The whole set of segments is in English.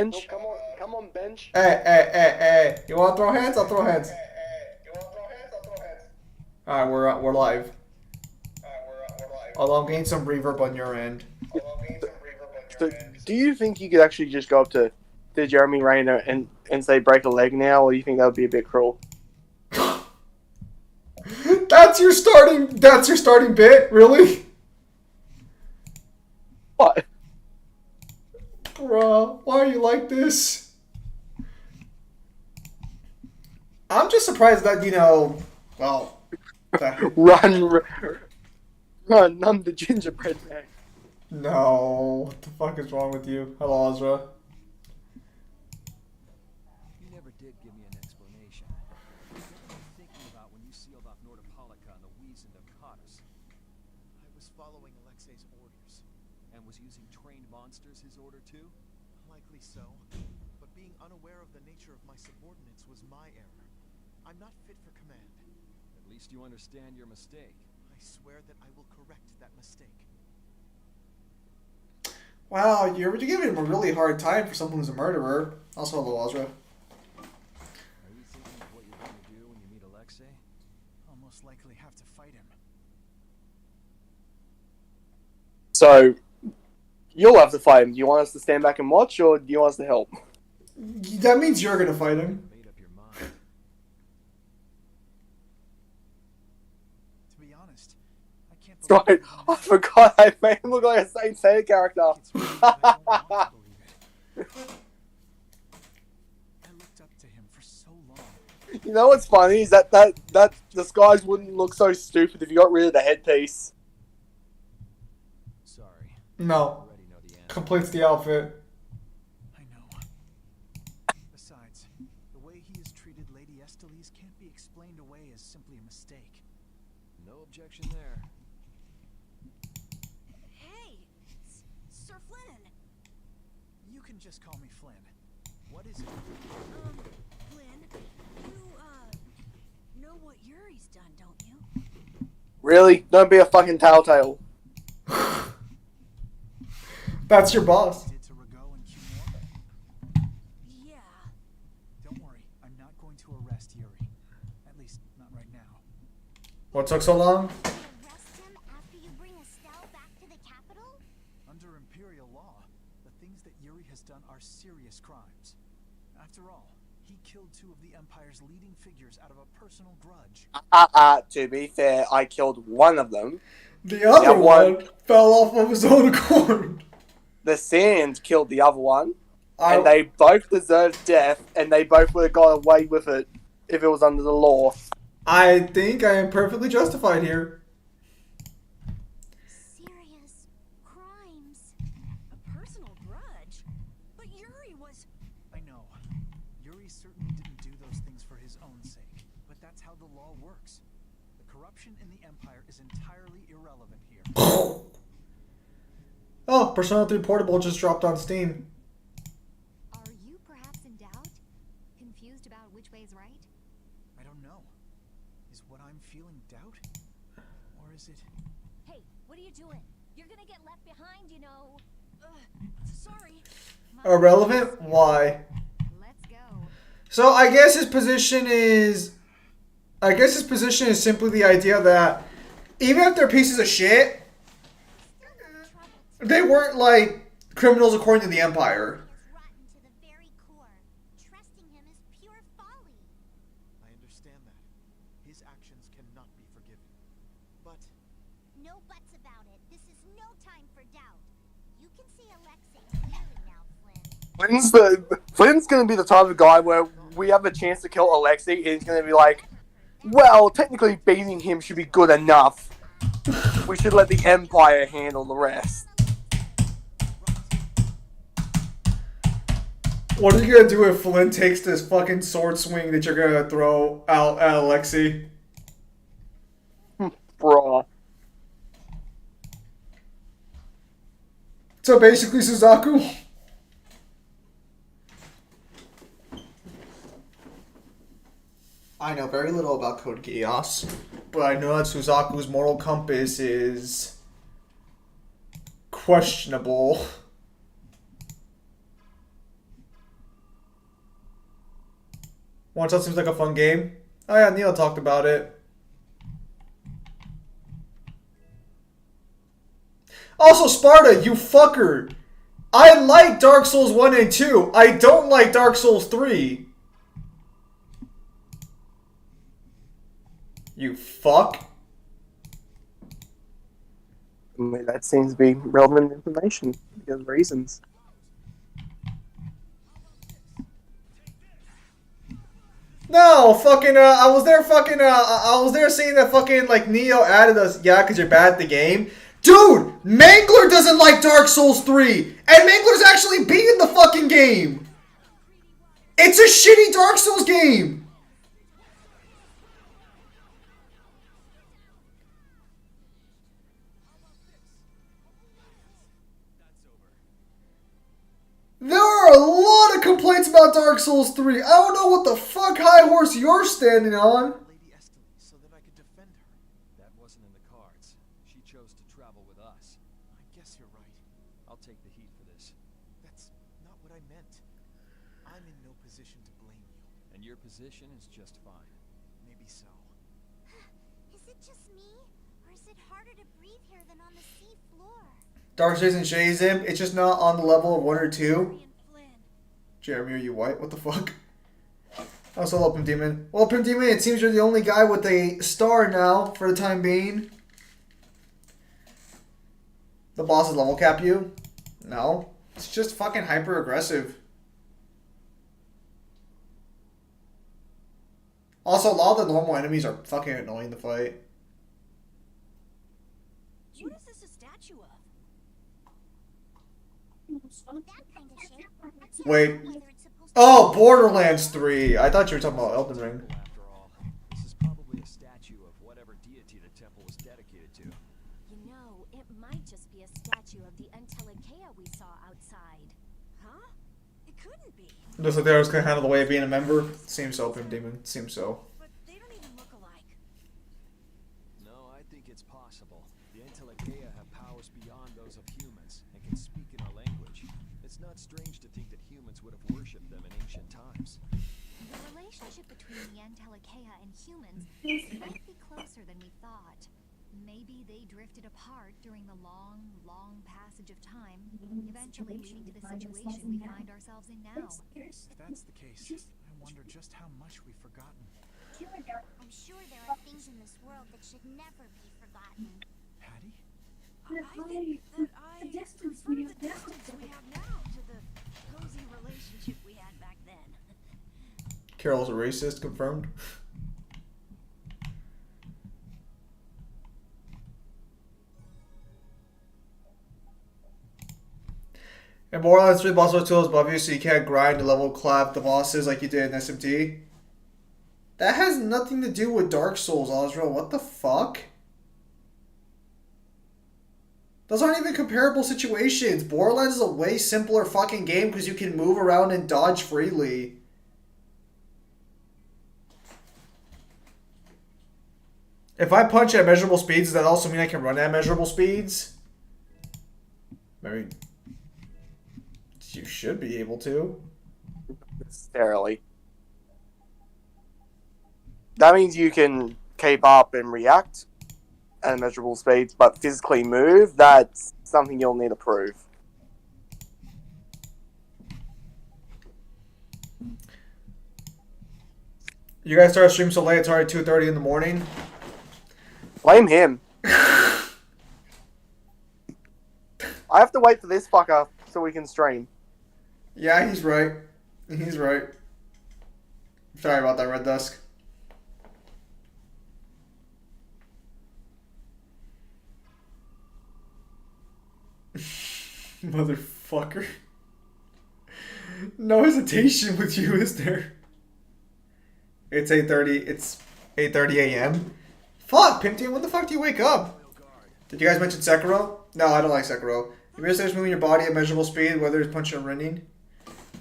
bench. Come on, bench. Hey. You want to throw hands? I'll throw hands. Alright, we're live. Although I'm getting some reverb on your end. So, do you think you could actually just go up to Jeremy Rayner and say break a leg now, or do you think that would be a bit cruel? That's your starting bit, really? What? Bruh, why are you like this? I'm just surprised that, well, Run, I'm the gingerbread man. no. What the fuck is wrong with you? Hello, Ezra. You never did give me an explanation. What were you thinking about when you sealed off Nordopolica and the Wiesent of Cottus? I was following Alexei's orders. And was using trained monsters his order too? Likely so. But being unaware of the nature of my subordinates was my error. I'm not fit for command. At least you understand your mistake. I swear that I will correct that mistake. Wow, you're giving him a really hard time for someone who's a murderer. Also, hello, Ezra. Are you thinking of what you're going to do when you meet Alexei? I'll most likely have to fight him. So, you'll have to fight him. Do you want us to stand back and watch, or do you want us to help? That means you're gonna fight him. Made up your mind. To be honest, I can't Right, believe I forgot I made him look like a Saint Seiya character. it's real, but I don't want to believe it. I looked up to him for so long. You know what's funny is that disguise wouldn't look so stupid if you got rid of the headpiece. Sorry. No. Already know the answer. Completes the outfit. I know. Besides, the way he has treated Lady Estellise can't be explained away as simply a mistake. No objection there. Hey, Sir Flynn. You can just call me Flynn. What is it? Flynn, you, know what Yuri's done, don't you? Really? Don't be a fucking telltale. That's your boss. Did to Rago and Cumore? Yeah. Don't worry, I'm not going to arrest Yuri. At least, not right now. What took so long? Arrest him after you bring Estelle back to the capital? Under Imperial law, the things that Yuri has done are serious crimes. After all, he killed two of the Empire's leading figures out of a personal grudge. To be fair, I killed one of them. The other one- one fell off of his own accord. The Sand killed the other one. I- And they both deserved death, and they both would have got away with it if it was under the law. I think I am perfectly justified here. Serious crimes. A personal grudge? But Yuri was... I know. Yuri certainly didn't do those things for his own sake, but that's how the law works. The corruption in the Empire is entirely irrelevant here. Oh, Persona 3 Portable just dropped on Steam. Are you perhaps in doubt? Confused about which way is right? I don't know. Is what I'm feeling doubt? Or is it... Hey, what are you doing? You're gonna get left behind, you know. Sorry. Irrelevant? Why? Let's go. So I guess his position is simply the idea that even if they're pieces of shit, they weren't like criminals according to the Empire. Is rotten to the very core. Trusting him is pure folly. I understand that. His actions cannot be forgiven. But No buts about it. This is no time for doubt. You can see Alexei clearly now, Flynn. Flynn's gonna be the type of guy where we have a chance to kill Alexei, and he's gonna be like, well, technically beating him should be good enough. We should let the Empire handle the rest. What are you gonna do if Flynn takes this fucking sword swing that you're gonna throw out at Alexei? Bruh. So basically, Suzaku. I know very little about Code Geass, but I know that Suzaku's moral compass is questionable. One Shot seems like a fun game. Oh yeah, Neil talked about it. Also, Sparta, you fucker. I like Dark Souls 1 and 2. I don't like Dark Souls 3. You fuck. I mean, that seems to be relevant information because of reasons. No, fucking, I was there fucking, I was there seeing that fucking, like, Neo added us, yeah, because you're bad at the game. Dude, Mangler doesn't like Dark Souls 3, and Mangler's actually beating the fucking game. It's a shitty Dark Souls game. There are a lot of complaints about Dark Souls 3. I don't know what the fuck high horse you're standing on. Lady Estelle so that I could defend her. That wasn't in the cards. She chose to travel with us. I guess you're right. I'll take the heat for this. That's not what I meant. I'm in no position to blame you. And your position is just fine. Maybe so. Is it just me? Or is it harder to breathe here than on the sea floor? Dark Souls and Shazam, it's just not on the level of 1 or 2. Jerry and Flynn. Jeremy, are you white? What the fuck? Oh, so hello, Pimp Demon. Well, Pimp Demon, it seems you're the only guy with a star now, for the time being. The bosses level cap you? No. It's just fucking hyper aggressive. Also, a lot of the normal enemies are fucking annoying to fight. What is this a statue of? That kind of shape. It's Wait. whether it's supposed to Oh, Borderlands 3. I thought you were talking about Elden Ring. After all, this is probably a statue of whatever deity the temple was dedicated to. You know, it might just be a statue of the Entelekea we saw outside. Huh? It couldn't be. Looks like they was gonna handle the way of being a member. Seems so, Pimp Demon. Seems so. But they don't even look alike. No, I think it's possible. The Entelekea have powers beyond those of humans and can speak in our language. It's not strange to think that humans would have worshipped them in ancient times. The relationship between the Entelekea and humans might be closer than we thought. Maybe they drifted apart during the long, long passage of time, eventually leading to the situation we find ourselves in now. If that's the case, I wonder just how much we've forgotten. I'm sure there are things in this world that should never be forgotten. Patty? I think that I prefer the distance we have now to the cozy relationship we had back then. Carol's a racist, confirmed. In Borderlands 3, boss tools, but obviously you can't grind to level clap the bosses like you did in SMT. That has nothing to do with Dark Souls, Ozra. What the fuck? Those aren't even comparable situations. Borderlands is a way simpler fucking game because you can move around and dodge freely. If I punch at measurable speeds, does that also mean I can run at measurable speeds? I mean, you should be able to. Necessarily. That means you can keep up and react at measurable speeds, but physically move, that's something you'll need to prove. You guys start streaming so late, it's already 2:30 in the morning. Blame him. I have to wait for this fucker so we can stream. Yeah, he's right. He's right. Sorry about that, Red Dusk. Motherfucker. No hesitation with you, is there? It's 8:30. It's 8:30 a.m. Fuck, Pimpty, when the fuck do you wake up? Did you guys mention Sekiro? No, I don't like Sekiro. You basically just moving your body at measurable speed, whether it's punching or running.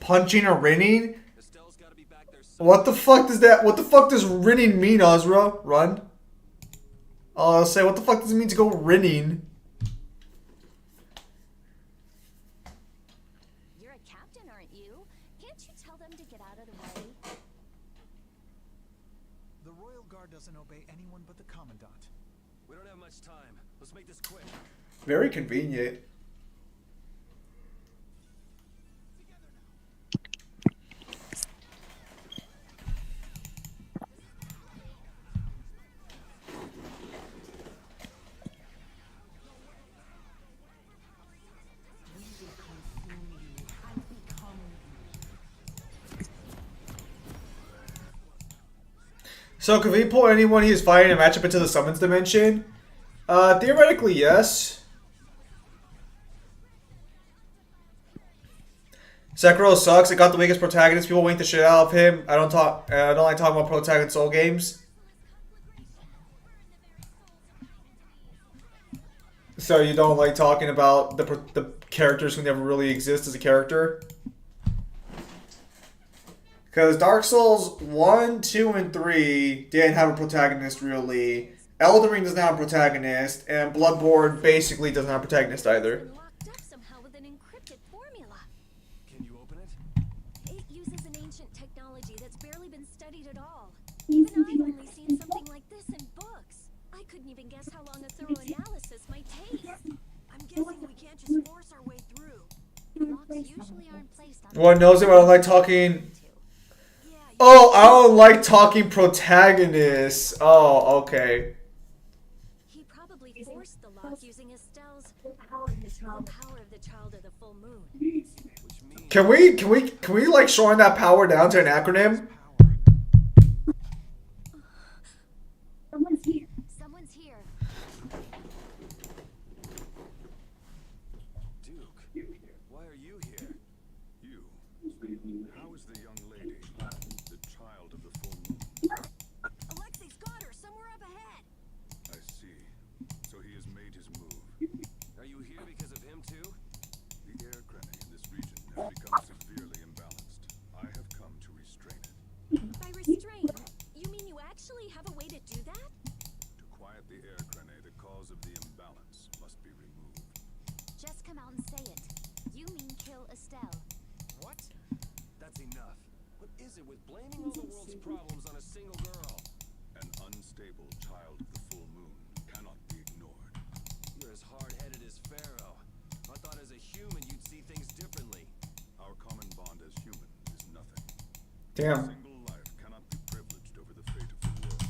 Punching or rinning? Estelle's gotta be back there What the fuck does that? What the fuck does rinning mean, Ozra? Run? I'll say, what the fuck does it mean to go rinning? You're a captain, aren't you? Can't you tell them to get out of the way? Royal Guard doesn't obey anyone but the Commandant. We don't have much time. Let's make this quick. Very convenient. So could we pull anyone he's fighting and match up into the summons dimension? Theoretically, yes. Sekiro sucks. It got the weakest protagonist. People wink the shit out of him. I don't like talking about protag in Soul games. So you don't like talking about the characters who never really exist as a character? Because Dark Souls 1, 2, and 3 didn't have a protagonist really. Elden Ring doesn't have a protagonist, and Bloodborne basically doesn't have a protagonist either. Locked up somehow with an encrypted formula. Can you open it? It uses an ancient technology that's barely been studied at all. Even I've only seen something like this in books. I couldn't even guess how long a thorough analysis might take. I'm guessing we can't just force our way through. Locks usually aren't placed on. One knows it, but I don't like talking. Oh, I don't like talking protagonists. Oh, okay. He probably forced the lock using Estelle's power of the child of the full moon. Which means Can we like shorten that power down to an acronym? Someone's here. Duke, why are you here? You. How is the young lady? The child of the full moon. Alexei's got her somewhere up ahead. I see. So he has made his move. Are you here because of him too? The air grenade in this region has become severely imbalanced. I have come to restrain it. By restrain, you mean you actually have a way to do that? To quiet the air grenade, the cause of the imbalance must be removed. Just come out and say it. You mean kill Estelle. What? That's enough. What is it with blaming all the world's problems on a single girl? An unstable child of the full moon cannot be ignored. You're as hard-headed as Pharaoh. I thought as a human you'd see things differently. Our common bond as humans is nothing. A Damn. single life cannot be privileged over the fate of the world.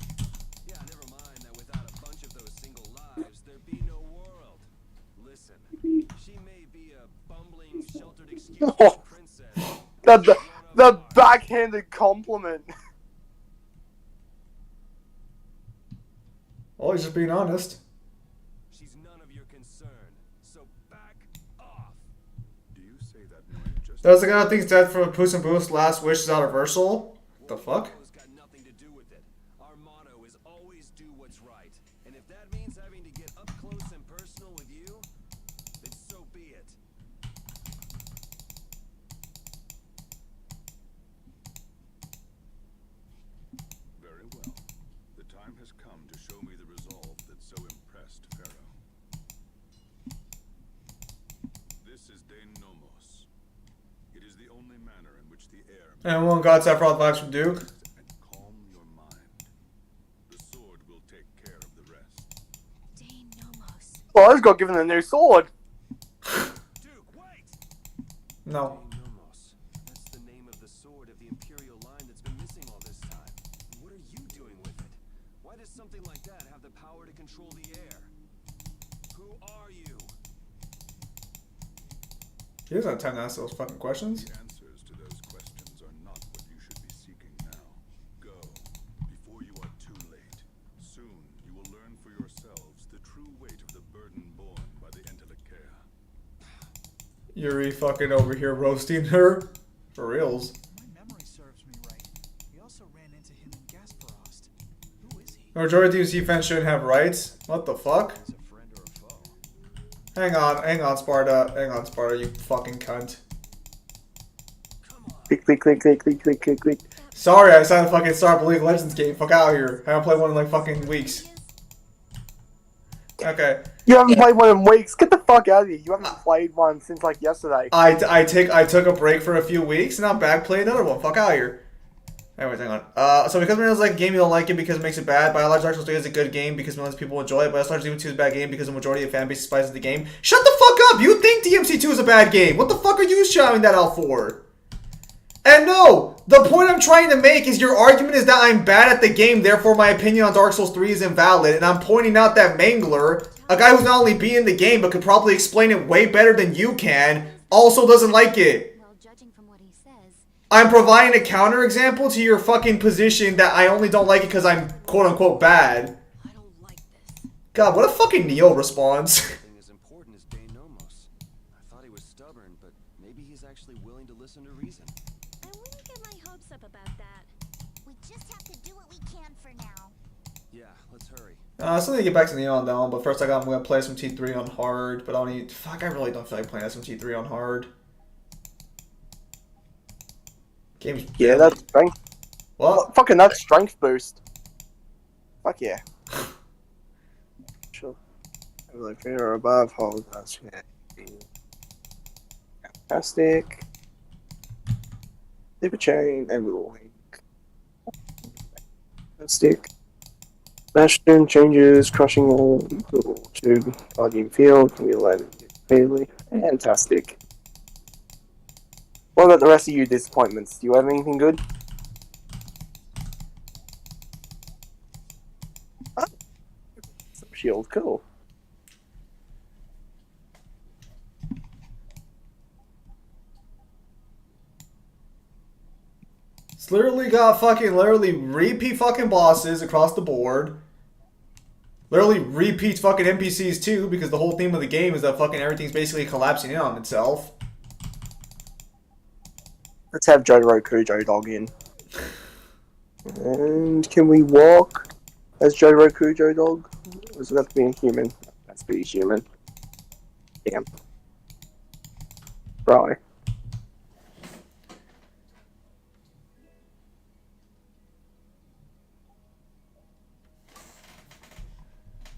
Yeah, never mind that without a bunch of those single lives, there'd be no world. Listen, she may be a bumbling, sheltered excuse for a princess. The backhanded compliment. Well, he's just being honest. She's none of your concern, so back off. Do you say that knowing just Does the guy think death for Puss and Boost last wish is out of reversal? The fuck? It's got nothing to do with it. Our motto is always do what's right. And if that means having to get up close and personal with you, then so be it. very well? The time has come to show me the resolve that so impressed Pharaoh. This is Dane Nomos. It is the only manner in which the air Anyone got Sephiroth vibes from Duke? and calm your mind. The sword will take care of the rest. Dane Nomos. Well, I just got given a new sword. Duke, wait! No. Dane Nomos. That's the name of the sword of the Imperial line that's been missing all this time. What are you doing with it? Why does something like that have the power to control the air? Who are you? He doesn't have time to ask those fucking questions. The answers to those questions are not what you should be seeking now. Go, before you are too late. Soon you will learn for yourselves the true weight of the burden borne by the Entelekea. Yuri fucking over here roasting her. For reals. My memory serves me right. We also ran into him in Gasparost. Who is he? Majority of DC fans shouldn't have rights. What the fuck? Is a friend or a foe? Hang on, Sparta, you fucking cunt. Come on. Click. Sorry, I decided to fucking start a League of Legends game. Fuck out of here. I haven't played one in like fucking weeks. Okay. You haven't played one in weeks. Get the fuck out of here. You haven't played one since like yesterday. I took a break for a few weeks and I'm back playing another one. Fuck out of here. Anyways, hang on. So because millions like a game, you don't like it because it makes it bad. By and large, Dark Souls 3 is a good game because millions of people enjoy it. But as large, Demon 2 is a bad game because the majority of the fan base despises the game. Shut the fuck up! You think DMC2 is a bad game? What the fuck are you shouting that out for? And no, the point I'm trying to make is your argument is that I'm bad at the game, therefore my opinion on Dark Souls 3 is invalid. And I'm pointing out that Mangler, a guy who's not only beaten the game but could probably explain it way better than you can, also doesn't like it. Well, judging from what he says, I'm providing a counterexample to your fucking position that I only don't like it because I'm quote-unquote bad. I don't like this. God, what a fucking Neo response. Something as important as Dane Nomos. I thought he was stubborn, but maybe he's actually willing to listen to reason. I wouldn't get my hopes up about that. We just have to do what we can for now. Yeah, let's hurry. I still need to get back to Neo on that one, but first I'm going to play SMT3 on hard, but I don't need... Fuck, I really don't feel like playing SMT3 on hard. Game's... Yeah, that's strength. What? Fucking that's strength boost. Fuck yeah. Sure. Like or above, hold that shit. Fantastic. Super chain and little link. Stick. Bastion changes, crushing all to Guardian Field, can be landed repeatedly. Fantastic. What about the rest of you disappointments? Do you have anything good? Oh. Some shield, cool. It's literally got fucking repeat fucking bosses across the board. Literally repeats fucking NPCs too, because the whole theme of the game is that fucking everything's basically collapsing in on itself. Let's have Jotaro Kujo Dog in. And can we walk as Jotaro Kujo Dog? Or does it have to be a human? That's be a human. Damn. Right.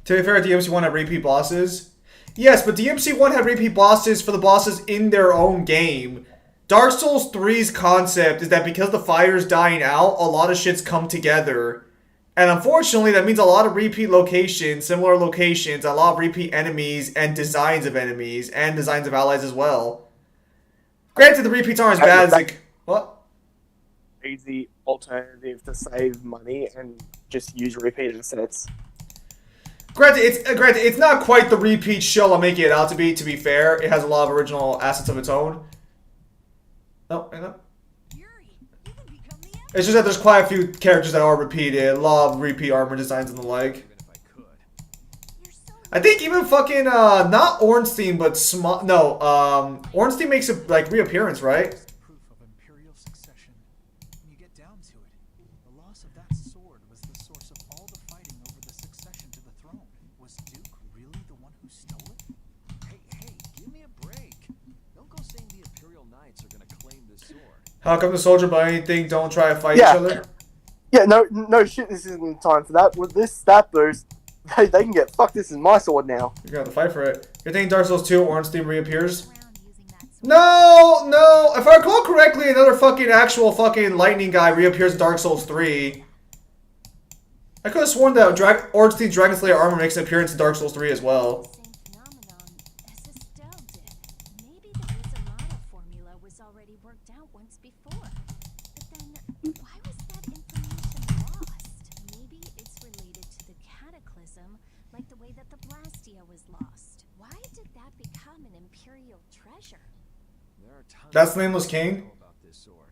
To be fair, DMC1 had repeat bosses. Yes, but DMC1 had repeat bosses for the bosses in their own game. Dark Souls 3's concept is that because the fire's dying out, a lot of shit's come together. And unfortunately, that means a lot of repeat locations, similar locations, a lot of repeat enemies, and designs of enemies, and designs of allies as well. Granted, the repeats aren't as bad as like... What? Easy alternative to save money and just use repeated sets. Granted, it's not quite the repeat show I'm making it out to be fair. It has a lot of original assets of its own. No, hang on. Yuri, you can become the Emperor. It's just that there's quite a few characters that are repeated. A lot of repeat armor designs and the like. Even if I could. You're so I think even fucking, not Ornstein, but Ornstein makes a, like, reappearance, right? Proof of imperial succession. When you get down to it, the loss of that sword was the source of all the fighting over the succession to the throne. Was Duke really the one who stole it? Hey, give me a break. Don't go saying the Imperial Knights are gonna claim this sword. How come the soldier by anything don't try to fight Yeah. each other? Yeah, no shit, this isn't time for that. With this stat boost, they can get fuck, this is my sword now. You're gonna have to fight for it. You're thinking Dark Souls 2, Ornstein reappears? around using that sword. No! If I recall correctly, another fucking actual fucking lightning guy reappears in Dark Souls 3. I could have sworn that Ornstein's Dragon Slayer armor makes an appearance in Dark Souls 3 as well. same phenomenon as Estelle did. Maybe the Rizamata formula was already worked out once before. But then, why was that information lost? Maybe it's related to the cataclysm, like the way that the Blastia was lost. Why did that become an Imperial treasure? There are tons That's of the nameless things to king? know about this sword.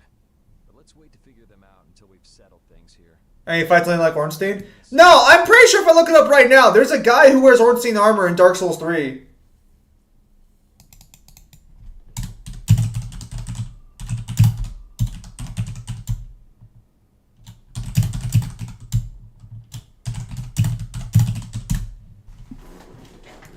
But let's wait to figure them out until we've settled things here. And he fights something like Ornstein? No, I'm pretty sure if I look it up right now, there's a guy who wears Ornstein armor in Dark Souls 3.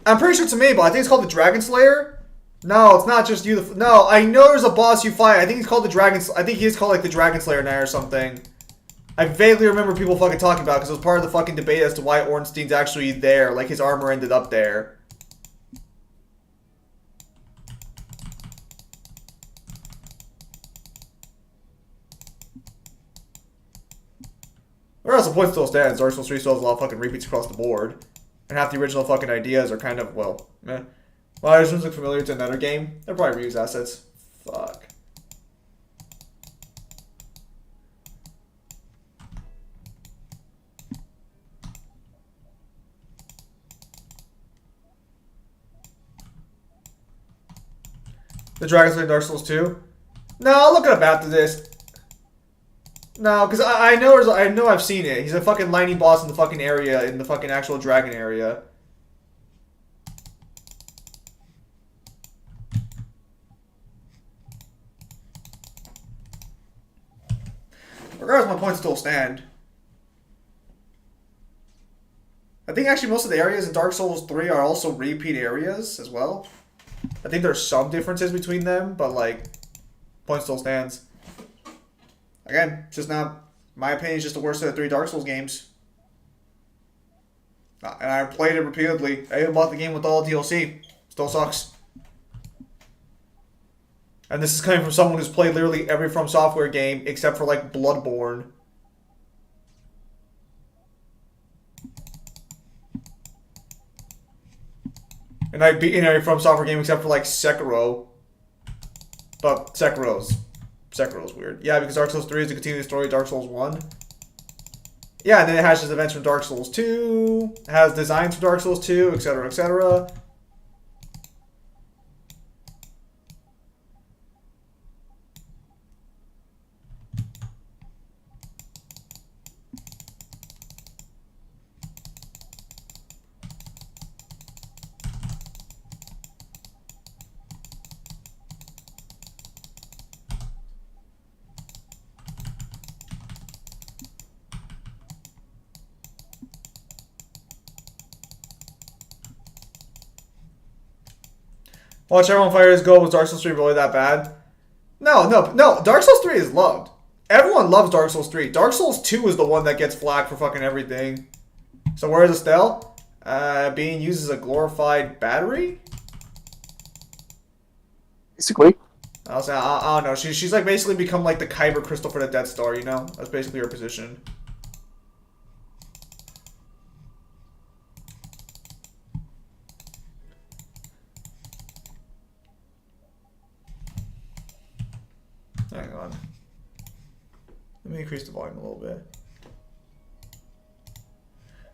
I'm pretty sure it's a main boss. I think it's called the Dragon Slayer. No, it's not just you. No, I know there's a boss you fight. I think he's called the Dragon. I think he's called like the Dragon Slayer Knight or something. I vaguely remember people fucking talking about it because it was part of the fucking debate as to why Ornstein's actually there. Like his armor ended up there. Whereas the point still stands, Dark Souls 3 still has a lot of fucking repeats across the board. And half the original fucking ideas are kind of, well, meh. Well, it look familiar to another game. They're probably reused assets. Fuck. The Dragon's Lair Dark Souls 2? No, I'll look it up after this. No, because I know I've seen it. He's a fucking lightning boss in the fucking area, in the fucking actual dragon area. Regardless, my points still stand. I think actually most of the areas in Dark Souls 3 are also repeat areas as well. I think there's some differences between them, but like, point still stands. Again, just not, my opinion is just the worst of the 3 Dark Souls games. And I played it repeatedly. I even bought the game with all DLC. Still sucks. And this is coming from someone who's played literally every From Software game except for like Bloodborne. And I've beaten every From Software game except for like Sekiro. But Sekiro's weird. Yeah, because Dark Souls 3 is the continuing story of Dark Souls 1. Yeah, and then it has just events from Dark Souls 2. It has designs from Dark Souls 2, etc., etc. Watch everyone fires go. Was Dark Souls 3 really that bad? No. Dark Souls 3 is loved. Everyone loves Dark Souls 3. Dark Souls 2 is the one that gets flack for fucking everything. So where is Estelle? Being used as a glorified battery? Basically. I don't know. She's like basically become like the Kyber crystal for the Death Star, you know? That's basically her position. Hang on. Let me increase the volume a little bit.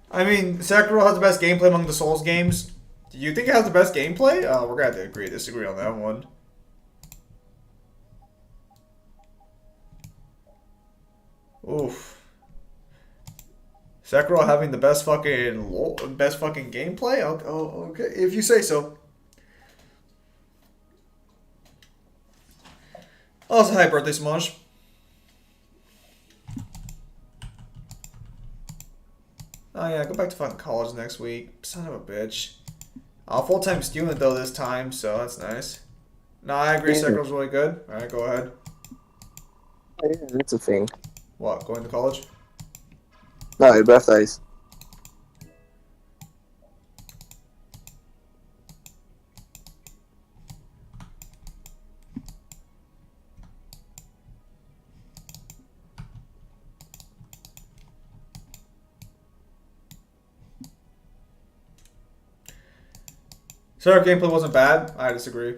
I mean, Sekiro has the best gameplay among the Souls games. Do you think it has the best gameplay? We're gonna have to agree to disagree on that one. Oof. Sekiro having the best fucking gameplay? Oh, okay, if you say so. Also, happy birthday, Smosh. Oh yeah, go back to fucking college next week. Son of a bitch. Full-time student though this time, so that's nice. No, I agree. Yeah. Sekiro's really good. All right, go ahead. Yeah, that's a thing. What? Going to college? No, birthdays. Sekiro gameplay wasn't bad. I disagree.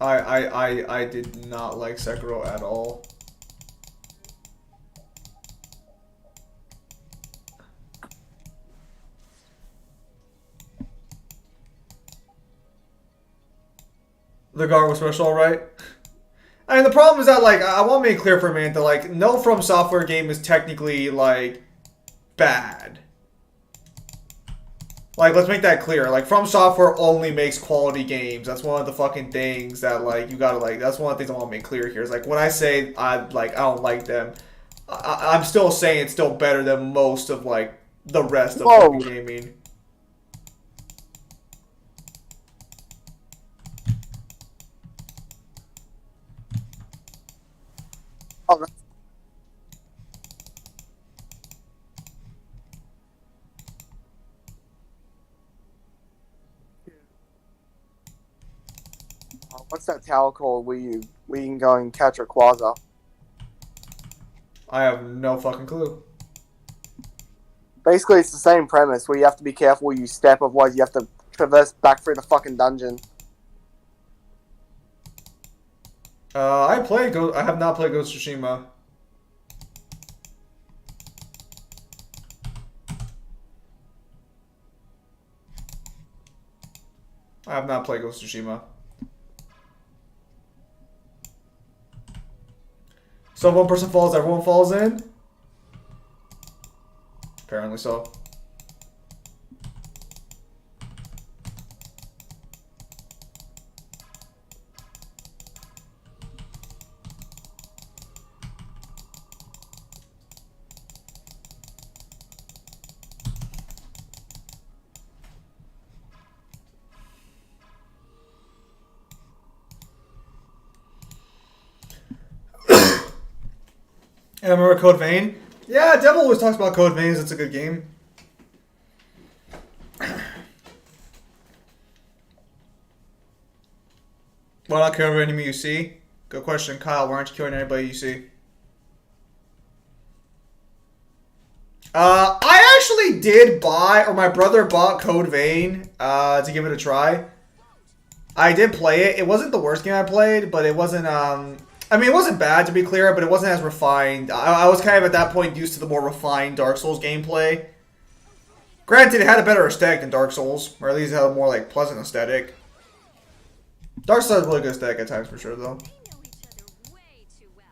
I did not like Sekiro at all. The guard was special, alright? I mean, the problem is that, like, I want to make clear for a minute that, like, no From Software game is technically, like, bad. Like, let's make that clear. Like, From Software only makes quality games. That's one of the fucking things that, like, you gotta, like, that's one of the things I want to make clear here. Is, like, when I say I don't like them, I'm still saying it's still better than most of, like, the rest of fucking gaming. Oh, that's... What's that tower called where you can go and catch a quasar? I have no fucking clue. Basically, it's the same premise where you have to be careful where you step, otherwise you have to traverse back through the fucking dungeon. I have not played Ghost of Tsushima. I have not played Ghost of Tsushima. So if one person falls, everyone falls in? Apparently so. And I remember Code Vein. Yeah, Devil always talks about Code Veins. It's a good game. Why not kill every enemy you see? Good question, Kyle. Why aren't you killing anybody you see? I actually did buy, or my brother bought Code Vein to give it a try. I did play it. It wasn't the worst game I played, but it wasn't, I mean, it wasn't bad, to be clear, but it wasn't as refined. I was kind of, at that point, used to the more refined Dark Souls gameplay. Granted, it had a better aesthetic than Dark Souls, or at least it had a more, like, pleasant aesthetic. Dark Souls has a really good aesthetic at times, for sure, though. We know each other way too well.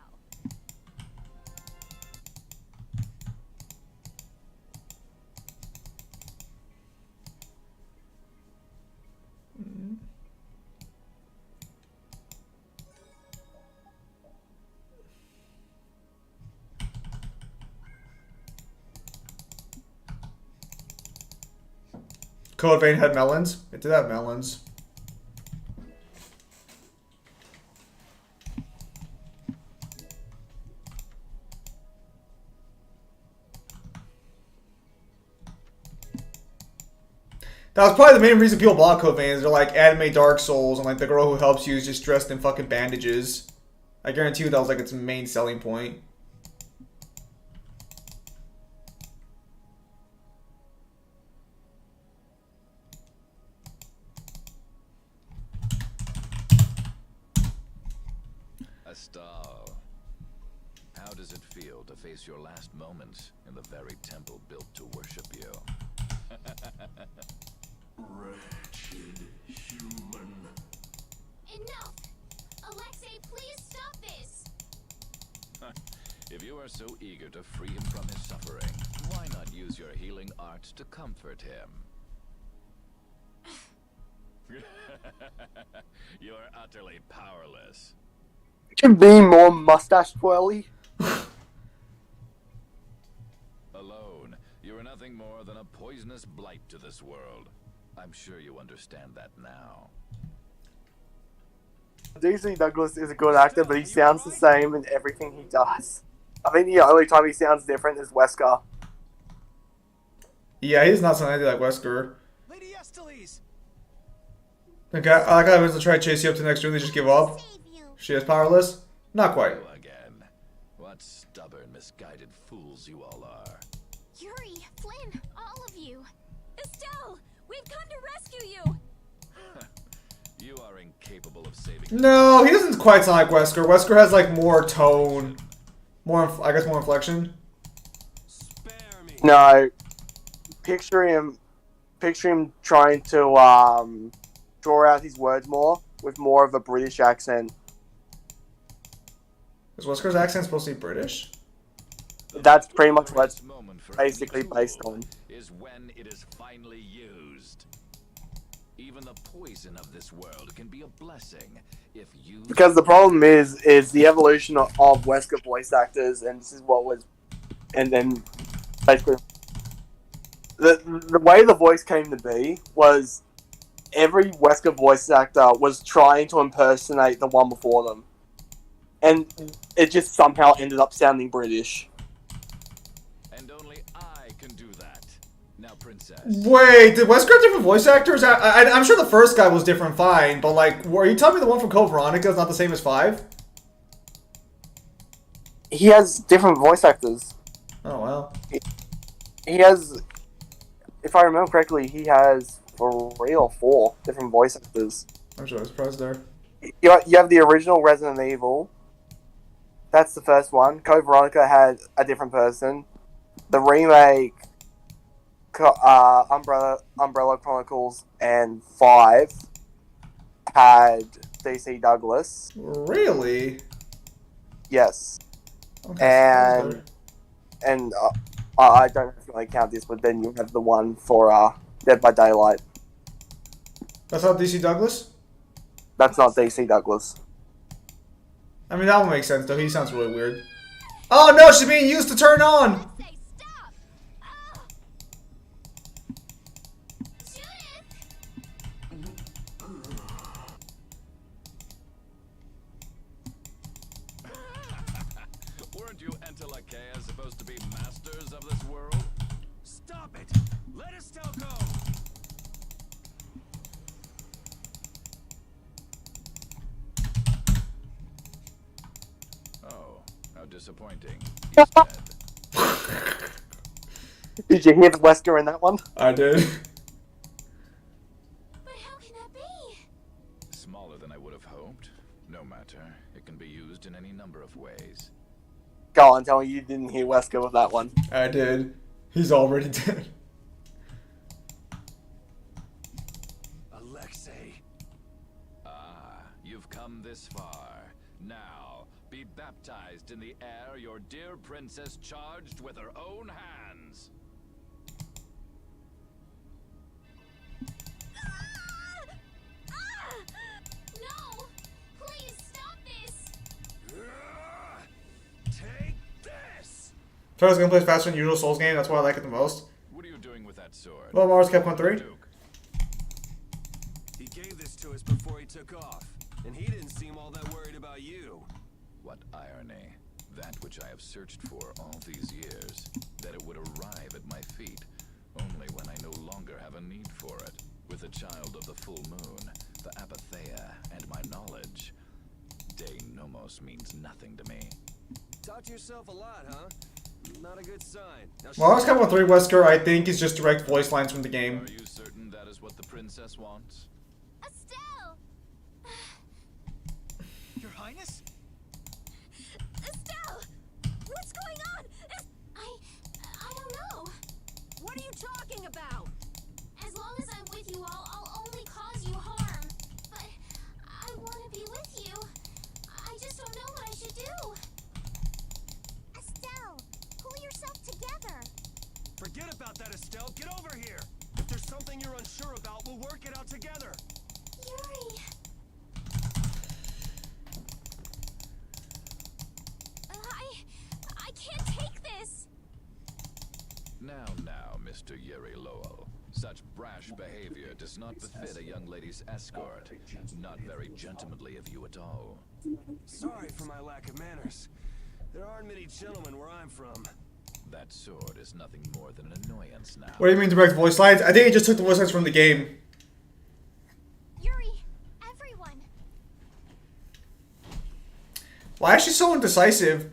Code Vein had melons. It did have melons. That was probably the main reason people bought Code Vein. Is they're like anime Dark Souls, and like the girl who helps you is just dressed in fucking bandages. I guarantee you that was like its main selling point. Astal, how does it feel to face your last moments in the very temple built to worship you? Wretched human. Enough! Alexei, please stop this! If you are so eager to free him from his suffering, why not use your healing arts to comfort him? You are utterly powerless. Can be more mustache twirly. Alone, you are nothing more than a poisonous blight to this world. I'm sure you understand that now. DC Douglas is a good actor, but he sounds the same in everything he does. I think the only time he sounds different is Wesker. Yeah, he does not sound anything like Wesker. Lady Esteles! Okay, I got to try to chase you up to the next room. They just give up. Save you! She is powerless? Not quite. You again. What stubborn, misguided fools you all are. Yuri, Flynn, all of you! Estelle, we've come to rescue you. You are incapable of saving. No, he doesn't quite sound like Wesker. Wesker has like more tone. I guess more inflection. Spare me. No, picture him trying to draw out his words more with more of a British accent. Is Wesker's accent supposed to be British? That's pretty much what it's Moment for basically any based tool on. is when it is finally used. Even the poison of this world can be a blessing if you. Because the problem is the evolution of Wesker voice actors, and this is what was, and then basically the way the voice came to be was every Wesker voice actor was trying to impersonate the one before them, and it just somehow ended up sounding British. And only I can do that. Now, princess. Wait, did Wesker have different voice actors? I'm sure the first guy was different, fine, but like, are you telling me the one from Code Veronica is not the same as 5? He has different voice actors. Oh, well. He has, if I remember correctly, he has 3 or 4 different voice actors. I'm sure I was surprised there. You have the original Resident Evil. That's the first one. Code Veronica had a different person. The remake, Umbrella Chronicles and 5 had DC Douglas. Really? Yes. Okay, surprised And there. and I don't know if you want to count this, but then you have the one for Dead by Daylight. That's not DC Douglas? That's not DC Douglas. I mean, that one makes sense, though. He sounds really weird. Oh, no, she's being used to turn on! Say stop! Ah! Judith! Weren't you Entelakea supposed to be masters of this world? Stop it! Let Estelle go! Oh, how disappointing. He's dead. Did you hear the Wesker in that one? I did. But how can that be? Smaller than I would have hoped. No matter. It can be used in any number of ways. Go on, tell me you didn't hear Wesker with that one. I did. He's already dead. Alexei. Ah, you've come this far. Now, be baptized in the air your dear princess charged with her own hands. No! Please stop this! Take this! So I was gonna play faster than usual Souls game, that's why I like it the most. What are you doing with that sword? Well, Mars Capcom 3. Duke. He gave this to us before he took off, and he didn't seem all that worried about you. What irony. That which I have searched for all these years. That it would arrive at my feet. Only when I no longer have a need for it. With a child of the full moon, the apatheia, and my knowledge. De Nomos means nothing to me. Talk to yourself a lot, huh? Not a good sign. Now Mars Capcom 3 Wesker, I think, is just direct voice lines from the game. Are you certain that is what the princess wants? Estelle! Your Highness? Estelle! What's going on? I don't know. What are you talking about? As long as I'm with you all, I'll only cause you harm. But I want to be with you. I just don't know what I should do. Estelle, pull yourself together. Forget about that, Estelle. Get over here. If there's something you're unsure about, we'll work it out together. Yuri. I can't take this. Now, Mr. Yuri Lowell. Such brash behavior does not befit a young lady's escort. Not very gentlemanly of you at all. Sorry for my lack of manners. There aren't many gentlemen where I'm from. That sword is nothing more than an annoyance now. What do you mean direct voice lines? I think he just took the voice lines from the game. Yuri, everyone. Why is she so indecisive?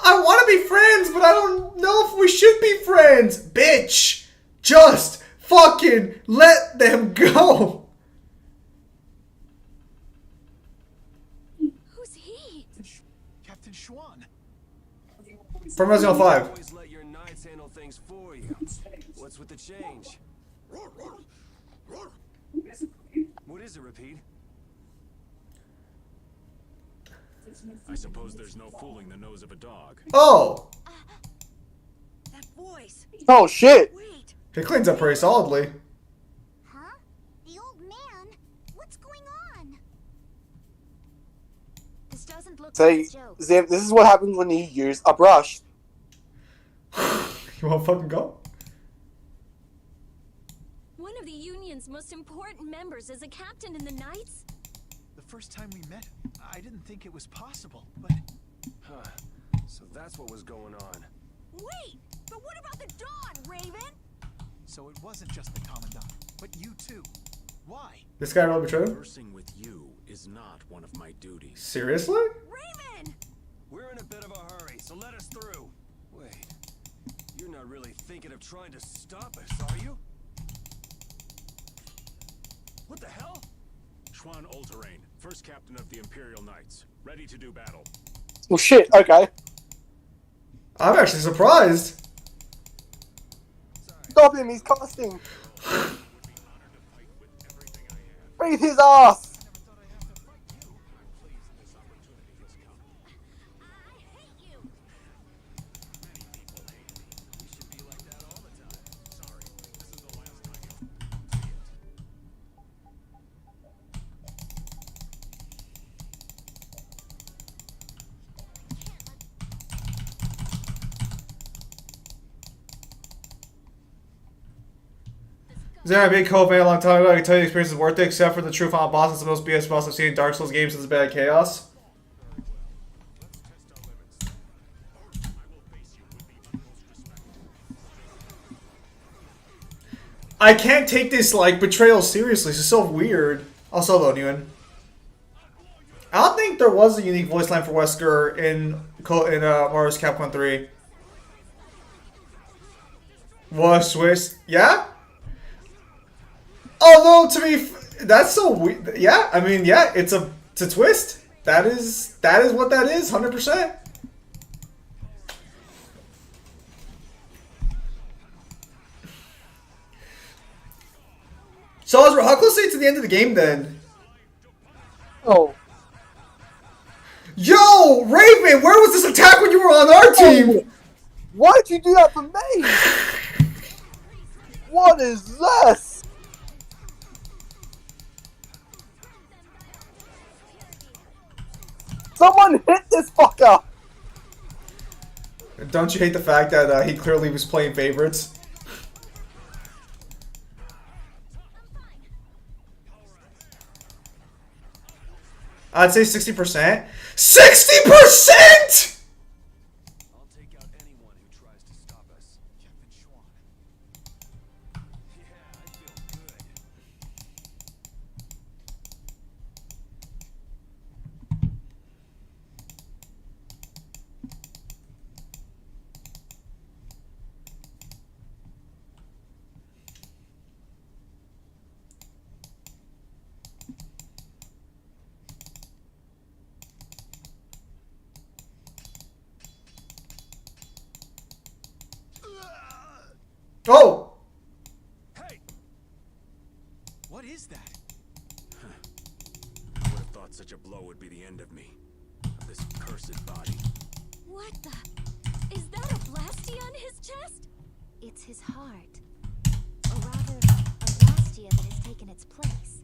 I want to be friends, but I don't know if we should be friends. Bitch, just fucking let them go. Who's he? Captain Schwan. From Resident Evil 5. Always let your knights handle things for you. What's with the change? What is it, Repeat? I suppose there's no fooling the nose of a dog. Oh, That voice. Oh shit! Wait. he cleans up pretty solidly. Huh? The old man? What's going on? This doesn't look Say, like a joke. Zim, this is what happens when you use a brush. You wanna fucking go? One of the Union's most important members is a captain in the Knights? The first time we met, I didn't think it was possible, but... Huh. So that's what was going on. Wait! But what about the Dawn, Raven? So it wasn't just the Commandant, but you too. Why? This guy really betrayed him? Conversing with you is not one of my duties. Seriously? Raven! We're in a bit of a hurry, so let us through. Wait, not really thinking of trying to stop us, are you? What the hell? Schwan Ulterain, first captain of the Imperial Knights, ready to do battle. Well, shit. Okay. I'm actually surprised. Stop him. He's casting. Beat his ass. Zara, a big co-fan a long time ago. I can tell you the experience is worth it, except for the true final boss. It's the most BS boss I've seen in Dark Souls games since Bad Chaos. I can't take this like betrayal seriously. It's so weird. I'll solo Newen. I don't think there was a unique voice line for Wesker in Marvel's Capcom 3. Was Swiss? Yeah. Although to be, that's so weird. Yeah, I mean, yeah, it's a twist. That is what that is. 100%. So Ezra, how close are you to the end of the game then? Oh. Yo, Raven, where was this attack when you were on our team? Why did you do that for me? What is this? Someone hit this fucker! Don't you hate the fact that he clearly was playing favorites? I'd say 60%. 60%?! I'll take out anyone who tries to stop us. Captain Schwan. Yeah, I feel good. Oh! Hey! What is that? I would have thought such a blow would be the end of me. Of this cursed body. What the? Is that a blastia on his chest? It's his heart. Or rather, a blastia that has taken its place.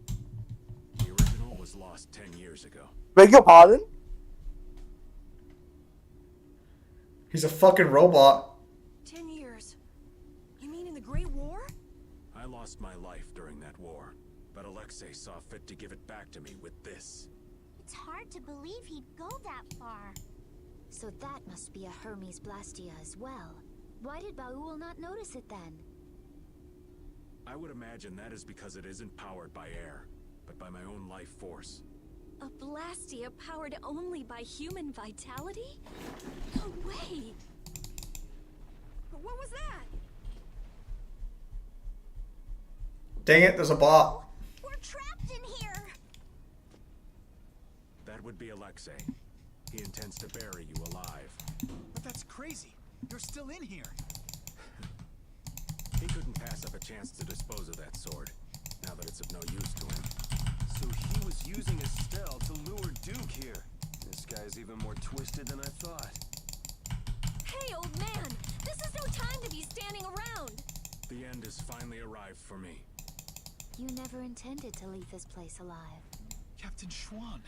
The original was lost 10 years ago. Beg your pardon? He's a fucking robot. 10 years. You mean in the Great War? I lost my life during that war, but Alexei saw fit to give it back to me with this. It's hard to believe he'd go that far. So that must be a Hermes blastia as well. Why did Baul not notice it then? I would imagine that is because it isn't powered by air, but by my own life force. A blastia powered only by human vitality? No way! What was that? Dang it, there's a bot. We're trapped in here. That would be Alexei. He intends to bury you alive. But that's crazy. You're still in here. He couldn't pass up a chance to dispose of that sword, now that it's of no use to him. So he was using Estelle to lure Duke here. This guy's even more twisted than I thought. Hey, old man! This is no time to be standing around! The end has finally arrived for me. You never intended to leave this place alive. Captain Schwan.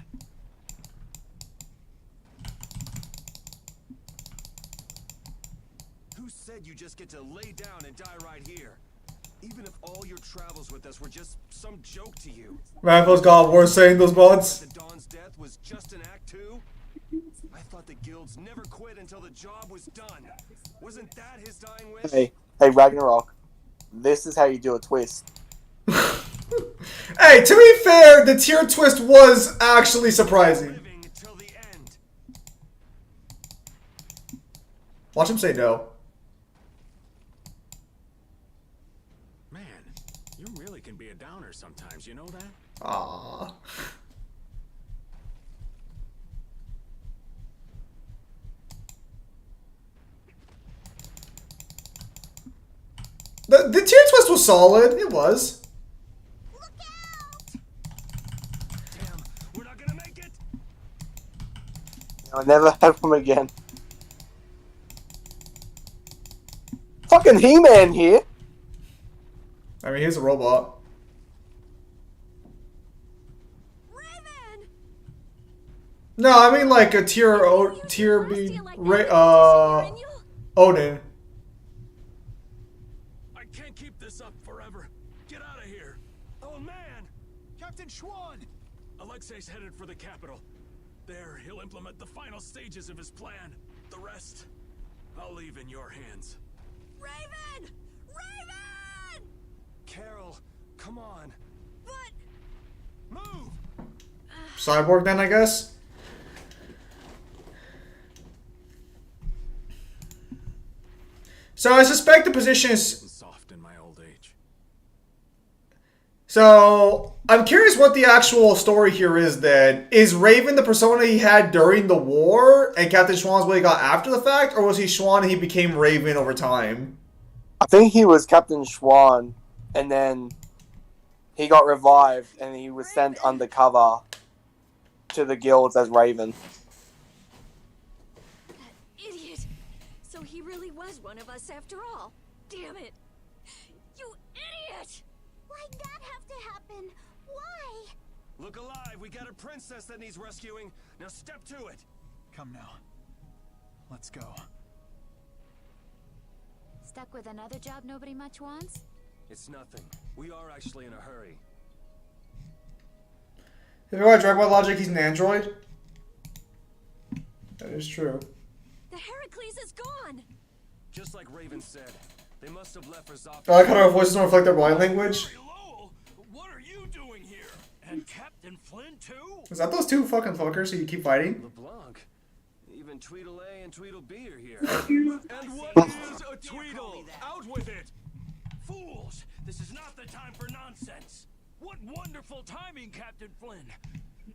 Who said you just get to lay down and die right here? Even if all your travels with us were just some joke to you. Raffles got worse saying those bots. The Dawn's death was just an act two? I thought the guilds never quit until the job was done. Wasn't that his dying wish? Hey, Ragnarok. This is how you do a twist. Hey, to be fair, the tier twist was actually surprising. Living until the end. Watch him say no. The tier twist was solid. It was. Look out! Damn, we're not gonna make it. I'll never have him again. Fucking He-Man here. I mean, he's a robot. Raven! No, I mean like a tier B Odin. I can't keep this up forever. Get out of here. Oh man! Captain Schwan! Alexei's headed for the capital. There, he'll implement the final stages of his plan. The rest, I'll leave in your hands. Raven! Raven! Carol, come on. But Move! Cyborg then, I guess. So I suspect the position is. Soft in my old age. So I'm curious what the actual story here is. Then is Raven the persona he had during the war, and Captain Schwan's what he got after the fact, or was he Schwan and he became Raven over time? I think he was Captain Schwan, and then he got revived, and he was sent undercover to the guilds as Raven. that idiot! So he really was one of us after all. Damn it! You idiot! Why'd that have to happen? Why? Look alive, we got a princess that needs rescuing. Now step to it. Come now. Let's go. Stuck with another job nobody much wants? It's nothing. We are actually in a hurry. If you want Dragon Ball logic, he's an android. That is true. The Heracles is gone! Just like Raven said, they must have left for Zoff. I like how our voices don't reflect their body language. Hey, Lowell, what are you doing here? And Captain Flynn too? Is that those two fucking fuckers who you keep fighting? LeBlanc. Even Tweedle A and Tweedle B are here. And what is a Tweedle? Out with it! Fools! This is not the time for nonsense! What wonderful timing, Captain Flynn!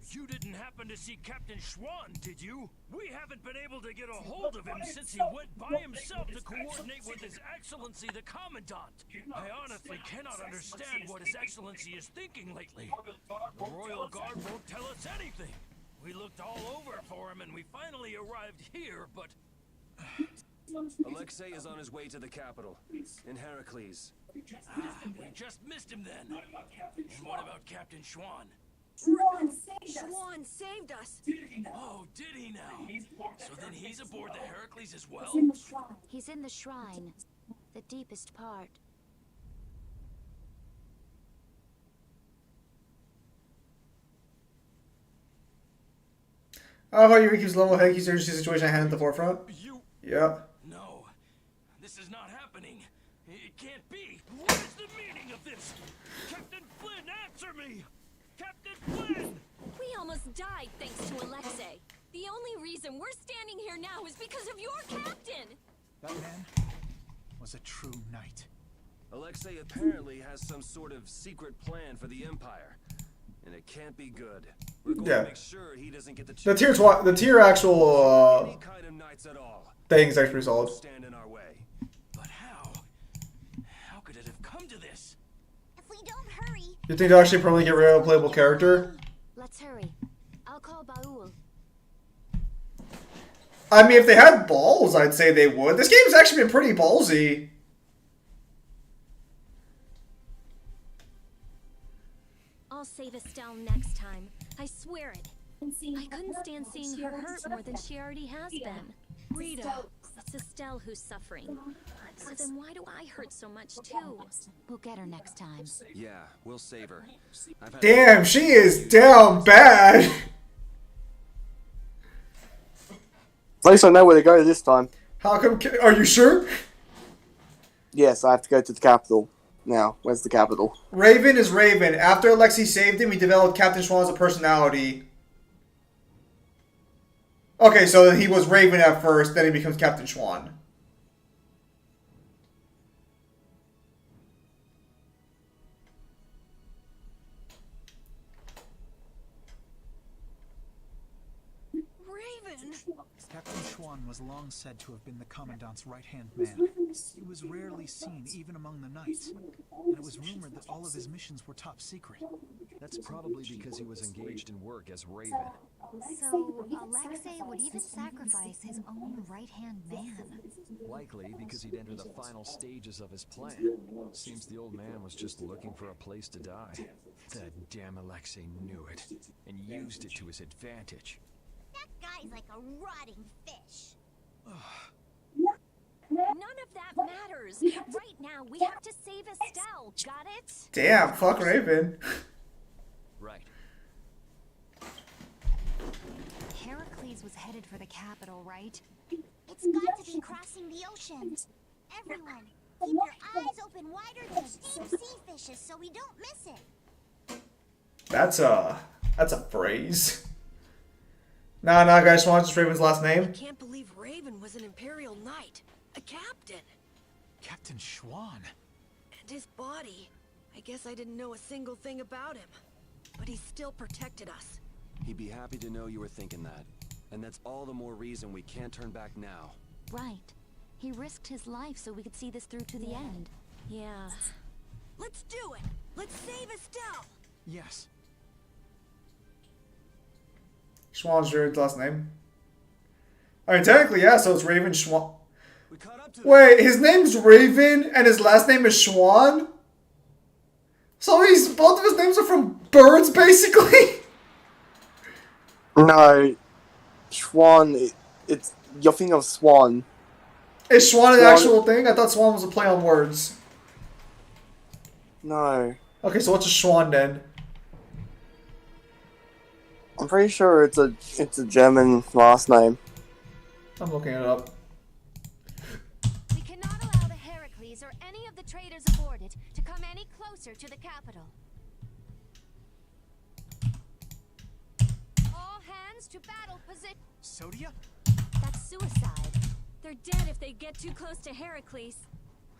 You didn't happen to see Captain Schwan, did you? We haven't been able to get a hold of him since he went by himself to coordinate with His Excellency the Commandant. I honestly cannot understand what His Excellency is thinking lately. The Royal Guard won't tell us anything. We looked all over for him and we finally arrived here, but... Alexei is on his way to the capital, in Heracles. we just missed him then. And what about Captain Schwan? Schwan saved us! Oh, did he now? So then he's aboard the Heracles as well? He's in the shrine. The deepest part. I how Yuri keeps level head, keeps the situation at hand at the forefront. You... Yeah. No. This is not happening. It can't be. What is the meaning of this? Captain Flynn, answer me! Captain Flynn! We almost died thanks to Alexei. The only reason we're standing here now is because of your captain! That man was a true knight. Alexei apparently has some sort of secret plan for the Empire. And it can't be good. We're going to make sure he doesn't get the chance. The tier actual any kind of knights at all. things actually resolved. Stand in our way. But how? How could it have come to this? If we don't hurry, You think they'll actually probably get rid of a playable character? Let's hurry. I'll call Baul. I mean, if they had balls, I'd say they would. This game's actually been pretty ballsy. I'll save Estelle next time. I swear it. I couldn't stand seeing her hurt more than she already has been. Rita, it's Estelle who's suffering. So then why do I hurt so much too? We'll get her next time. Yeah, we'll save her. I've had Damn, she is down bad. At least I know where to go this time. How come? Are you sure? Yes, I have to go to the capital. Now, where's the capital? Raven is Raven. After Alexei saved him, he developed Captain Schwan as a personality. Okay, so he was Raven at first, then he becomes Captain Schwan. Raven! Captain Schwan was long said to have been the Commandant's right-hand man. He was rarely seen even among the knights, and it was rumored that all of his missions were top secret. That's probably because he was engaged in work as Raven. So, Alexei would even sacrifice his own right-hand man. Likely because he'd enter the final stages of his plan. Seems the old man was just looking for a place to die. That damn Alexei knew it, and used it to his advantage. That guy's like a rotting fish. None of that matters. Right now, we have to save Estelle. Got it? Damn, fuck Raven. Right. Heracles was headed for the capital, right? It's got to be crossing the ocean. Everyone, keep your eyes open wider than deep sea fishes so we don't miss it. That's a phrase. Nah, guys, Swan's just Raven's last name. Can't believe Raven was an Imperial Knight. A captain. Captain Schwan. And his body. I guess I didn't know a single thing about him. But he still protected us. He'd be happy to know you were thinking that. And that's all the more reason we can't turn back now. Right. He risked his life so we could see this through to the end. Yeah. Let's do it! Let's save Estelle! Yes. Schwan's Raven's last name. I mean, technically, yeah, so it's Raven Schwan. We caught up to Wait, his name's Raven and his last name is Schwan? So both of his names are from birds, basically? No, Swan. It's you're thinking of Swan. Is Schwan an Swan- actual thing? I thought Swan was a play on words. No, Okay, so what's a Schwan then? I'm pretty sure it's a German last name. I'm looking it up. We cannot allow the Heracles or any of the traders aboard it to come any closer to the capital. All hands to battle position. Sodia? That's suicide. They're dead if they get too close to Heracles.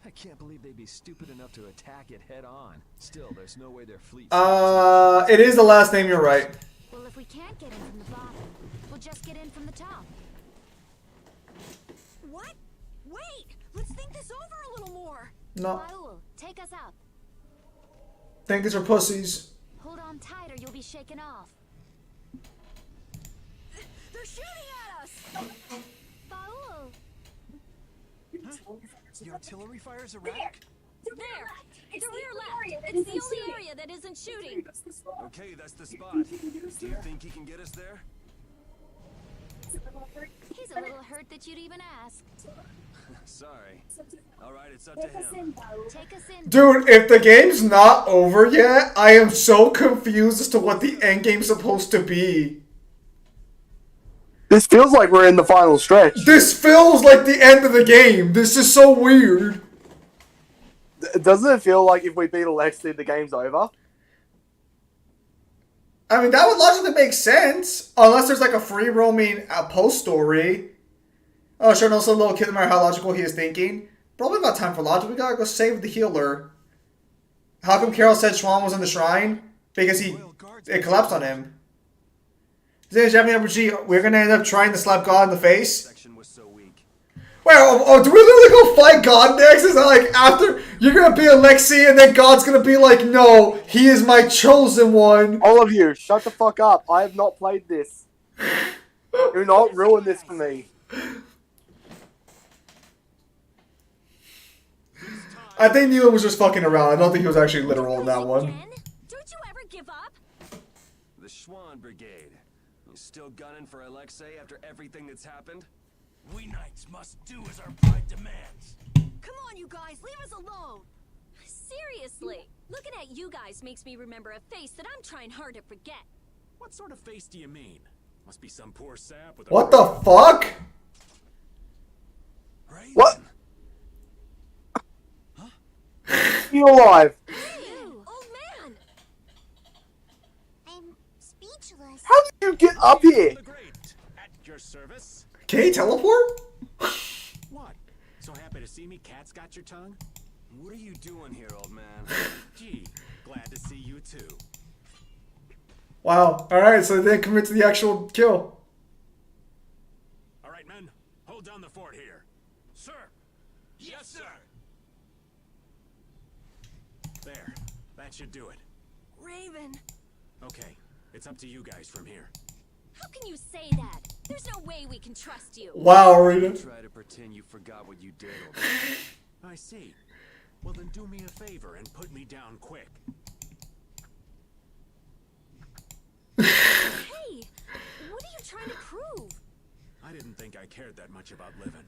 I can't believe they'd be stupid enough to attack it head on. Still, there's no way their fleet... It is the last name, you're right. Well, if we can't get in from the bottom, we'll just get in from the top. What? Wait! Let's think this over a little more! No, Raoul, take us up. think these are pussies. Hold on tight or you'll be shaken off. They're shooting at us! Raoul! The artillery fire's erratic? There! The rear left! It's the only area that isn't shooting! Okay, that's the spot. Do you think he can get us there? He's a little hurt that you'd even ask. Sorry. Alright, it's up to him. Take us in. Dude, if the game's not over yet, I am so confused as to what the end game's supposed to be. This feels like we're in the final stretch. This feels like the end of the game. This is so weird. Doesn't it feel like if we beat Alexei, the game's over? I mean, that would logically make sense. Unless there's like a free roaming post story. Oh, sure, no, some little kid, no matter how logical he is thinking. Probably not time for logic. We gotta go save the healer. How come Carol said Schwan was in the shrine? Because it collapsed on him. Japanese RPG, we're gonna end up trying to slap God in the face. Section was so weak. Wait, do we literally go fight God next? Is that like after you're gonna be Alexei and then God's gonna be like, no, he is my chosen one? All of you, shut the fuck up. I have not played this. Do not ruin this for me. I think Neil was just fucking around. I don't think he was actually literal in that one. Again? Don't you ever give up? The Schwan Brigade. You still gunning for Alexei after everything that's happened? We knights must do as our pride demands. Come on, you guys, leave us alone! Seriously, looking at you guys makes me remember a face that I'm trying hard to forget. What sort of face do you mean? Must be some poor sap with a... What the fuck? Raven. What? You alive? Old man! I'm speechless. How did you get up here? The great. At your service. Can he teleport? What? So happy to see me? Cat's got your tongue? What are you doing here, old man? Gee, glad to see you too. Wow. Alright, so they didn't commit to the actual kill. All right, men, hold down the fort here. Sir, Yes, sir. There. That should do it. Raven, Okay. It's up to you guys from here. how can you say that? There's no way we can trust you. Wow, Rita. Try to pretend you forgot what you did. I see. Well, then do me a favor and put me down quick. Hey, what are you trying to prove? I didn't think I cared that much about living.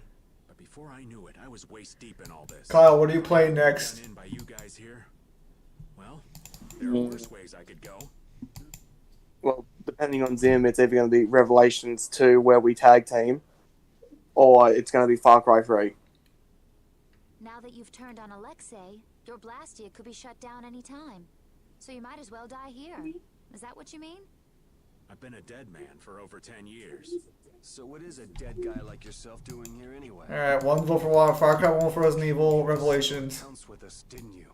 But before I knew it, I was waist deep in all this. Kyle, what are you playing next? Done in by you guys here? Well, there are worse ways I could go. Well, depending on Zim, it's either going to be Revelations 2 where we tag team, or it's going to be Far Cry 3. Now that you've turned on Alexei, your Blastia could be shut down any time. So you might as well die here. Is that what you mean? I've been a dead man for over 10 years. So what is a dead guy like yourself doing here anyway? Alright, one vote for Far Cry, one for Resident Evil Revelations. Counts with us, didn't you?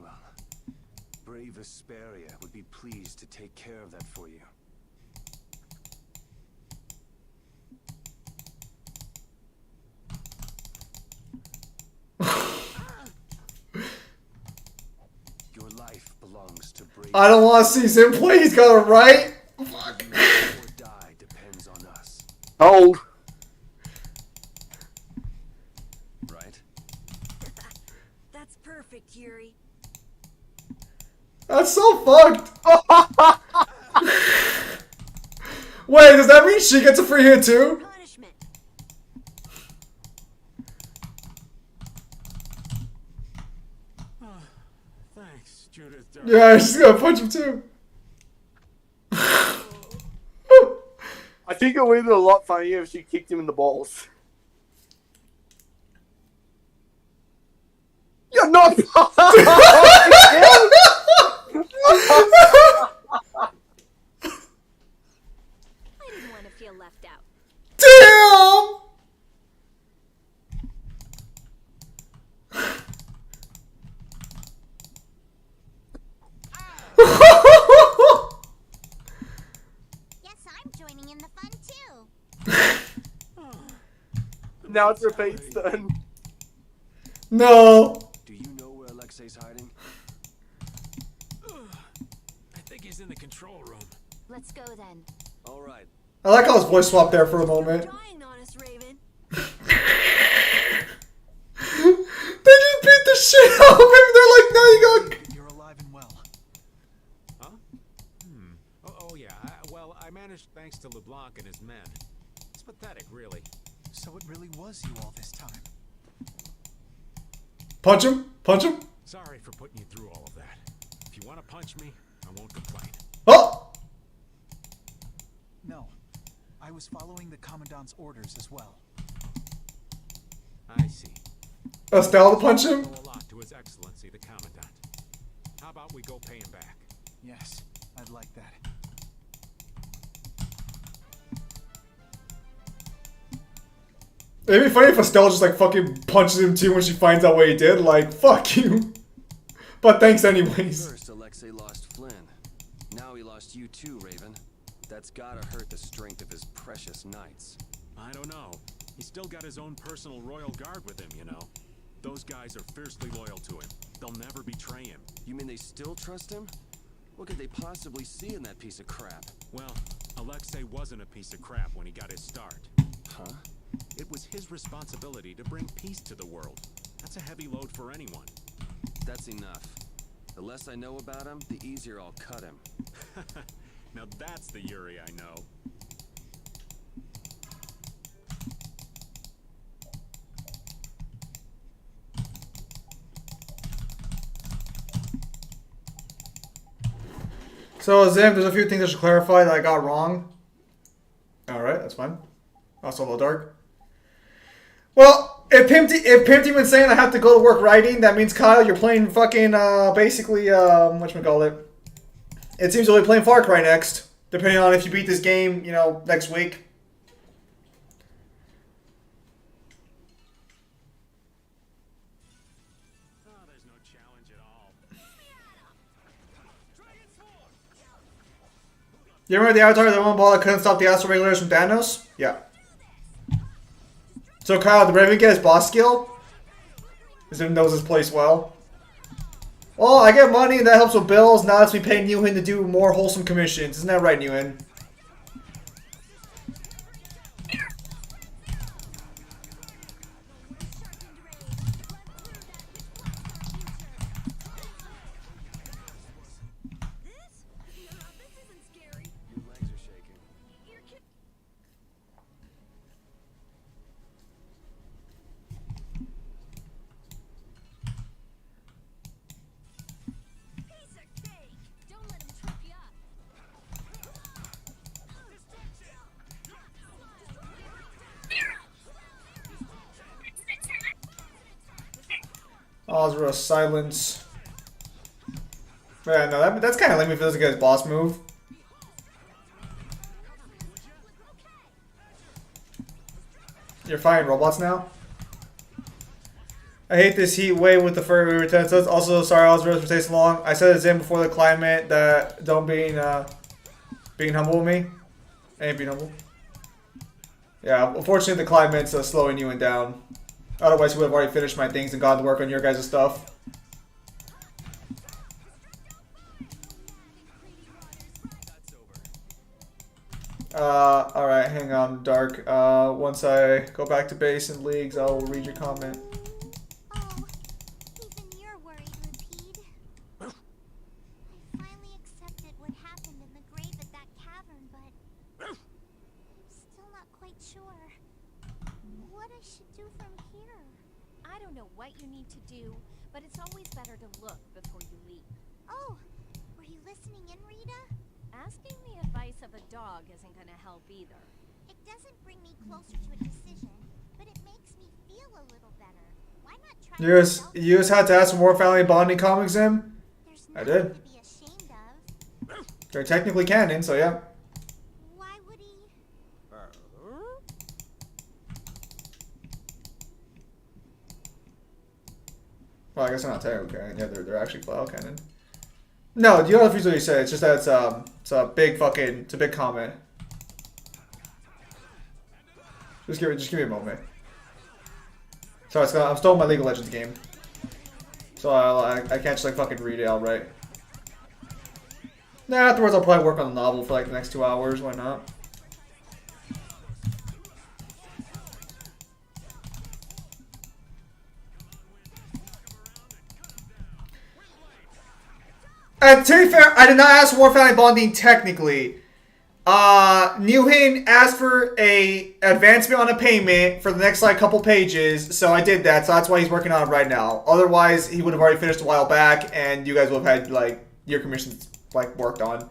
Well, brave Asperia would be pleased to take care of that for you. Your life belongs to brave. I don't want to see Zim play, he's got it right. Fuck. Or die depends on us, Hold. right? That's perfect, Yuri. That's so fucked. Wait, does that mean she gets a free hit too? Punishment. Thanks, Judith. Yeah, she's gonna punch him too. I think it would have been a lot funnier if she kicked him in the balls. You're not. I didn't want to feel left out. Damn! Guess I'm joining in the fun too. Now it's repeats then. No. Do you know where Alexei's hiding? I think he's in the control room. Let's go then. All right. I like how his voice swapped there for a moment. Dying on us, Raven. They just beat the shit out of him. They're like, no, you got. You're alive and well. Huh? Oh yeah. Well, I managed thanks to LeBlanc and his men. It's pathetic, really. So it really was you all this time. Punch him. Punch him. Sorry for putting you through all of that. If you want to punch me, I won't complain. Oh. No. I was following the Commandant's orders as well. I see. Estelle to punch him. Owe a lot to His Excellency the Commandant. How about we go pay him back? Yes, I'd like that. It'd be funny if Estelle just like fucking punches him too when she finds out what he did. Like, fuck you. But thanks anyways. First, Alexei lost Flynn. Now he lost you too, Raven. That's gotta hurt the strength of his precious knights. I don't know. He's still got his own personal royal guard with him, you know. Those guys are fiercely loyal to him. They'll never betray him. You mean they still trust him? What could they possibly see in that piece of crap? Well, Alexei wasn't a piece of crap when he got his start. Huh? It was his responsibility to bring peace to the world. That's a heavy load for anyone. That's enough. The less I know about him, the easier I'll cut him. Now that's the Yuri I know. So Zim, there's a few things I should clarify that I got wrong. Alright, that's fine. Also a little dark. Well, if Pimp Demon's saying I have to go to work writing, that means Kyle, you're playing fucking basically whatchamacallit. It seems you'll be playing Far Cry next. Depending on if you beat this game, you know, next week. Oh, there's no challenge at all. You remember the Avatar, the one ball that couldn't stop the Astral Regulators from Thanos? Yeah. So Kyle, did Raven get his boss skill? Because he knows his place well. Well, I get money and that helps with bills. Now it's me paying Newhan to do more wholesome commissions. Isn't that right, Newhan? Your legs are shaking. Ozra, silence. Yeah, no, that's kind of lame if it doesn't get his boss move. You're fighting robots now? I hate this heat wave with the furry utensils. Also, sorry Ozra for taking so long. I said it's in before the climate that don't being humble with me. Ain't being humble. Yeah, unfortunately the climate's slowing you down. Otherwise, you would have already finished my things and gone to work on your guys' stuff. Alright, hang on, Dark. Once I go back to base and leagues, I will read your comment. Oh, even you're worried, Rapide. I finally accepted what happened in the grave at that cavern, but still not quite sure what I should do from here. I don't know what you need to do, but it's always better to look before you leap. Oh, were you listening in, Rita? Asking the advice of a dog isn't gonna help either. It doesn't bring me closer to a decision, but it makes me feel a little better. Why not try You just had to ask for more family bonding comics in? I did. to be ashamed of. They're technically canon, so yeah. Why would he? Well, I guess they're not technically canon. Yeah, they're actually file canon. No, you don't refuse what you say. It's just that it's a big comment. Just give me a moment. Sorry, I'm still in my League of Legends game, so I can't just like fucking read it outright. Nah, afterwards I'll probably work on the novel for like the next 2 hours. Why not? And to be fair, I did not ask for more family bonding technically. Newhan asked for a advancement on a payment for the next like couple pages, so I did that. So that's why he's working on it right now. Otherwise, he would have already finished a while back, and you guys would have had like your commissions like worked on.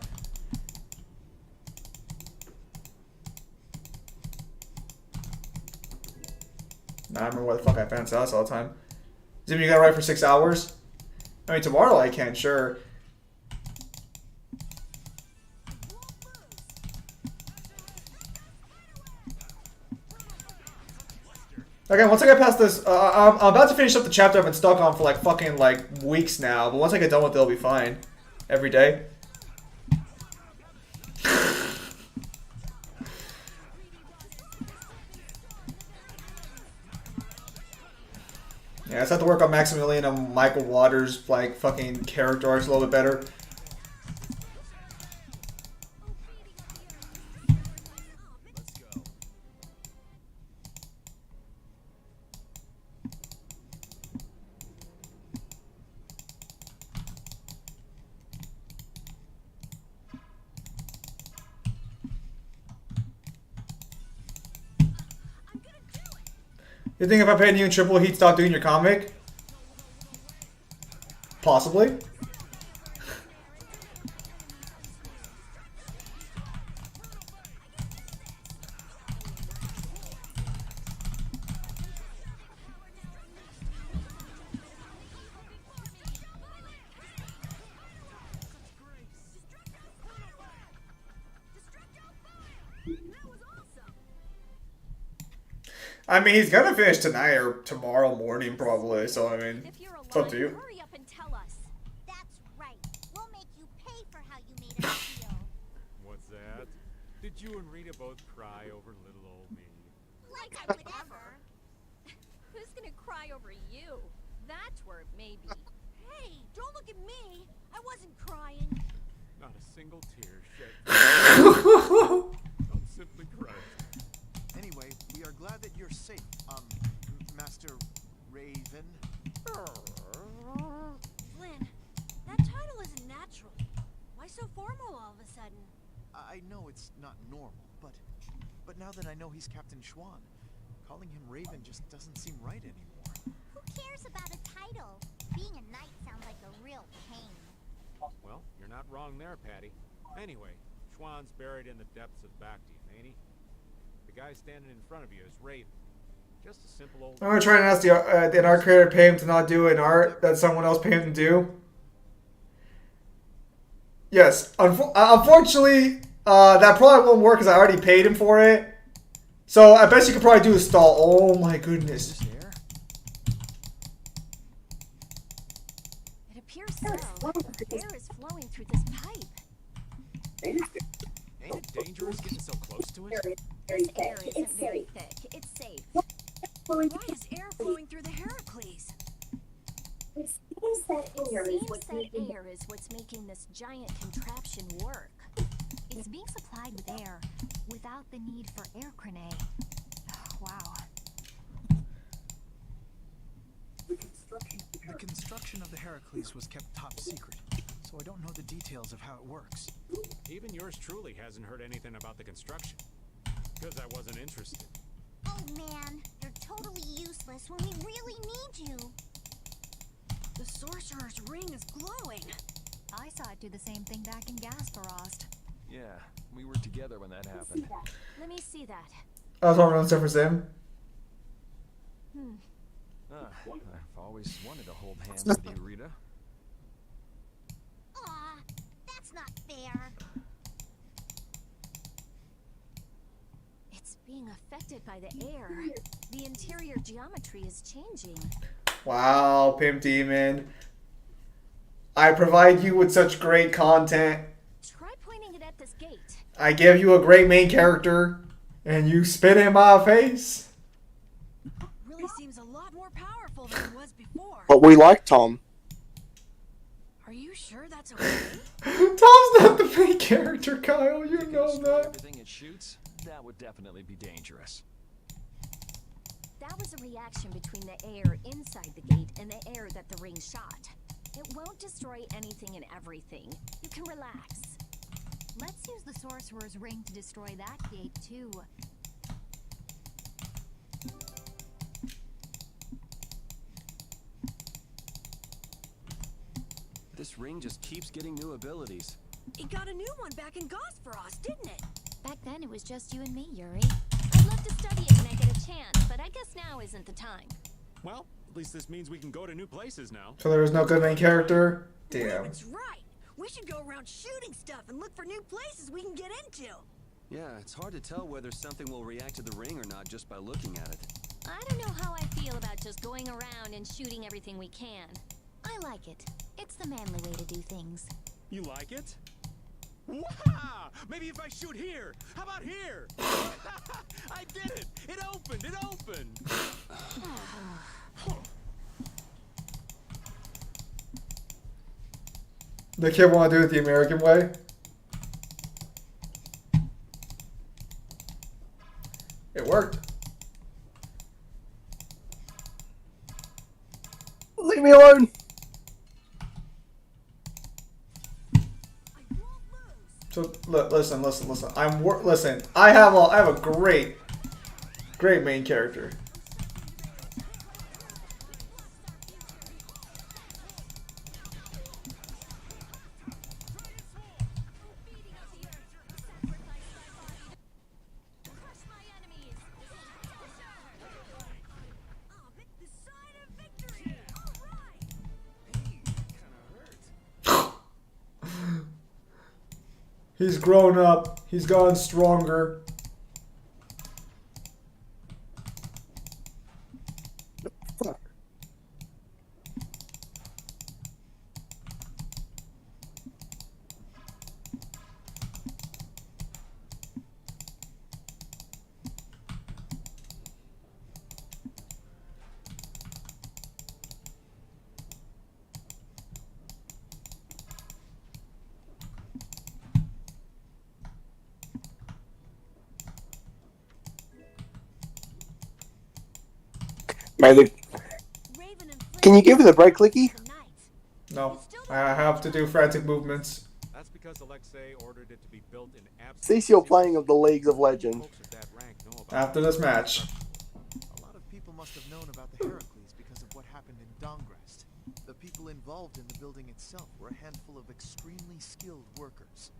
Nah, I remember why the fuck I fancy us all the time. Does you gotta write for 6 hours? I mean, tomorrow I can, sure. Again, once I get past this, I'm about to finish up the chapter I've been stuck on for like fucking like weeks now. But once I get done with it, it'll be fine. Every day. Yeah, I just have to work on Maximilian and Michael Waters' like fucking character arcs a little bit better. You think if I paid you in triple, he'd stop doing your comic? Possibly. I mean, he's gonna finish tonight or tomorrow morning, probably. So I mean, it's up to you. Hurry up and tell us. That's right. We'll make you pay for how you made us feel. What's that? Did you and Rita both cry over little old me? Like I would ever. me. I wasn't crying. Not a single tear shed. I'm simply crushed. Anyway, we are glad that you're safe, Master Raven. Flynn, that title isn't natural. Why so formal all of a sudden? I know it's not normal, but now that I know he's Captain Schwan, calling him Raven just doesn't seem right anymore. Who cares about a title? Being a knight sounds like a real pain. Well, you're not wrong there, Patty. Anyway, Schwann's buried in the depths of Bactium, ain't he? The guy standing in front of you is Raven. Just a simple old... I'm gonna try and ask the art creator to pay him to not do an art that someone else paid him to do. Yes, unfortunately, that probably won't work because I already paid him for it. So I bet you could probably do a stall. Oh my goodness. Air? It appears so. Air is flowing through this pipe. Ain't it dangerous getting so close to it? This air isn't very thick. It's safe. Why is air flowing through the Heracles? It seems that air is what's Air is what's making this giant contraption work. It's being supplied with air without the need for air crane. Wow. The construction of the Heracles was kept top secret, so I don't know the details of how it works. Even yours truly hasn't heard anything about the construction. Because I wasn't interested. Oh man, you're totally useless when we really need you. The sorcerer's ring is glowing. I saw it do the same thing back in Gasparost. Yeah, we were together when that happened. Let me see that. I was wondering stuff for Sim. I've always wanted to hold hands with you, Rita. Aw, that's not fair. It's being affected by the air. The interior geometry is changing. Wow, Pimp Demon. I provide you with such great content. Try pointing it at this gate. I give you a great main character, and you spit in my face. Really seems a lot more powerful than it was before. But we like Tom. Are you sure that's okay? Tom's not the main character, Kyle. You know Destroy that. everything it shoots? That would definitely be dangerous. That was a reaction between the air inside the gate and the air that the ring shot. It won't destroy anything and everything. You can relax. Let's use the sorcerer's ring to destroy that gate too. This ring just keeps getting new abilities. It got a new one back in Gosperos, didn't it? Back then it was just you and me, Yuri. I'd love to study it when I get a chance, but I guess now isn't the time. Well, at least this means we can go to new places now. So there was no good main character? Damn. Raven's right. We should go around shooting stuff and look for new places we can get into. Yeah, it's hard to tell whether something will react to the ring or not just by looking at it. I don't know how I feel about just going around and shooting everything we can. I like it. It's the manly way to do things. You like it? Wow! Maybe if I shoot here! How about here? I did it! It opened! It opened! The kid want to do it the American way? It worked. Leave me alone. So listen. Listen. I have a great main character. He's grown up. He's gotten stronger. Fuck. Maybe. Can you give it a break, Clicky? No, I have to do frantic movements. That's because Alexei ordered it to be built in Cease your playing of the Leagues of Legend. folks of that rank know about. After this match. A lot of people must have known about the Heracles because of what happened in Dongrest. The people involved in the building itself were a handful of extremely skilled workers.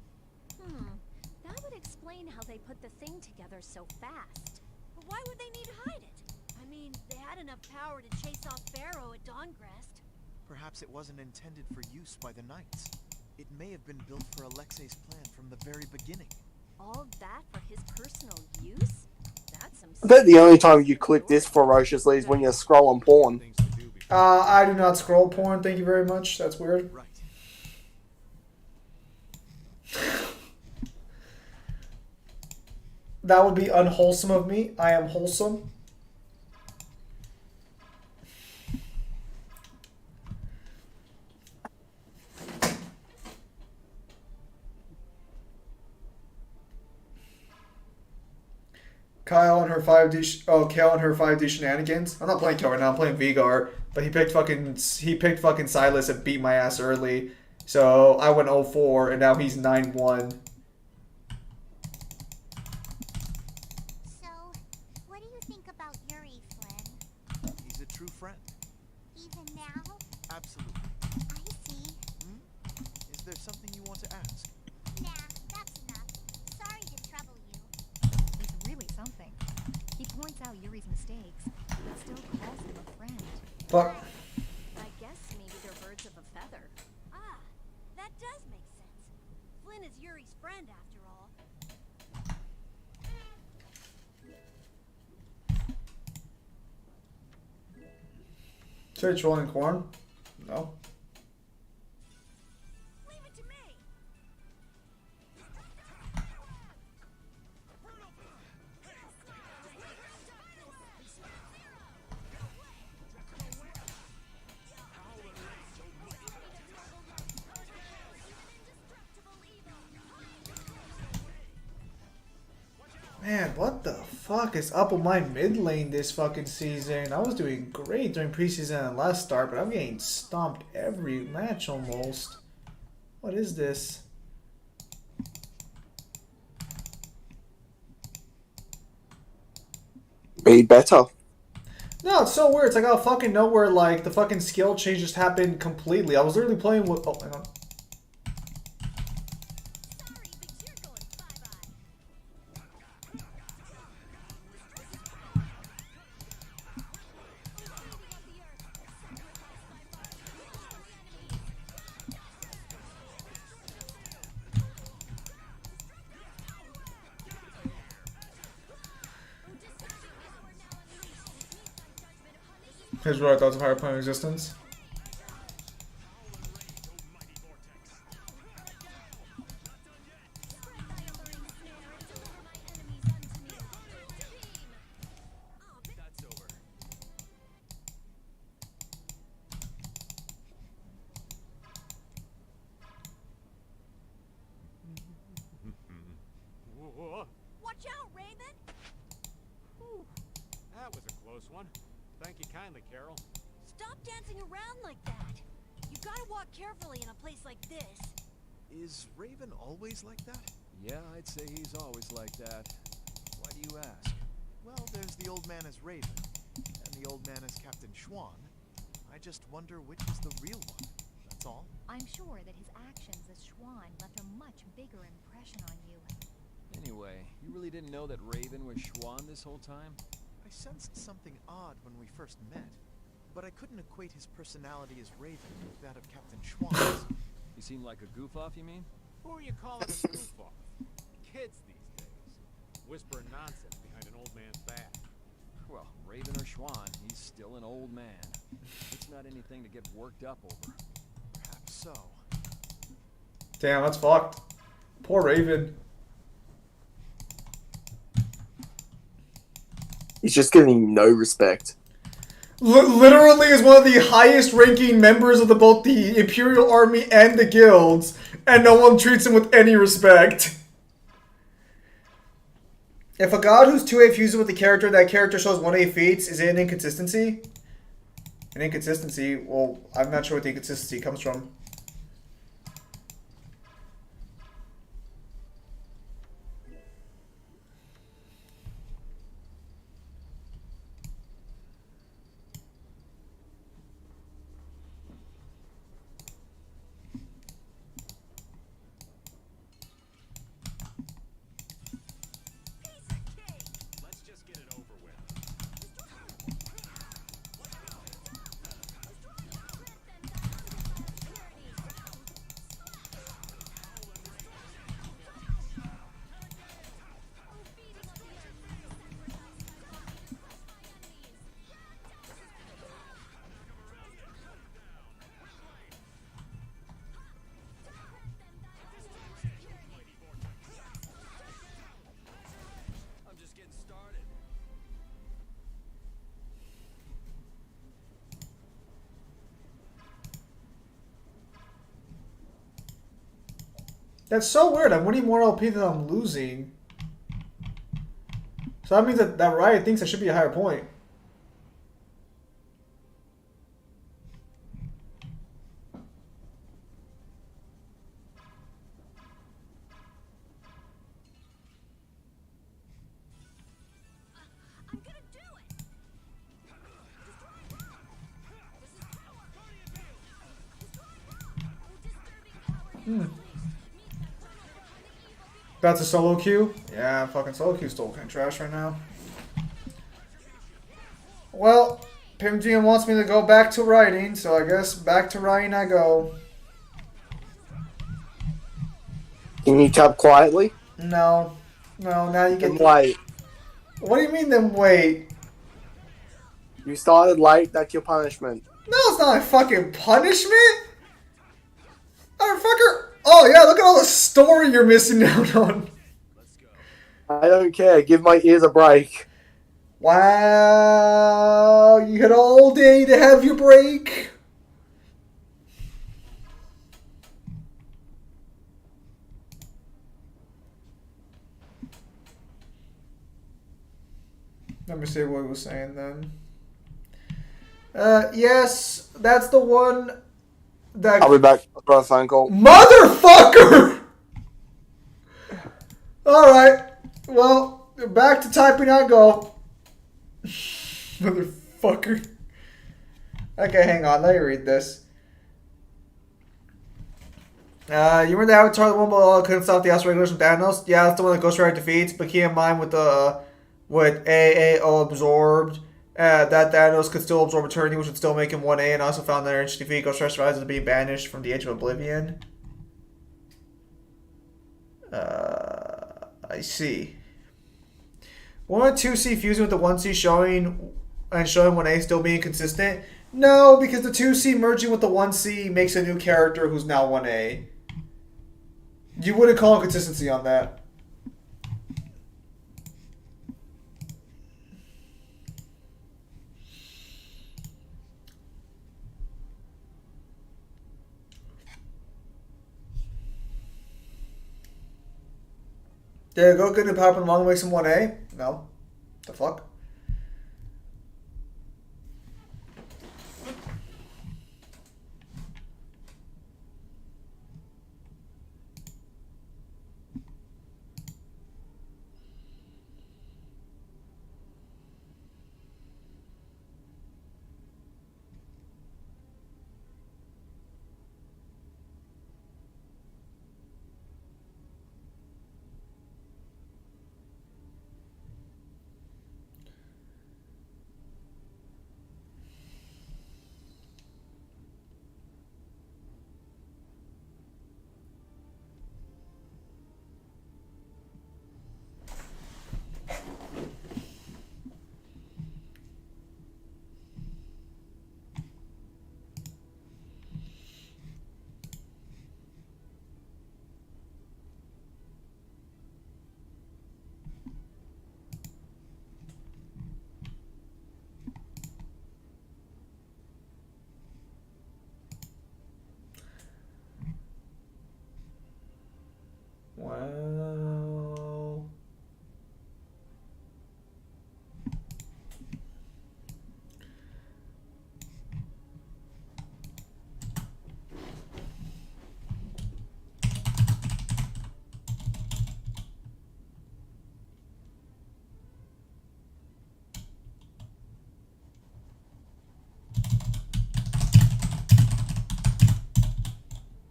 That would explain how they put the thing together so fast. But why would they need to hide it? I mean, they had enough power to chase off Pharaoh at Dongrest. Perhaps it wasn't intended for use by the Knights. It may have been built for Alexei's plan from the very beginning. All that for his personal use? That's some. I bet the only time you click this ferociously is when you're scrolling porn. Things to do before. I do not scroll porn, thank you very much. That's weird. Right. That would be unwholesome of me. I am wholesome. Kyle and her 5D. Kale and her 5D shenanigans. I'm not playing Kale right now. I'm playing Vigar. But he picked fucking Silas and beat my ass early. So I went 0-4 and now he's 9-1. So, what do you think about Yuri, Flynn? He's a true friend. Even now? Absolutely. I see. Is there something you want to ask? Nah, that's enough. Sorry to trouble you. He's really something. He points out Yuri's mistakes, but still calls him a friend. Fuck. I guess maybe they're birds of a feather. Ah, that does make sense. Flynn is Yuri's friend after all. Church rolling corn? No. Leave it to me. Man, what the fuck is up with my mid lane this fucking season? I was doing great during preseason and last start, but I'm getting stomped every match almost. What is this? Be better. No, it's so weird. It's like out of fucking nowhere, like the fucking skill change just happened completely. I was literally playing with. Oh, hang on. Here's what I thought of higher plane existence. Watch out, Raven! Whew. That was a close one. Thank you kindly, Carol. Stop dancing around like that. You gotta walk carefully in a place like this. Is Raven always like that? Yeah, I'd say he's always like that. Why do you ask? Well, there's the old man as Raven, and the old man as Captain Schwan. I just wonder which is the real one. That's all. I'm sure that his actions as Schwan left a much bigger impression on you. Anyway, you really didn't know that Raven was Schwan this whole time? I sensed something odd when we first met, but I couldn't equate his personality as Raven with that of Captain Schwan's. He seemed like a goof-off, you mean? Who are you calling a goof-off? Kids these days. Whispering nonsense behind an old man's back. Well, Raven or Schwan, he's still an old man. It's not anything to get worked up over. Perhaps so. Damn, that's fucked. Poor Raven. He's just getting no respect. Literally is one of the highest ranking members of both the Imperial Army and the guilds, and no one treats him with any respect. If a god who's 2A fuses with the character, that character shows 1A feats, is it an inconsistency? An inconsistency? Well, I'm not sure what the inconsistency comes from. Let's just get it over with. I'm just getting started. That's so weird. I'm winning more LP than I'm losing. So that means that Riot thinks I should be a higher point. I'm gonna do it. That's a solo queue? Yeah, fucking solo queue's still kind of trash right now. Well, PimGM wants me to go back to writing, so I guess back to writing I go. Can you tap quietly? No. No, now you Then get... wait. What do you mean then wait? You started late, that's your punishment. No, it's not a fucking punishment! Motherfucker! Oh yeah, look at all the story you're missing out on. I don't care, give my ears a break. Wow, you had all day to have your break. Let me see what he was saying then. Yes, that's the one that... I'll be back for a phone call. Motherfucker! Alright, well, back to typing I go. Motherfucker. Okay, hang on, let me read this. You remember the Avatar, the one where couldn't stop the astral regulation from Thanos? Yeah, that's the one that Ghost Rider defeats, but keep in mind with AAO absorbed, that Thanos could still absorb eternity, which would still make him 1A, and also found that urge to defeat Ghost Rider survives as being banished from the Age of Oblivion. I see. Won't 2C fusing with the 1C showing 1A still being consistent? No, because the 2C merging with the 1C makes a new character who's now 1A. You wouldn't call consistency on that. Did Goku and Power Up Long makes him 1A? No. The fuck?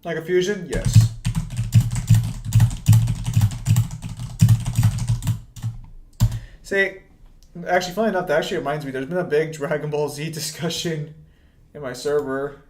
Like a fusion? Yes. See, actually, funny enough, that actually reminds me, there's been a big Dragon Ball Z discussion in my server.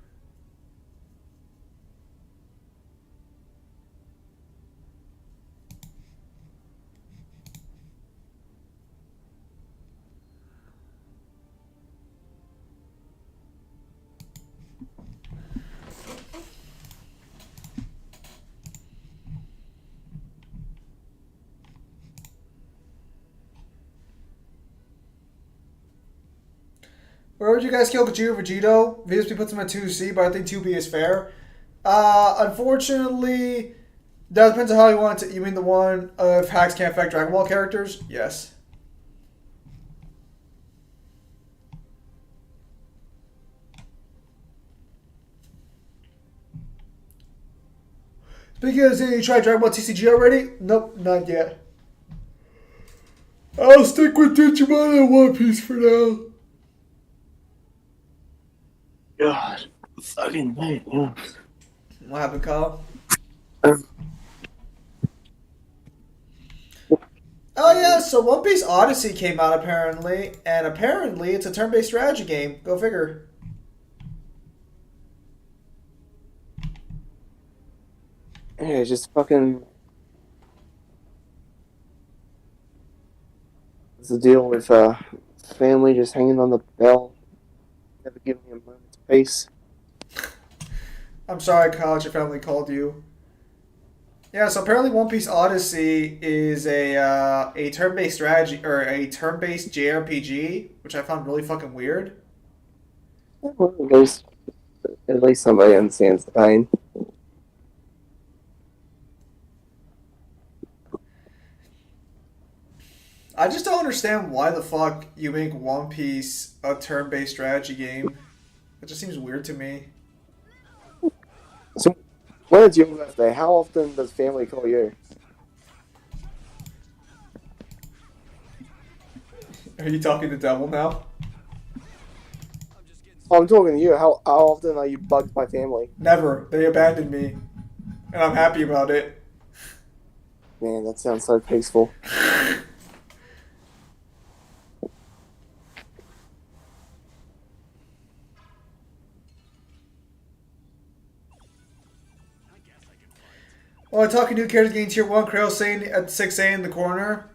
Where would you guys kill Gogeta or Vegito? VSP puts him at 2C, but I think 2B is fair. Unfortunately, that depends on how you want it. You mean the one if hacks can't affect Dragon Ball characters? Yes. Speaking of Z, you tried Dragon Ball TCG already? Nope, not yet. I'll stick with Digimon and One Piece for now. God, fucking man. Yeah. What happened, Kyle? Oh yeah, so One Piece Odyssey came out apparently, and apparently it's a turn-based strategy game. Go figure. Yeah, it's just fucking. What's the deal with family just hanging on the bell, never giving me a moment's peace? I'm sorry, Kyle, your family called you. Yeah, so apparently One Piece Odyssey is a turn-based strategy or a turn-based JRPG, which I found really fucking weird. Well, at least somebody understands the pain. I just don't understand why the fuck you make One Piece a turn-based strategy game. It just seems weird to me. So, when it's your birthday, how often does family call you? Are you talking to Devil now? I'm talking to you. How often are you bugged by family? Never. They abandoned me. And I'm happy about it. Man, that sounds so peaceful. Oh, talking new characters getting tier 1, Krail saying at 6A in the corner.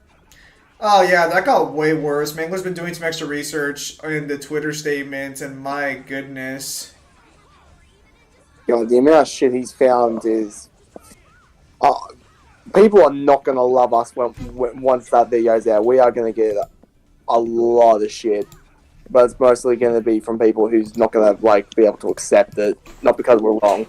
Oh yeah, that got way worse. Mangler's been doing some extra research in the Twitter statements, and my goodness. God, the amount of shit he's found is... people are not going to love us once that video's out. We are going to get a lot of shit. But it's mostly going to be from people who's not going to be able to accept it. Not because we're wrong.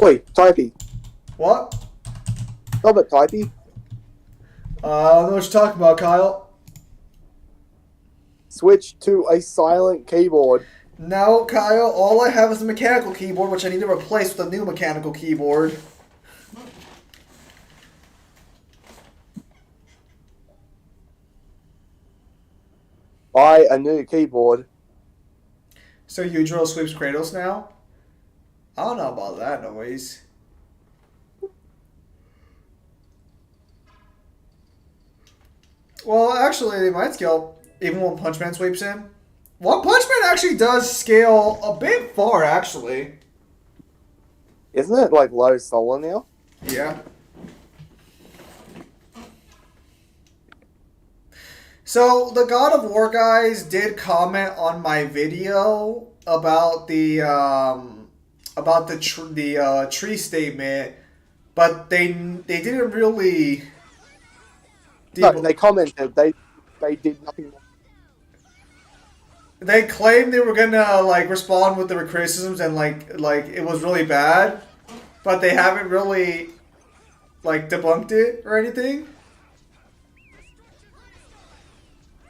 Oi, Typey. What? Stop it, Typey. I don't know what you're talking about, Kyle. Switch to a silent keyboard. No, Kyle, all I have is a mechanical keyboard, which I need to replace with a new mechanical keyboard. Buy a new keyboard. So Yujiro sweeps Kratos now? I don't know about that noise. Well, actually, they might scale even when Punch Man sweeps in. One Punch Man actually does scale a bit far, actually. Isn't it low solar now? Yeah. So the God of War guys did comment on my video about the tree statement, but they didn't really. No, they commented. They did nothing more. They claimed they were gonna respond with the criticisms and like it was really bad, but they haven't really debunked it or anything.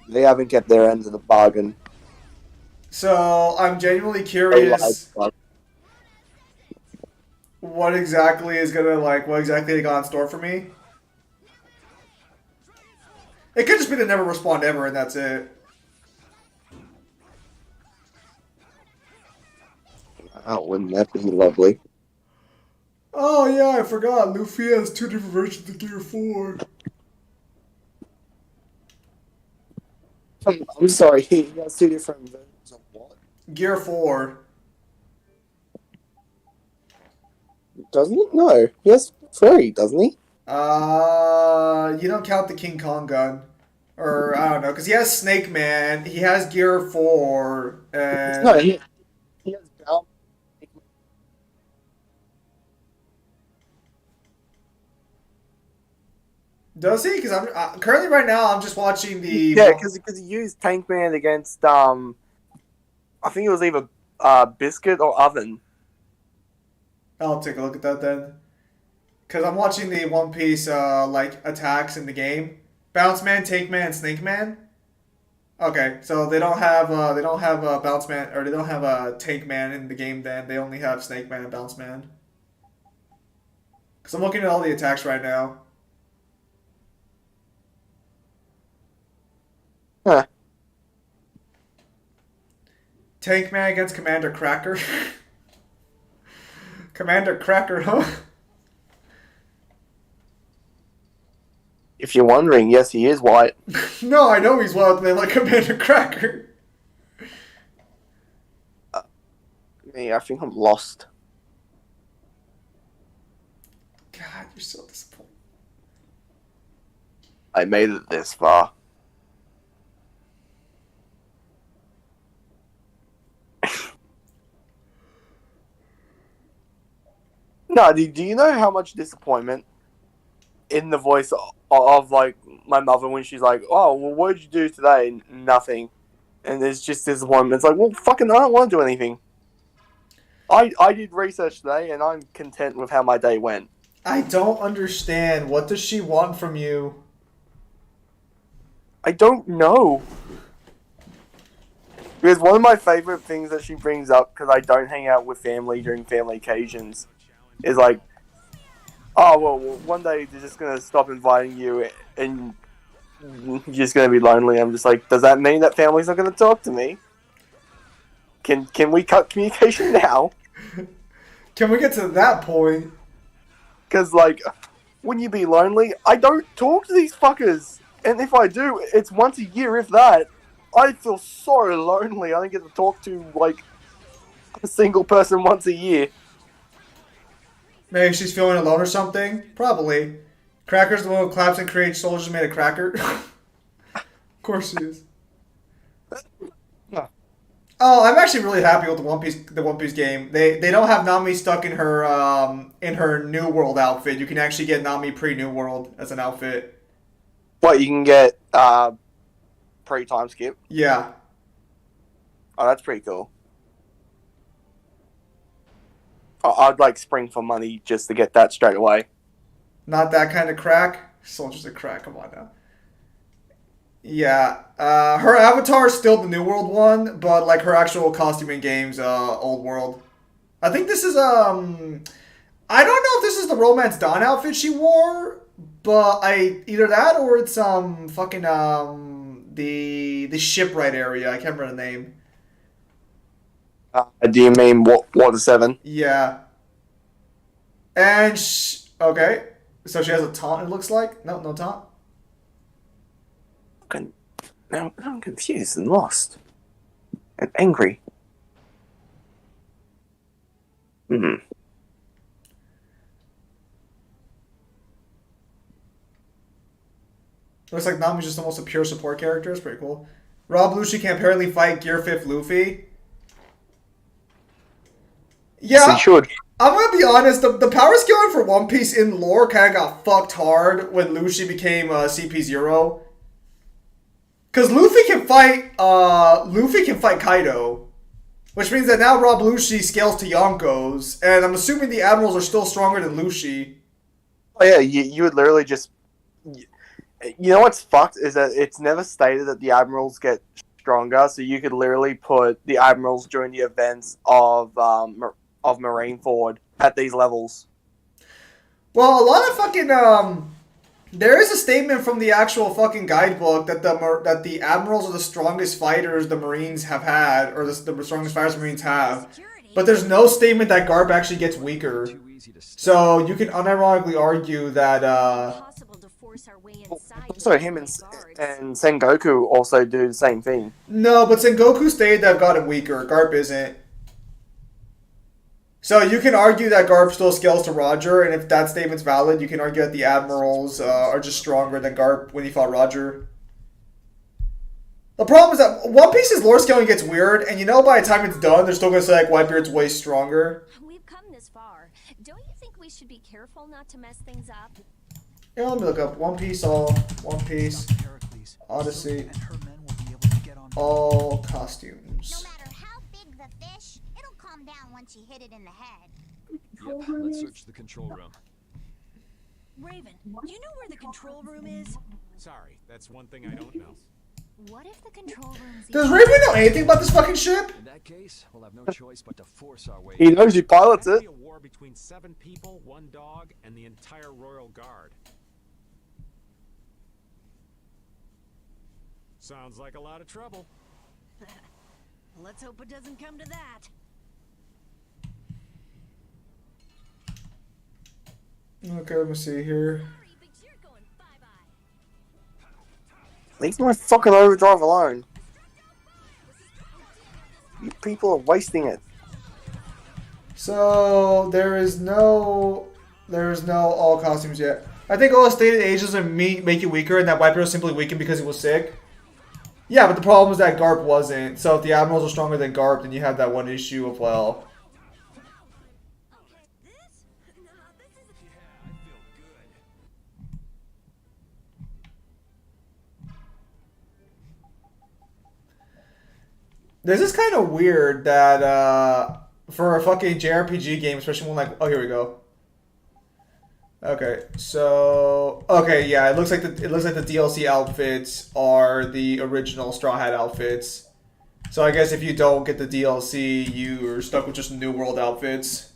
They haven't kept their end of the bargain. So I'm genuinely curious. what exactly is gonna what exactly they got in store for me. It could just be to never respond ever, and that's it. Oh, wouldn't that be lovely? Oh yeah, I forgot. Luffy has 2 different versions of Gear 4. I'm sorry, he has 2 different versions of what? Gear 4. Doesn't he? No, he has 3, doesn't he? You don't count the King Kong gun. Or, I don't know, because he has Snake Man, he has Gear 4, and... No, he has Bound. Does he? Because I'm currently right now I'm just watching the... Yeah, because he used Tank Man against, I think it was either Biscuit or Oven. I'll take a look at that then. Because I'm watching the One Piece, attacks in the game. Bounce Man, Tank Man, and Snake Man. Okay, so they don't have Bounce Man, or they don't have Tank Man in the game then. They only have Snake Man and Bounce Man. Because I'm looking at all the attacks right now. Huh. Tank Man against Commander Cracker. Commander Cracker, huh? If you're wondering, yes, he is white. No, I know he's wild, man, like Commander Cracker. I think I'm lost. God, you're so disappointing. I made it this far. No, do you know how much disappointment in the voice of like my mother when she's like, "Oh, well, what did you do today?" Nothing, and there's just disappointment. It's like, well, fucking, I don't want to do anything. I did research today, and I'm content with how my day went. I don't understand. What does she want from you? I don't know. Because one of my favorite things that she brings up, because I don't hang out with family during family occasions, is like, oh, well, one day they're just going to stop inviting you and you're just going to be lonely. I'm just like, does that mean that family's not going to talk to me? Can we cut communication now? Can we get to that point? Because, like, when you be lonely, I don't talk to these fuckers. And if I do, it's once a year, if that. I feel so lonely. I don't get to talk to, like, a single person once a year. Maybe she's feeling alone or something? Probably. Cracker's the one who claps and creates soldiers made of cracker. Of course she is. Oh, I'm actually really happy with the One Piece game. They don't have Nami stuck in her New World outfit. You can actually get Nami pre-New World as an outfit. What, you can get pre-time skip? Yeah. Oh, that's pretty cool. I'd like spring for money just to get that straight away. Not that kind of crack? Soldiers of crack, come on now. Yeah, her avatar is still the New World one, but like her actual costume in game's Old World. I think this is I don't know if this is the Romance Dawn outfit she wore, but either that or it's fucking the shipwright area. I can't remember the name. Do you mean Water 7? Yeah. And okay, so she has a taunt. It looks like no taunt. Now I'm confused and lost and angry. Hmm. Looks like Nami's just almost a pure support character. It's pretty cool. Rob Lucci can apparently fight Gear 5th Luffy. Yeah, He should. I'm gonna be honest. The power scaling for One Piece in lore kind of got fucked hard when Lucci became CP0. Cause Luffy can fight Kaido, which means that now Rob Lucci scales to Yonkos, and I'm assuming the admirals are still stronger than Lucci. Oh yeah, you would literally just. You know what's fucked is that it's never stated that the admirals get stronger, so you could literally put the admirals during the events of Marineford at these levels. Well, a lot of fucking there is a statement from the actual fucking guidebook that the admirals are the strongest fighters the Marines have had, or the strongest fighters the Marines have. But there's no statement that Garp actually gets weaker. So you can unironically argue that So him and Sengoku also do the same thing. no, but Sengoku stated that got him weaker. Garp isn't. So you can argue that Garp still scales to Roger, and if that statement's valid, you can argue that the admirals are just stronger than Garp when he fought Roger. The problem is that One Piece's lore scaling gets weird, and you know by the time it's done, they're still going to say like Whitebeard's way stronger. We've come this far. Don't you think we should be careful not to mess things up? Yeah, let me look up One Piece Odyssey, all costumes. No matter how big the fish, it'll calm down once you hit it in the head. Yep, let's search the control room. Raven, do you know where the control room is? Sorry, that's one thing I don't know. What if the control room's Does Raven know anything about this fucking ship? In that case, we'll have no choice but to force our way. He knows who pilots That'd it. be a war between 7 people, 1 dog, and the entire Royal Guard. Sounds like a lot of trouble. Let's hope it doesn't come to that. Okay, let me see here. Leave my fucking overdrive alone. You people are wasting it. So there is no all costumes yet. I think all stated ages would make you weaker, and that Whitebeard was simply weakened because he was sick. Yeah, but the problem is that Garp wasn't. So if the admirals are stronger than Garp, then you have that one issue of well. This is kind of weird that for a fucking JRPG game, especially one like, oh, here we go. Okay, so okay, yeah, it looks like the DLC outfits are the original Straw Hat outfits. So I guess if you don't get the DLC, you're stuck with just New World outfits.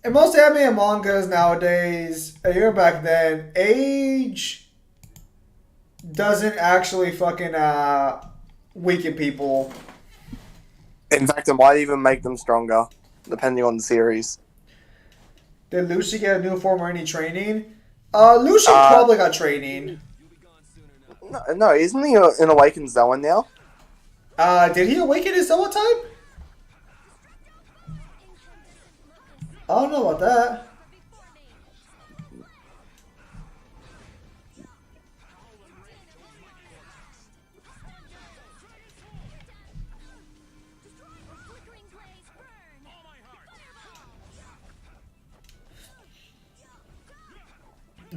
And most anime and mangas nowadays, a year back then, age doesn't actually fucking weaken people. In fact, it might even make them stronger, depending on the series. Did Lucy get a new form or any training? Lucy probably got training. No, isn't he an awakened Zoan now? Did he awaken his Zoa type? I don't know about that.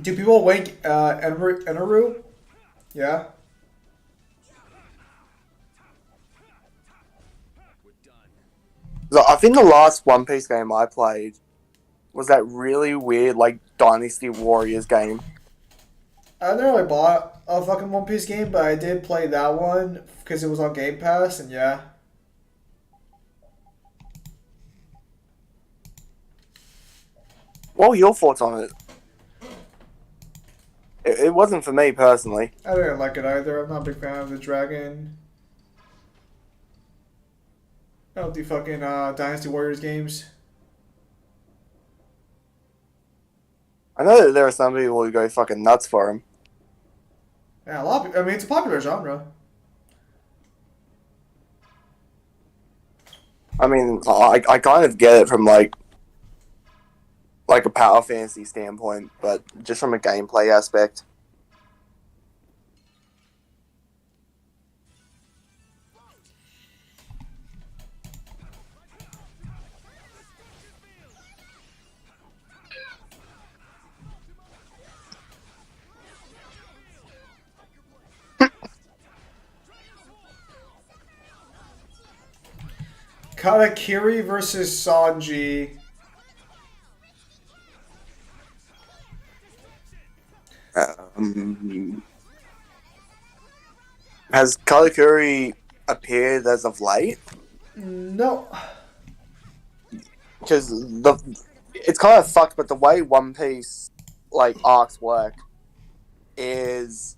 Do people wake Enaru? Yeah. So I think the last One Piece game I played was that really weird, like, Dynasty Warriors game. I never really bought a fucking One Piece game, but I did play that one because it was on Game Pass, and yeah. What were your thoughts on it? It wasn't for me, personally. I didn't like it either. I'm not a big fan of the dragon. I don't do fucking Dynasty Warriors games. I know that there are some people who go fucking nuts for him. Yeah, a lot of people, I mean, it's a popular genre. I mean, I kind of get it from, like a power fantasy standpoint, but just from a gameplay aspect. Katakiri versus Sanji. Has Katakuri appeared as of late? No. Because it's kind of fucked, but the way One Piece like arcs work is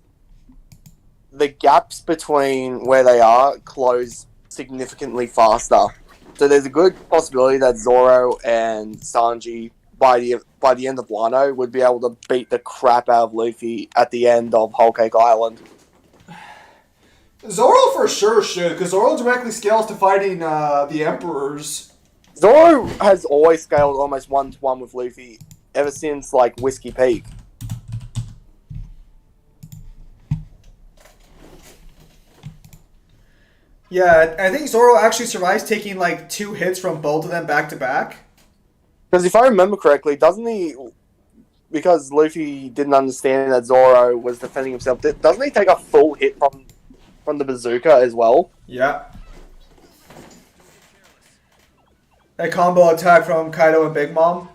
the gaps between where they are close significantly faster. So there's a good possibility that Zoro and Sanji by the end of Wano would be able to beat the crap out of Luffy at the end of Whole Cake Island. Zoro for sure should, because Zoro directly scales to fighting the Emperors. Zoro has always scaled almost 1-to-1 with Luffy ever since like Whiskey Peak. Yeah, I think Zoro actually survives taking like 2 hits from both of them back to back. Because if I remember correctly, doesn't he? Because Luffy didn't understand that Zoro was defending himself. Doesn't he take a full hit from the bazooka as well? Yeah. A combo attack from Kaido and Big Mom.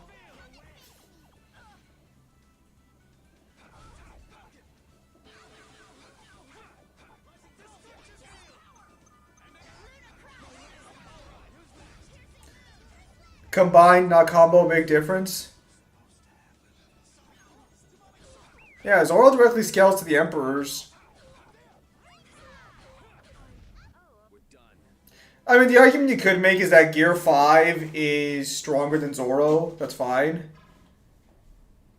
Combined, not combo, big difference. Yeah, Zoro directly scales to the Emperors. I mean, the argument you could make is that Gear 5 is stronger than Zoro. That's fine.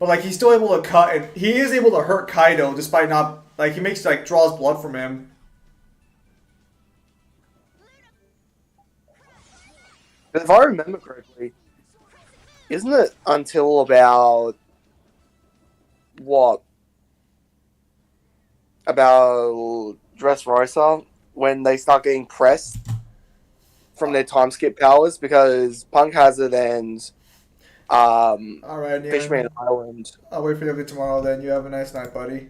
But, like, he's still able to cut, and he is able to hurt Kaido despite not, like, he makes, like, draws blood from him. If I remember correctly, isn't it until about about Dressrosa when they start getting pressed from their time skip powers, because Punk Hazard and Alright, Fishman Island. I'll wait for you tomorrow then. You have a nice night, buddy.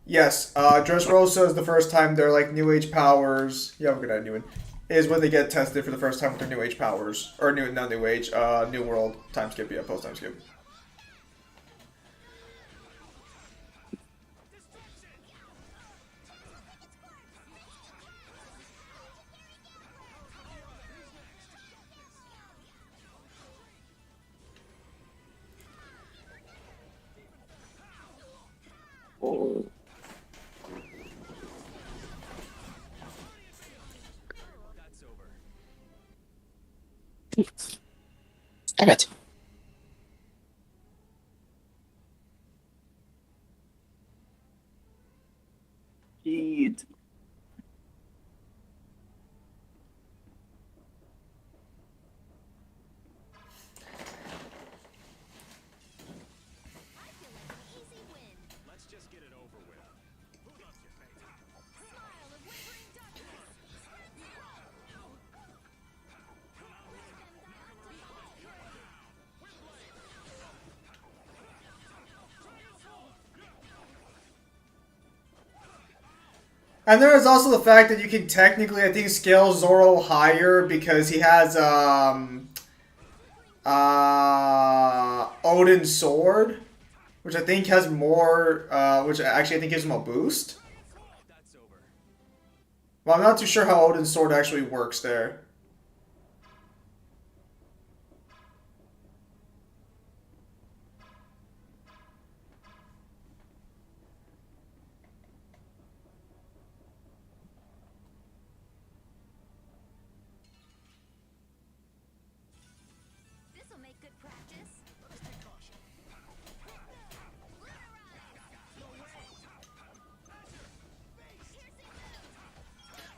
Yes, Dressrosa is the first time their like New Age powers. You have a good night, Newen. Is when they get tested for the first time with their New Age powers. Or not New Age, New World time skip, yeah, post time skip. Oh. Damn it. Shit. Let's just get it over with. Who loves your face? Style of withering darkness. And there is also the fact that you can technically, I think, scale Zoro higher because he has Odin's sword, which I think has more, which actually I think gives him a boost. Well, I'm not too sure how Odin's sword actually works there. This'll make good practice. Let us take caution.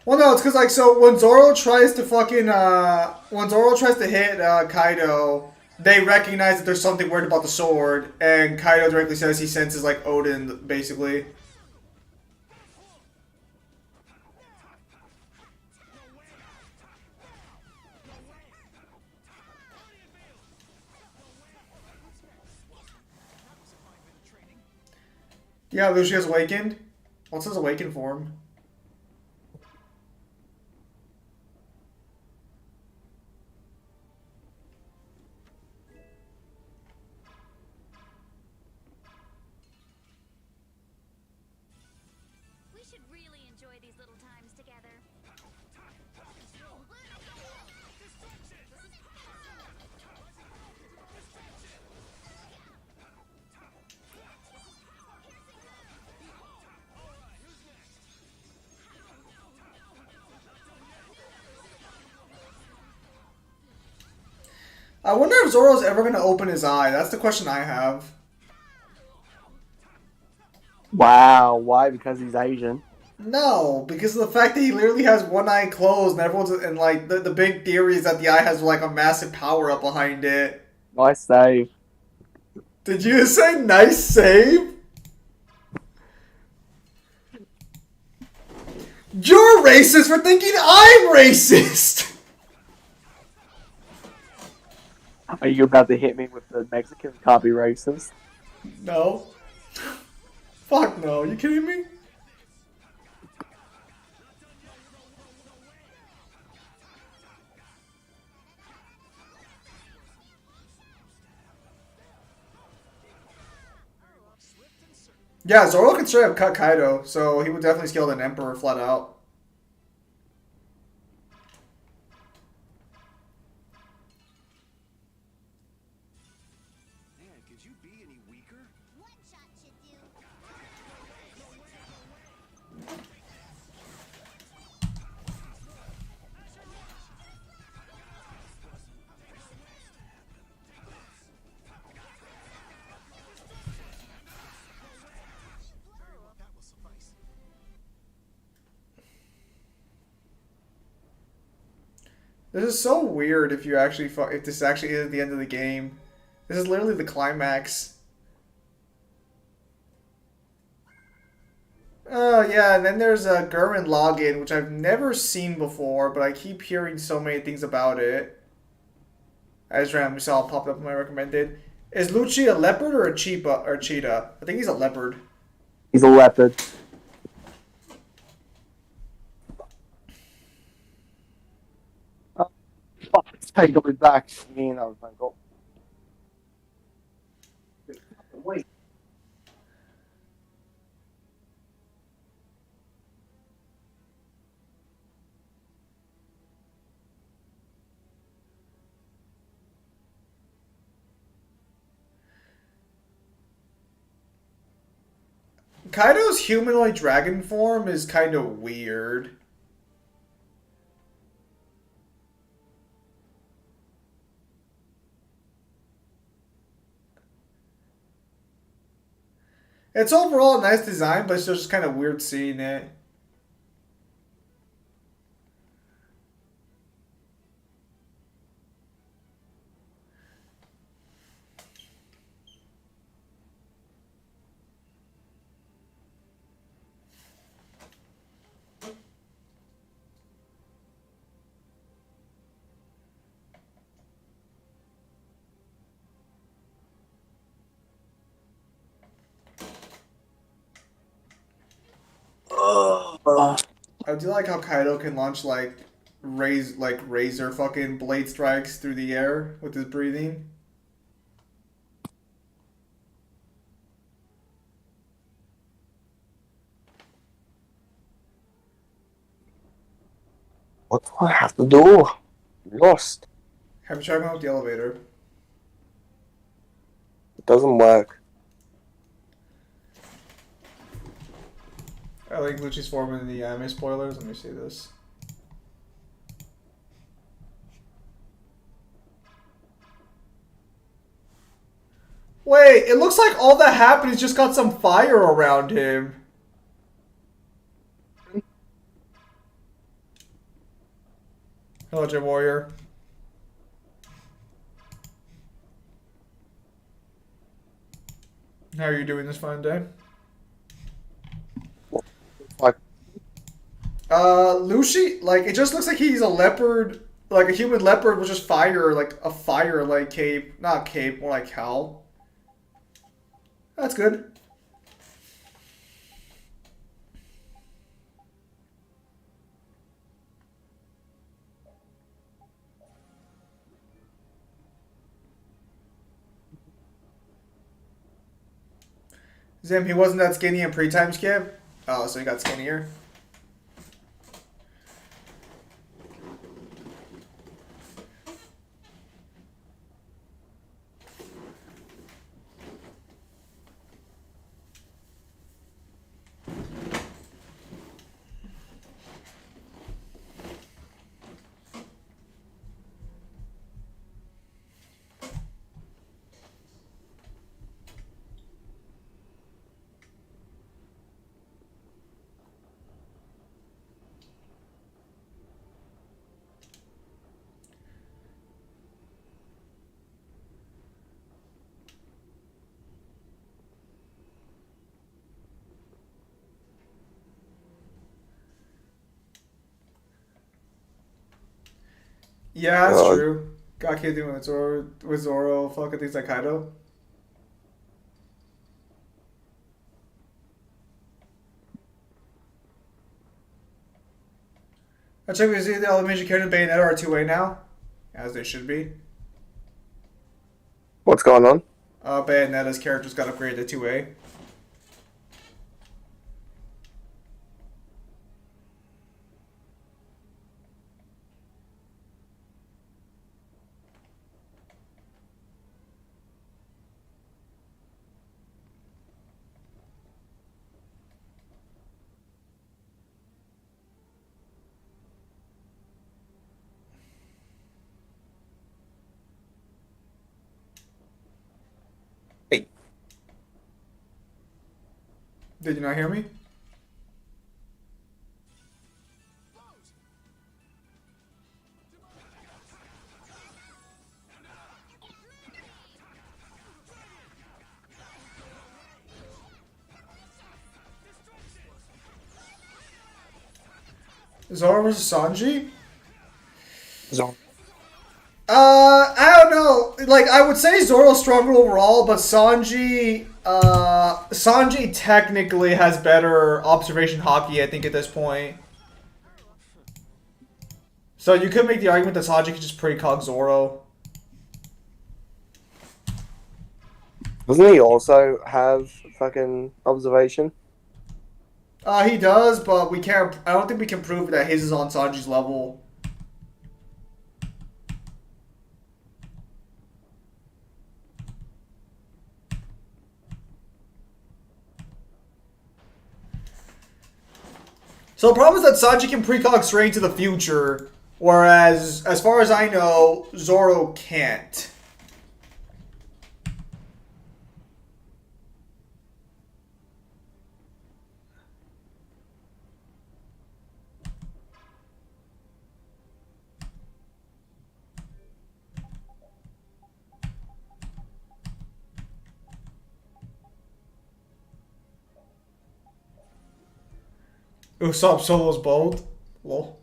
Well, no, it's because, like, so when Zoro tries to fucking, when Zoro tries to hit Kaido, they recognize that there's something weird about the sword, and Kaido directly says he senses, like, Odin, basically. Yeah, Lucy has awakened. What's his awakened form? I wonder if Zoro's ever gonna open his eye. That's the question I have. Wow, why? Because he's Asian. No, because of the fact that he literally has one eye closed, and everyone's and like the big theory is that the eye has like a massive power up behind it. Nice save. Did you say nice save? You're racist for thinking I'm racist! Are you about to hit me with the Mexicans can't be racist? No. Fuck no, you kidding me? Yeah, Zoro can straight up cut Kaido, so he would definitely scale an Emperor flat out. Man, could you be any weaker? One shot should do. That will suffice. This is so weird if you actually if this actually is the end of the game. This is literally the climax. Oh yeah, and then there's a Gurren login, which I've never seen before, but I keep hearing so many things about it. I just randomly saw it pop up in my recommended. Is Lucci a leopard or a cheetah? I think he's a leopard. He's a leopard. Fuck, it's taking me back. Me and another phone call. Wait. Kaido's humanoid dragon form is kind of weird. It's overall a nice design, but it's just kind of weird seeing it. I do like how Kaido can launch like razor fucking blade strikes through the air with his breathing. What do I have to do? Lost. Have you tried going with the elevator? It doesn't work. I like Lucci's form in the anime spoilers. Let me see this. Wait, it looks like all that happened is just got some fire around him. Hello, Gym Warrior. How are you doing this fine day? Like, Lucy, like, it just looks like he's a leopard, like a human leopard with just fire, like a fire, like cape. Not cape, more like cowl. That's good. Zim, he wasn't that skinny in pre-time skip? Oh, so he got skinnier? Yeah, that's God. true. Got kid doing with Zoro, fucking things like Kaido. I check we see the other major characters Bayonetta are 2A now, as they should be. What's going on? Bayonetta's characters got upgraded to 2A. Hey. Did you not hear me? Zoro versus Sanji? Zoro. I don't know. Like, I would say Zoro's stronger overall, but Sanji technically has better observation hockey, I think, at this point. So you could make the argument that Sanji could just precog Zoro. Doesn't he also have fucking observation? He does, but we can't. I don't think we can prove that his is on Sanji's level. So the problem is that Sanji can precog straight into the future, whereas, as far as I know, Zoro can't. Usopp Solo's bold. Lol.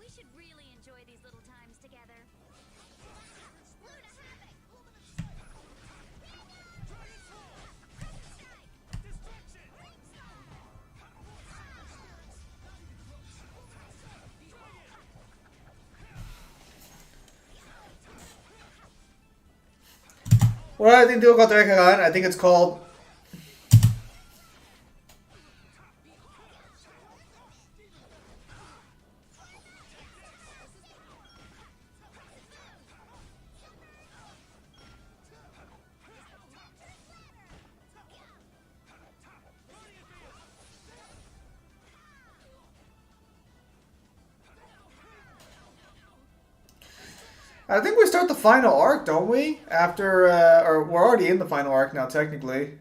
We should really enjoy these little times together. What I think do about the Rekagan, I think it's called. I think we start the final arc, don't we? After, or we're already in the final arc now, technically.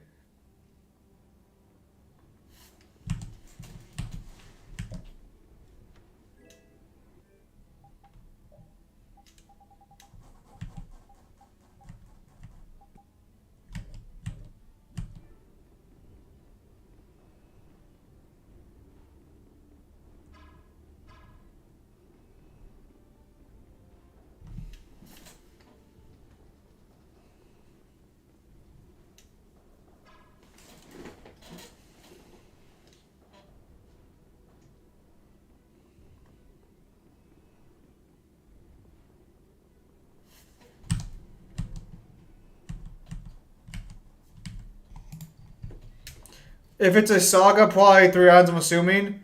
If it's a saga, probably 3 rounds, I'm assuming.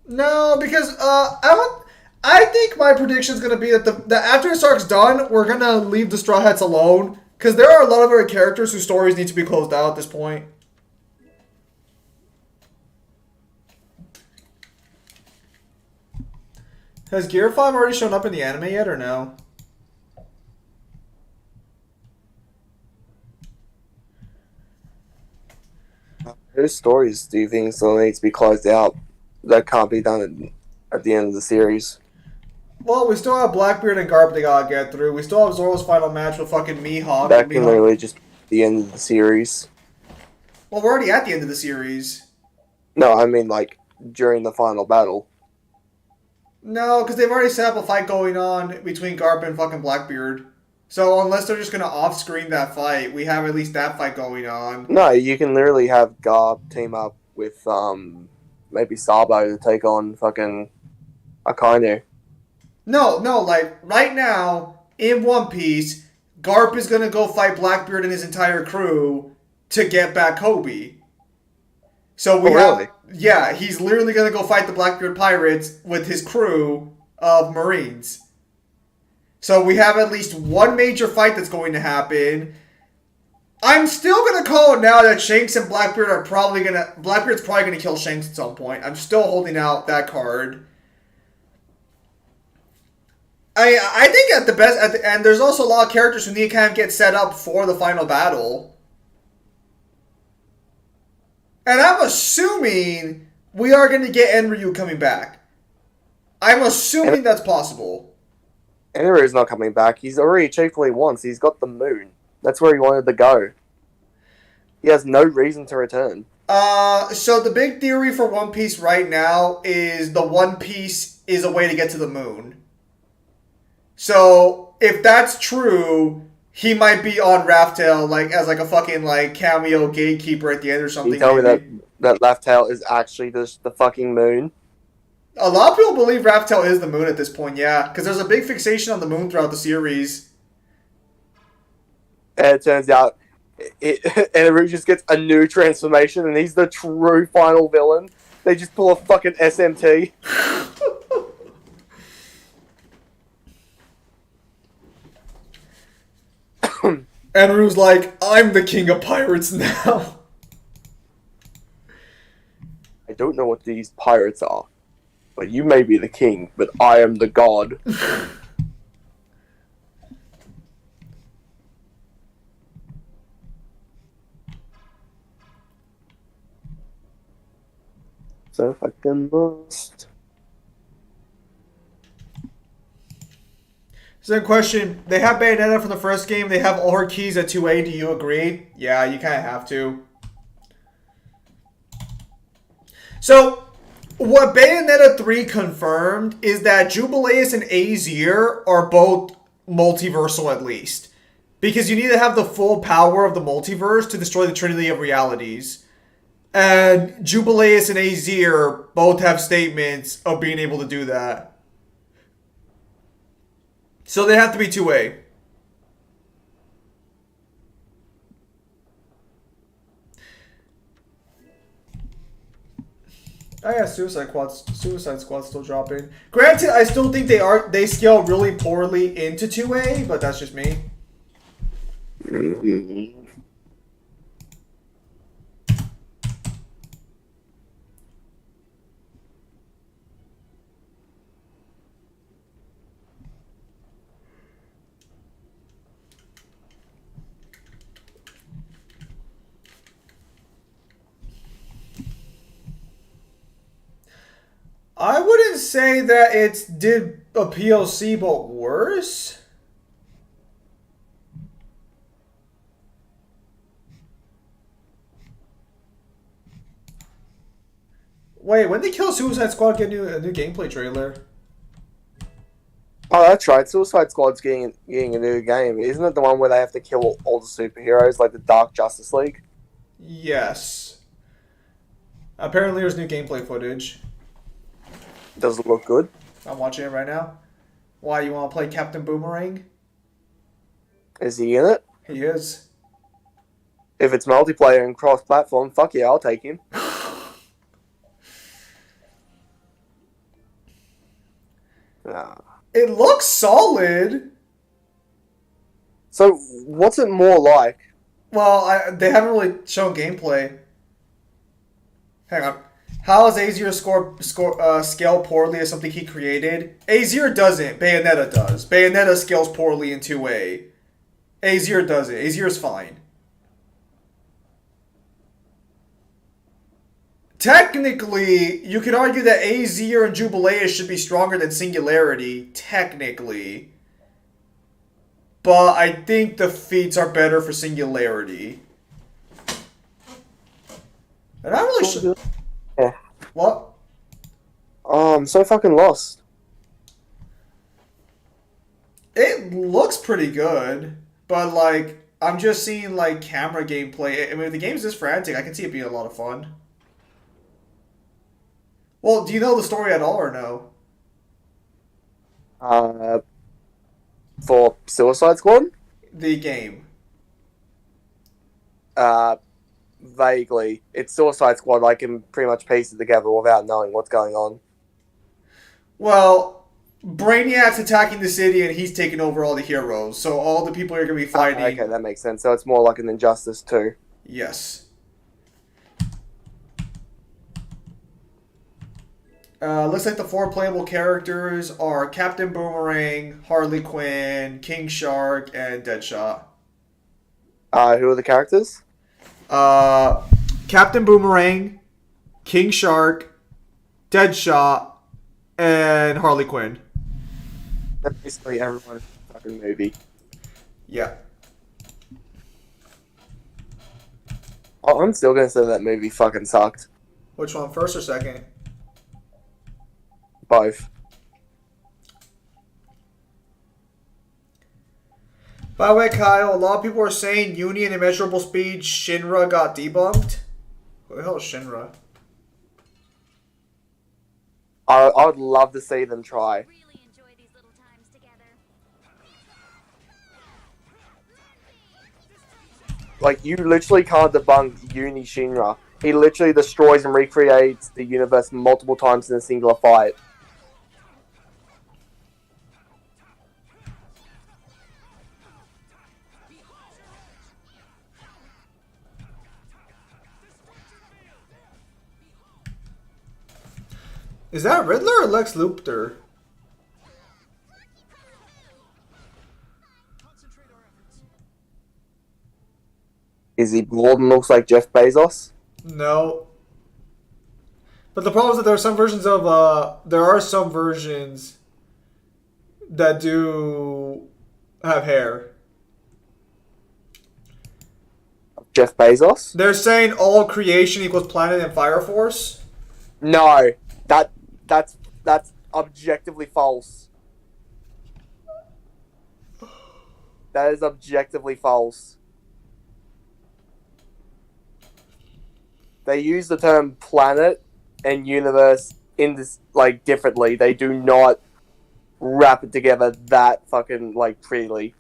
No, because I think my prediction is gonna be that the after this arc's done, we're gonna leave the Straw Hats alone because there are a lot of other characters whose stories need to be closed out at this point. Has Gear 5 already shown up in the anime yet, or no? Whose stories do you think still need to be closed out that can't be done at the end of the series? Well, we still have Blackbeard and Garp they gotta get through. We still have Zoro's final match with fucking Mihawk. That can literally just be the end of the series. Well, we're already at the end of the series. No, I mean, like, during the final battle. No, because they've already set up a fight going on between Garp and fucking Blackbeard. So unless they're just gonna off-screen that fight, we have at least that fight going on. No, you can literally have Garp team up with, maybe Sabo to take on fucking Akainu. No, like, right now, in One Piece, Garp is gonna go fight Blackbeard and his entire crew to get back Kobe. So we have... Really? Yeah, he's literally gonna go fight the Blackbeard pirates with his crew of Marines. So we have at least one major fight that's going to happen. I'm still gonna call it now that Shanks and Blackbeard are probably gonna... Blackbeard's probably gonna kill Shanks at some point. I'm still holding out that card. I think at the end, there's also a lot of characters who need to kind of get set up for the final battle. And I'm assuming we are going to get Enryu coming back. I'm assuming that's possible. Enryu's not coming back. He's already achieved what he wants. He's got the moon. That's where he wanted to go. He has no reason to return. So the big theory for One Piece right now is the One Piece is a way to get to the moon. So if that's true, he might be on Raftel like as like a fucking like cameo gatekeeper at the end or something. You tell me that Raftel is actually just the fucking moon? A lot of people believe Raftel is the moon at this point, yeah. Because there's a big fixation on the moon throughout the series. And it turns out Enryu just gets a new transformation and he's the true final villain. They just pull a fucking SMT. Enryu's like, I'm the king of pirates now. I don't know what these pirates are, but you may be the king, but I am the god. So fucking lost. So the question, they have Bayonetta from the first game, they have all her keys at 2A, do you agree? Yeah, you kind of have to. So, what Bayonetta 3 confirmed is that Jubileus and Azir are both multiversal at least. Because you need to have the full power of the multiverse to destroy the Trinity of Realities. And Jubileus and Azir both have statements of being able to do that. So they have to be 2A. Oh yeah, Suicide Squad's still dropping. Granted, I still think they scale really poorly into 2A, but that's just me. I wouldn't say that it did a POC, but worse. Wait, when did Kill Suicide Squad get a new gameplay trailer? Oh, that's right. Suicide Squad's getting a new game. Isn't it the one where they have to kill all the superheroes, like the Dark Justice League? Yes. Apparently there's new gameplay footage. Does it look good? I'm watching it right now. Why, you want to play Captain Boomerang? Is he in it? He is. If it's multiplayer and cross-platform, fuck yeah, I'll take him. It looks solid. So, what's it more like? Well, they haven't really shown gameplay. Hang on. How does Azir scale poorly as something he created? Azir doesn't. Bayonetta does. Bayonetta scales poorly in 2A. Azir doesn't. Azir's fine. Technically, you could argue that Azir and Jubileus should be stronger than Singularity, technically. But I think the feats are better for Singularity. And I'm really sure. Yeah. What? Oh, I'm so fucking lost. It looks pretty good, but like I'm just seeing like camera gameplay. I mean, if the game's this frantic, I can see it being a lot of fun. Well, do you know the story at all or no? For Suicide Squad, The game. vaguely, it's Suicide Squad. I can pretty much piece it together without knowing what's going on. Well, Brainiac's attacking the city and he's taking over all the heroes. So all the people you're gonna be fighting. Okay, that makes sense. So it's more like an Injustice 2. Yes. Looks like the 4 playable characters are Captain Boomerang, Harley Quinn, King Shark, and Deadshot. Who are the characters? Captain Boomerang, King Shark, Deadshot, and Harley Quinn. That's basically everyone in the fucking movie. Yeah. Oh, I'm still gonna say that movie fucking sucked. Which one, first or second? Both. By the way, Kyle, a lot of people are saying Uni and Immeasurable Speed Shinra got debunked. Who the hell is Shinra? I would love to see them try. Really enjoy these little times together. Like, you literally can't debunk Uni Shinra. He literally destroys and recreates the universe multiple times in a singular fight. Is that Riddler or Lex Luthor? Is he bald and looks like Jeff Bezos? No. But the problem is that there are some versions of there are some versions that do have hair. Jeff Bezos? They're saying all creation equals planet and Fire Force. No, that's objectively false. That is objectively false. They use the term planet and universe in this like differently. They do not wrap it together that fucking like prettily.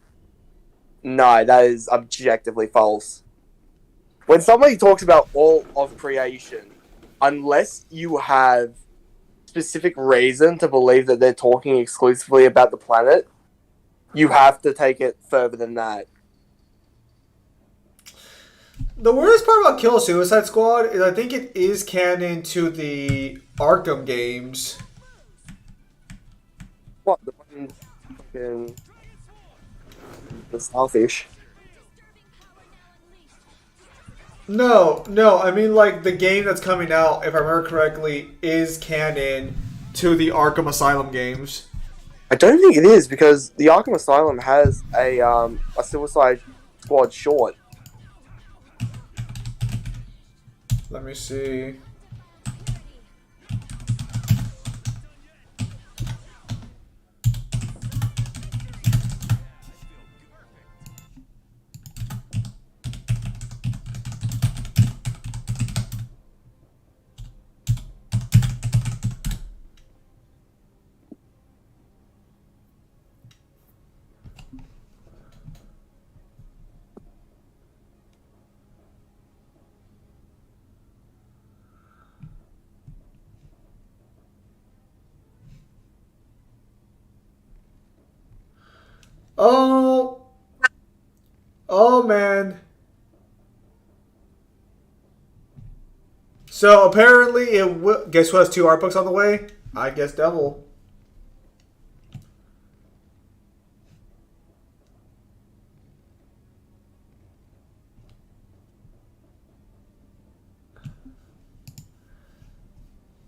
No, that is objectively false. When somebody talks about all of creation, unless you have specific reason to believe that they're talking exclusively about the planet, you have to take it further than that. The weirdest part about Kill Suicide Squad is I think it is canon to the Arkham games. What, the one fucking the Starfish? No, I mean like the game that's coming out, if I remember correctly, is canon to the Arkham Asylum games. I don't think it is, because the Arkham Asylum has a Suicide Squad short. Let me see. Oh man. So apparently it guess who has 2 art books on the way? I guess Devil.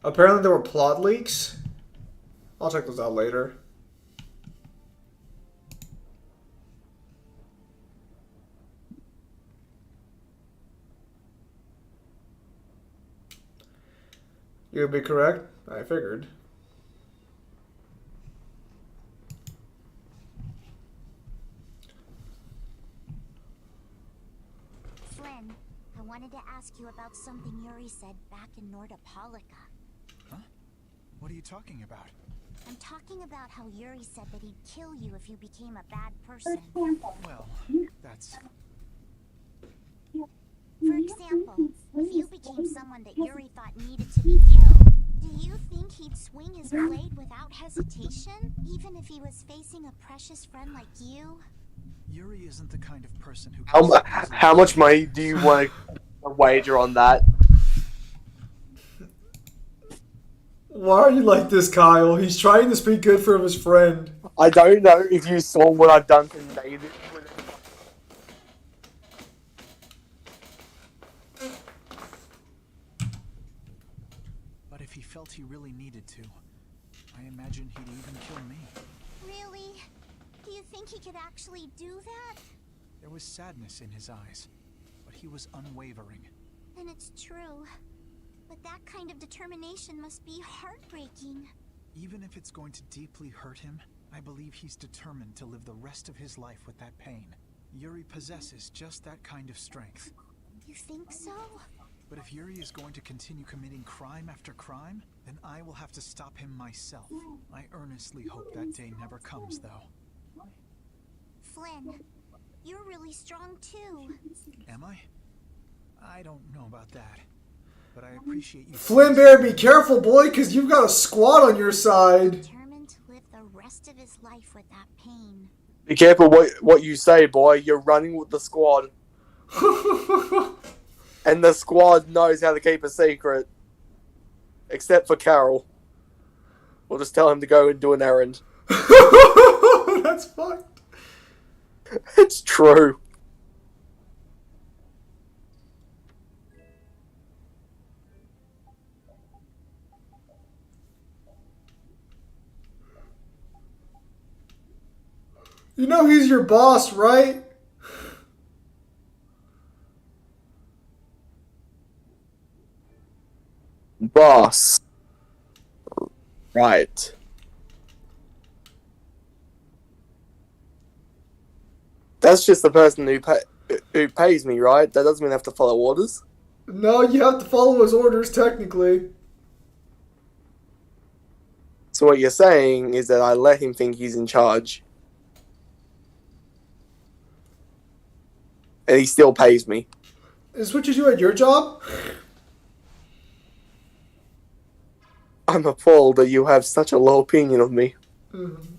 Apparently there were plot leaks. I'll check those out later. You would be correct. I figured. Flynn, I wanted to ask you about something Yuri said back in Nordopolica. Huh? What are you talking about? I'm talking about how Yuri said that he'd kill you if you became a bad person. Well, that's... For example, if you became someone that Yuri thought needed to be killed, do you think he'd swing his blade without hesitation? Even if he was facing a precious friend like you? Yuri isn't the kind of person who... How much money do you want to wager on that? Why are you like this, Kyle? He's trying to speak good for his friend. I don't know if you saw what I've done to Nathan. But if he felt he really needed to, I imagine he'd even kill me. Really? Do you think he could actually do that? There was sadness in his eyes, but he was unwavering. Then it's true. But that kind of determination must be heartbreaking. Even if it's going to deeply hurt him, I believe he's determined to live the rest of his life with that pain. Yuri possesses just that kind of strength. You think so? But if Yuri is going to continue committing crime after crime, then I will have to stop him myself. I earnestly hope that day never comes, though. Flynn, you're really strong too. Am I? I don't know about that. But I appreciate you. Flynn Bear, be careful, boy, because you've got a squad on your side. Determined to live the rest of his life with that pain. Be careful what you say, boy. You're running with the squad. And the squad knows how to keep a secret. Except for Carol. We'll just tell him to go and do an errand. That's fucked. It's true. You know he's your boss, right? Boss. Right. That's just the person who pays me, right? That doesn't mean I have to follow orders. No, you have to follow his orders, technically. So what you're saying is that I let him think he's in charge. And he still pays me. Is what you do at your job? I'm appalled that you have such a low opinion of me. Mm-hmm.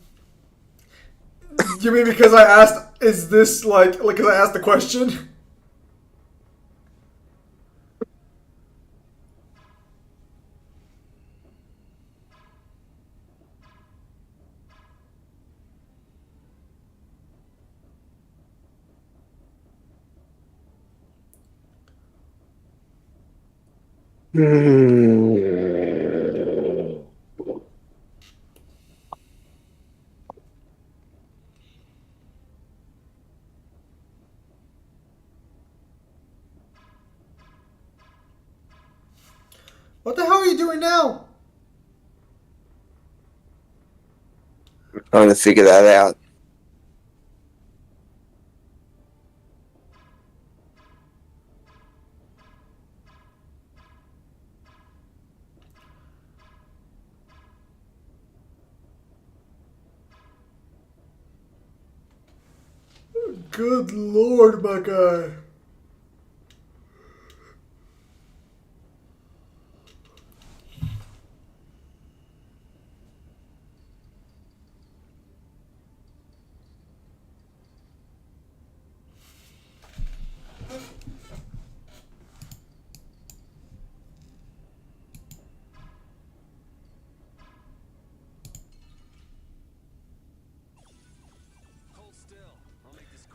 You mean because I asked, is this like because I asked the question? What the hell are you doing now? I'm trying to figure that out. Good lord, my guy.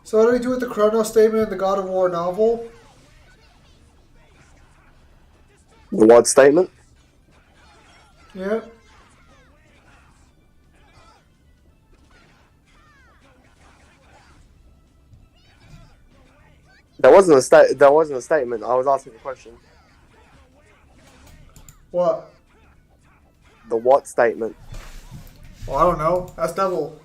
So what do we do with the Chrono statement in the God of War novel? The what statement? Yeah. That wasn't a That wasn't a statement. I was asking a question. What? The what statement? Well, I don't know. That's double.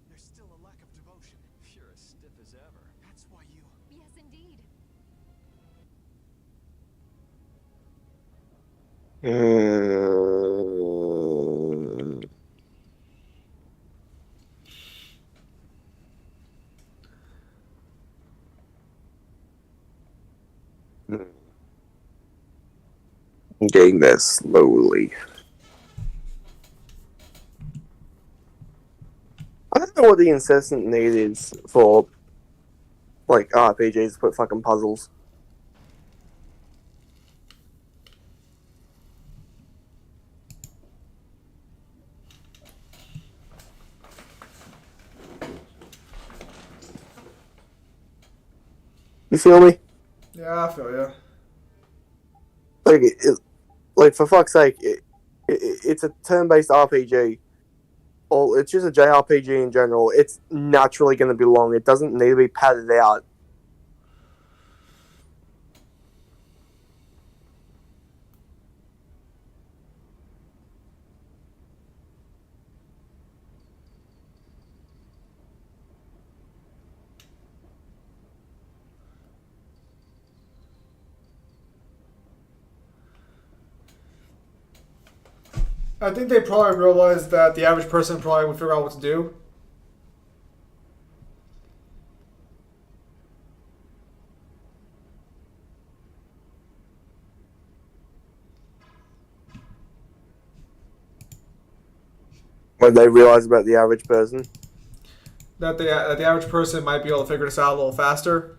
There's still a lack of devotion. You're as stiff as ever. That's why you... Yes, indeed. Getting there slowly. I don't know what the incessant need is for, like, RPGs to put fucking puzzles. You feel me? Yeah, I feel you. Like, for fuck's sake, it's a turn-based RPG. Or it's just a JRPG in general. It's naturally going to be long. It doesn't need to be padded out. I think they probably realized that the average person probably would figure out what to do. When they realize about the average person. That the average person might be able to figure this out a little faster.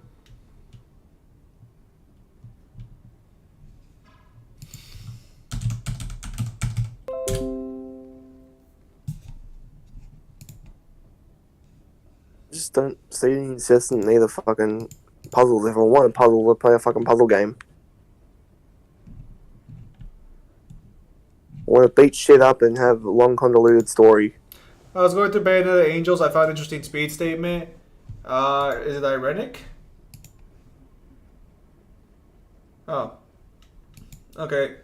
Just don't see the incessant need a fucking puzzles. If I want a puzzle, we'll play a fucking puzzle game. I want to beat shit up and have a long, convoluted story. I was going through Bayonetta Angels. I found an interesting speed statement. Is it ironic? Oh. Okay.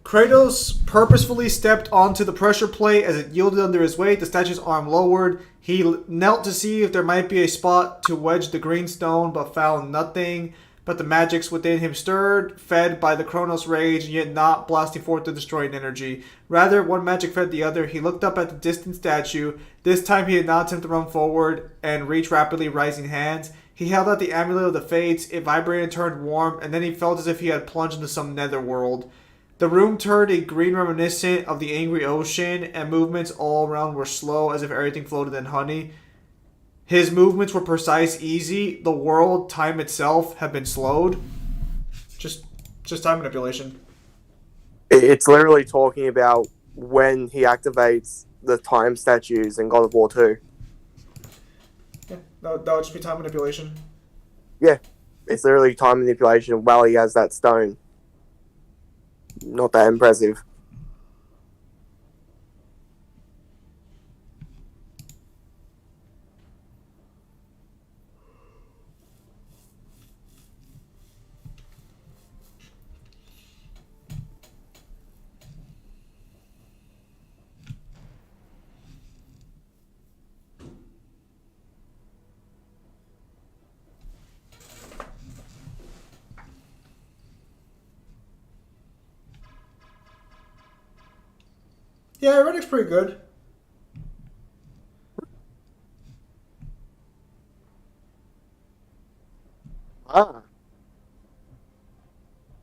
Kratos purposefully stepped onto the pressure plate as it yielded under his weight. The statue's arm lowered. He knelt to see if there might be a spot to wedge the green stone, but found nothing. But the magics within him stirred, fed by the Kronos rage, yet not blasting forth the destroying energy. Rather, one magic fed the other. He looked up at the distant statue. This time he did not attempt to run forward and reach rapidly rising hands. He held out the amulet of the fates. It vibrated and turned warm, and then he felt as if he had plunged into some netherworld. The room turned a green reminiscent of the angry ocean, and movements all around were slow as if everything floated in honey. His movements were precise, easy. The world, time itself, had been slowed. Just time manipulation. It's literally talking about when he activates the time statues in God of War 2. Yeah, that would just be time manipulation. Yeah, it's literally time manipulation while he has that stone. Not that impressive. Yeah, Reddit's pretty good. Ah.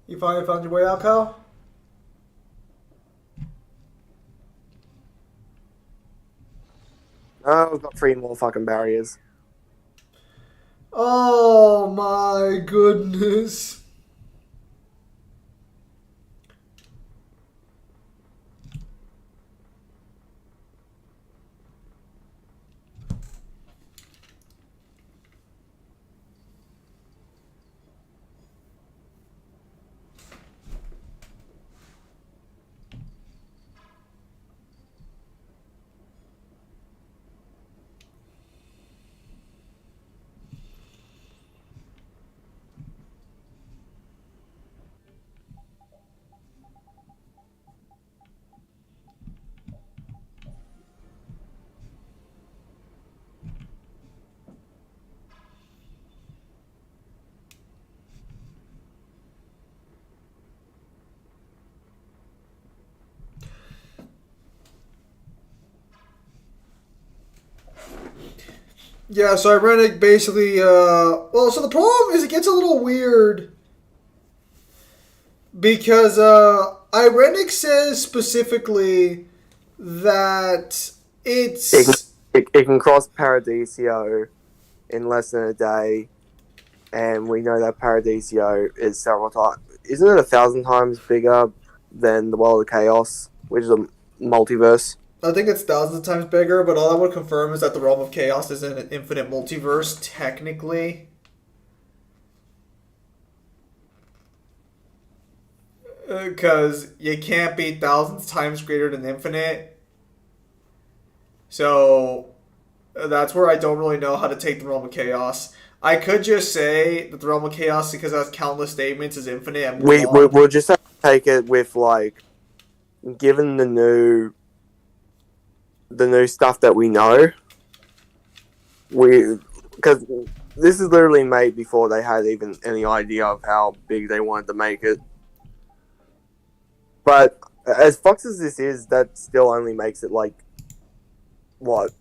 You finally found your way out, Kyle? Oh, we've got 3 more fucking barriers. Oh my goodness. Yeah, so Irenic basically, well, so the problem is it gets a little weird because Irenic says specifically that It can, it's it can cross Paradiso in less than a day, and we know that Paradiso is several times. Isn't it 1,000 times bigger than the World of Chaos, which is a multiverse? I think it's thousands of times bigger, but all I would confirm is that the Realm of Chaos is an infinite multiverse, technically. Because you can't be thousands times greater than infinite. So that's where I don't really know how to take the Realm of Chaos. I could just say that the Realm of Chaos, because it has countless statements, is infinite and move on. We'll just have to take it with, like, given the new stuff that we know, because this is literally made before they had even any idea of how big they wanted to make it. But as fucked as this is, that still only makes it, like, what,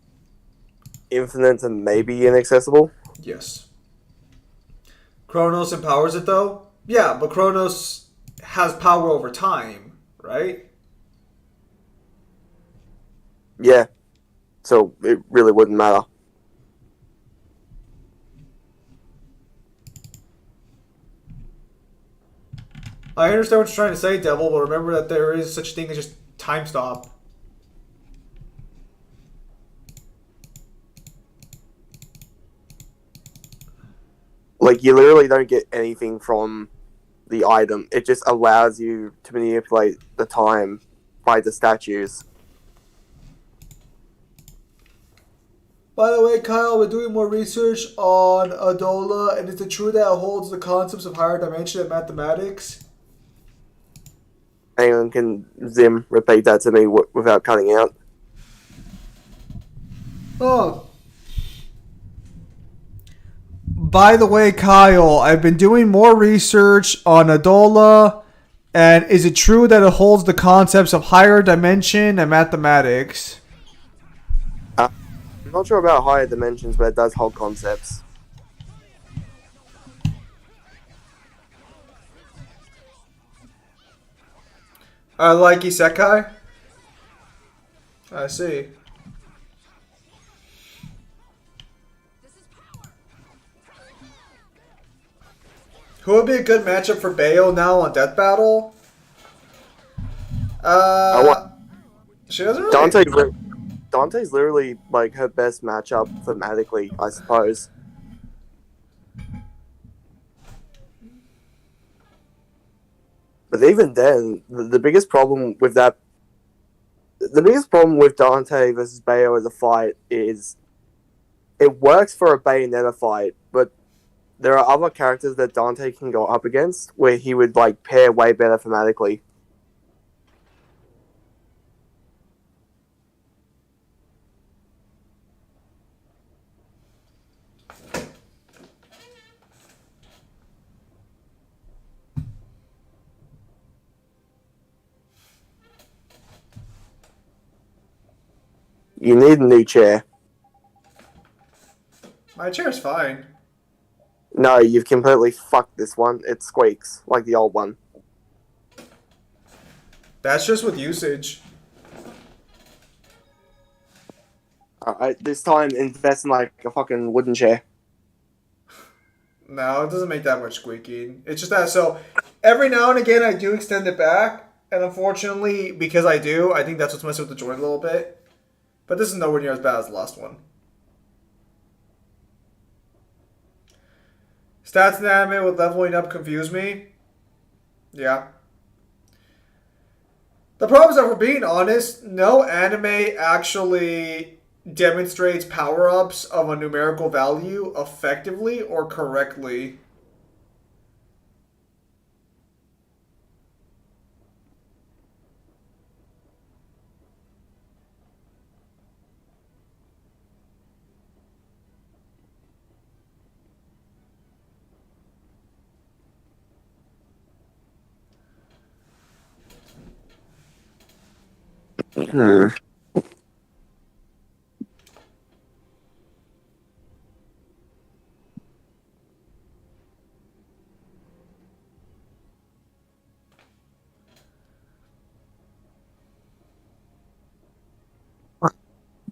infinite and maybe inaccessible? Yes. Kronos empowers it, though? Yeah, but Kronos has power over time, right? Yeah. So it really wouldn't matter. I understand what you're trying to say, Devil, but remember that there is such a thing as just time stop. Like, you literally don't get anything from the item. It just allows you to manipulate the time by the statues. By the way, Kyle, we're doing more research on Adola, and is it true that it holds the concepts of higher dimension and mathematics? Anyone can Zim repeat that to me without cutting out. Oh. By the way, Kyle, I've been doing more research on Adola, and is it true that it holds the concepts of higher dimension and mathematics? I'm not sure about higher dimensions, but it does hold concepts. Like Isekai? I see. Who would be a good matchup for Bayo now on Death Battle? She doesn't really. Dante's literally, like, her best matchup thematically, I suppose. But even then, the biggest problem with that, the biggest problem with Dante versus Bayo as a fight is it works for a Bayonetta fight, but there are other characters that Dante can go up against where he would, like, pair way better thematically. You need a new chair. My chair's fine. No, you've completely fucked this one. It squeaks like the old one. That's just with usage. Alright, this time invest in, like, a fucking wooden chair. No, it doesn't make that much squeaking. It's just that, so every now and again I do extend it back, and unfortunately, because I do, I think that's what's messing with the joint a little bit. But this is nowhere near as bad as the last one. Stats in anime with leveling up confuse me. Yeah. The problem is that, for being honest, no anime actually demonstrates power-ups of a numerical value effectively or correctly.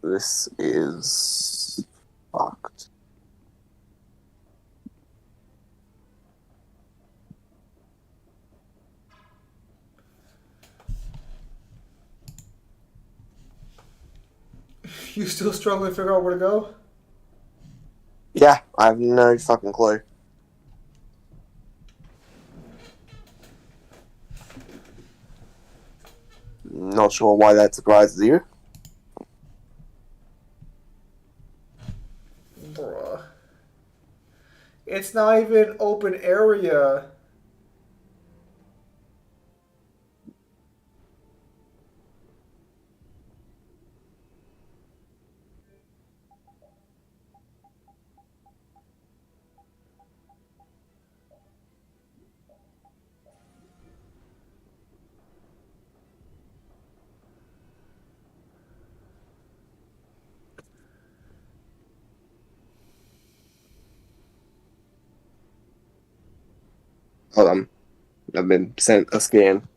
This is fucked. You still struggling to figure out where to go? Yeah, I have no fucking clue. Not sure why that surprises you. Bruh. It's not even open area. Hold on. I've been sent a scan.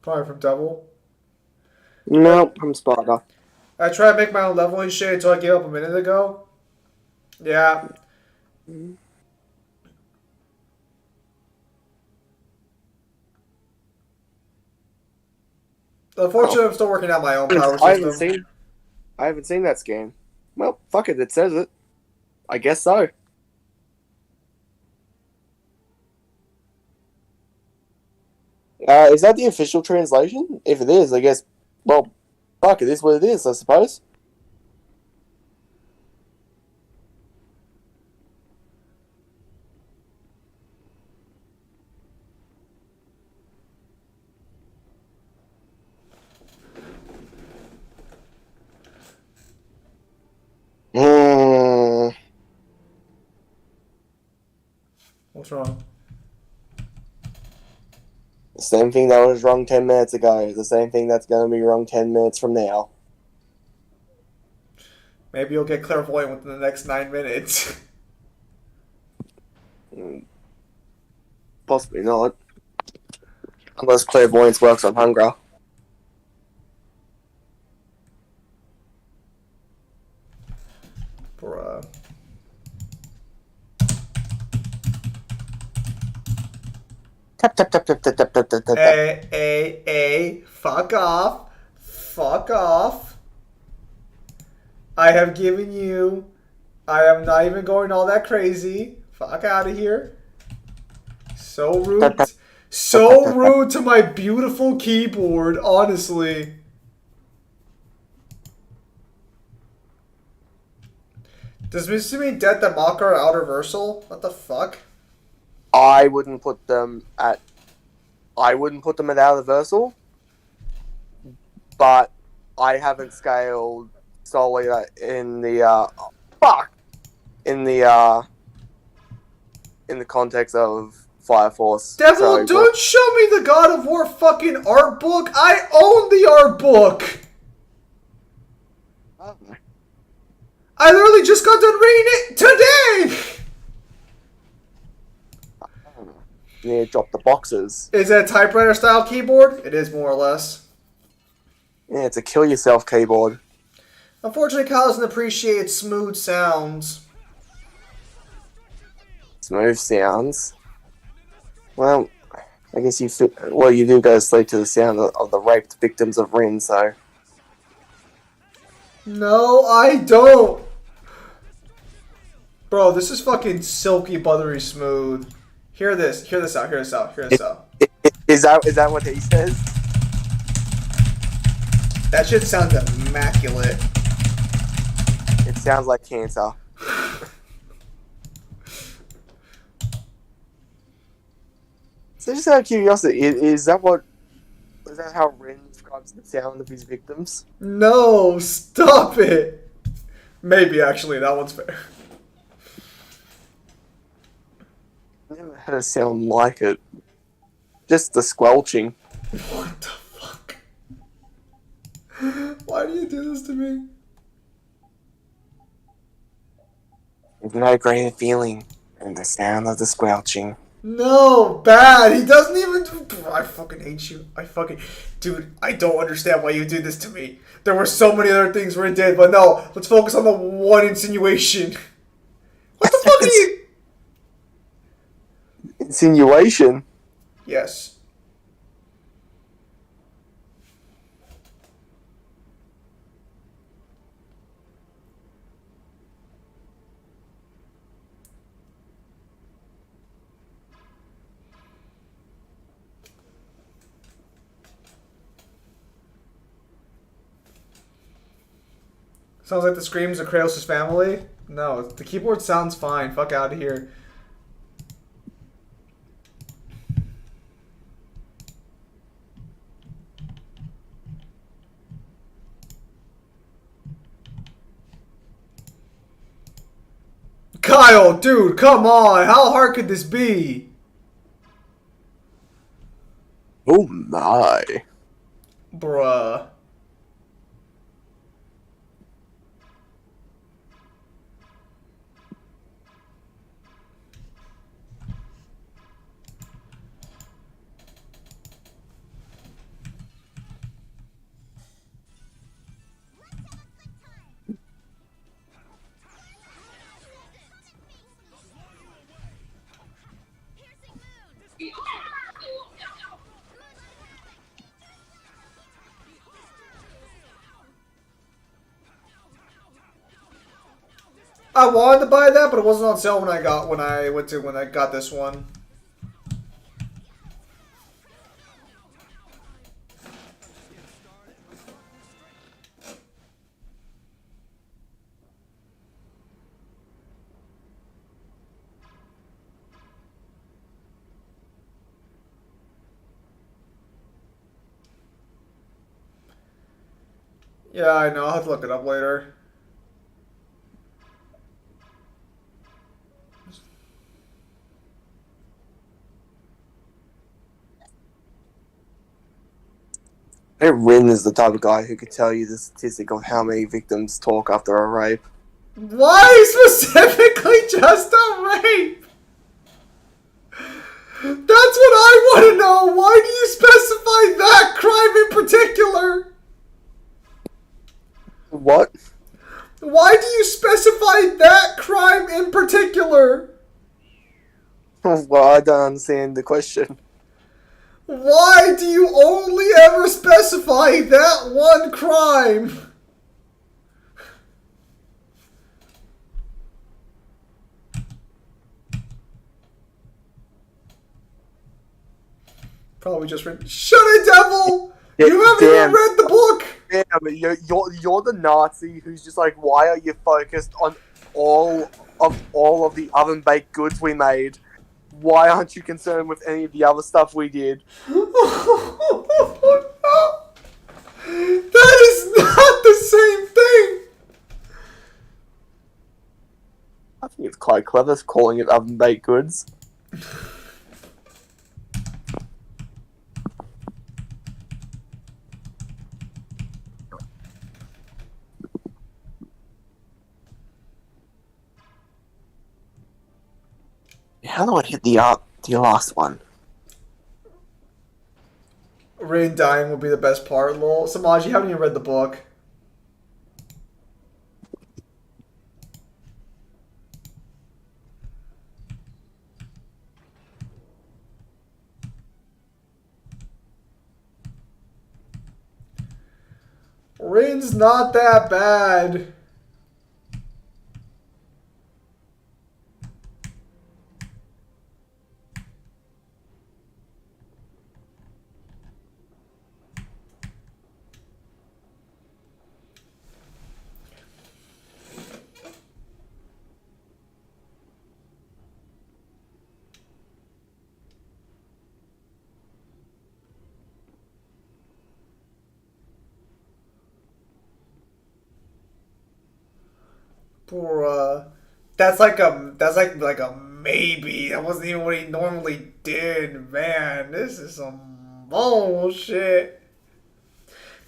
Probably from Devil. Nope, from Sparta. I tried to make my own level and shit until I gave up a minute ago. Yeah. Unfortunately, I'm still working out my own power system. I haven't seen that scan. Well, fuck it, it says it. I guess so. Is that the official translation? If it is, I guess, well, fuck, it is what it is, I suppose. What's wrong? The same thing that was wrong 10 minutes ago. The same thing that's going to be wrong 10 minutes from now. Maybe you'll get clairvoyant within the next 9 minutes. Possibly not. Unless clairvoyance works on hunger. Bruh. Tap, tap, tap, tap, tap, tap, tap, tap, tap. Hey, fuck off. Fuck off. I have given you... I am not even going all that crazy. Fuck out of here. So rude. So rude to my beautiful keyboard, honestly. Does this mean Death that Maka are out reversal? What the fuck? I wouldn't put them at out of reversal, but I haven't scaled solely in the context of Fire Force. Devil, don't show me the God of War fucking art book. I own the art book. Oh. I literally just got done reading it today. You need to drop the boxes. Is it a typewriter style keyboard? It is more or less. Yeah, it's a kill yourself keyboard. Unfortunately, Kyle doesn't appreciate smooth sounds. Smooth sounds. Well, I guess you do go to sleep to the sound of the raped victims of Rin, so. No, I don't. Bro, this is fucking silky, buttery smooth. Hear this. Hear this out. Hear this out. Hear this out. Is that what he says? That shit sounds immaculate. It sounds like cancer. So just out of curiosity, is that how Rin describes the sound of his victims? No, stop it. Maybe, actually, that one's fair. I never had a sound like it. Just the squelching. What the fuck? Why do you do this to me? There's no greater feeling than the sound of the squelching. No, bad. He doesn't even... I fucking hate you. Dude, I don't understand why you did this to me. There were so many other things Rin did, but no, let's focus on the one insinuation. What the fuck are you? Insinuation? Yes. Sounds like the screams of Kratos' family. No, the keyboard sounds fine. Fuck out of here. Kyle, dude, come on. How hard could this be? Oh my. Bruh. I wanted to buy that, but it wasn't on sale when I got this one. Yeah, I know. I'll have to look it up later. I think Rin is the type of guy who could tell you the statistic of how many victims talk after a rape. Why specifically just a rape? That's what I want to know. Why do you specify that crime in particular? What? Why do you specify that crime in particular? Well, I don't understand the question. Why do you only ever specify that one crime? Probably just read. Shut it, devil! Yeah, You haven't even read the book! Yeah, but you're the Nazi who's just like, why are you focused on all of the oven baked goods we made? Why aren't you concerned with any of the other stuff we did? That is not the same thing! I think it's quite clever calling it oven baked goods. How do I hit the last one? Rain dying will be the best part, lol. Samaji, haven't even read the book. Rain's not that bad. Bruh. That's like a maybe. That wasn't even what he normally did, man. This is some bullshit.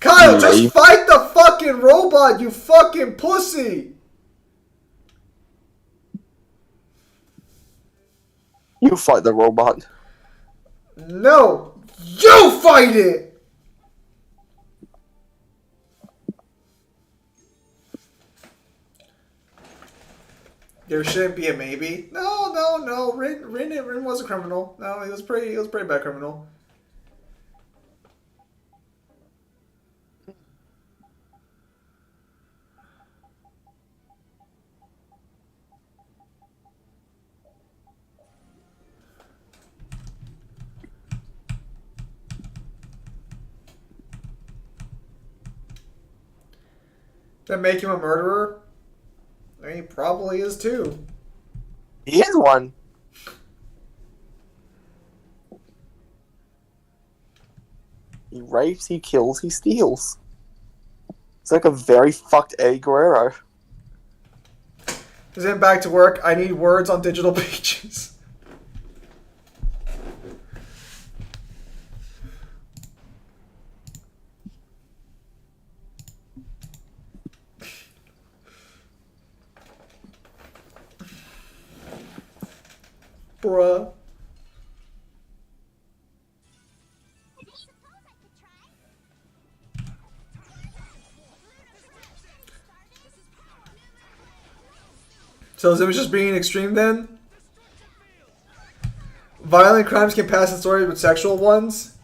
Kyle, just fight the fucking robot, you fucking pussy! You fight the robot. No, You fight it! There shouldn't be a maybe. No. Rin was a criminal. No, he was pretty bad criminal. That make him a murderer? I mean, he probably is too. He is one. He rapes, he kills, he steals. It's like a very fucked Eddie Guerrero. Is it back to work? I need words on digital pages. Bruh. So is it just being extreme then? Violent crimes can pass in stories with sexual ones?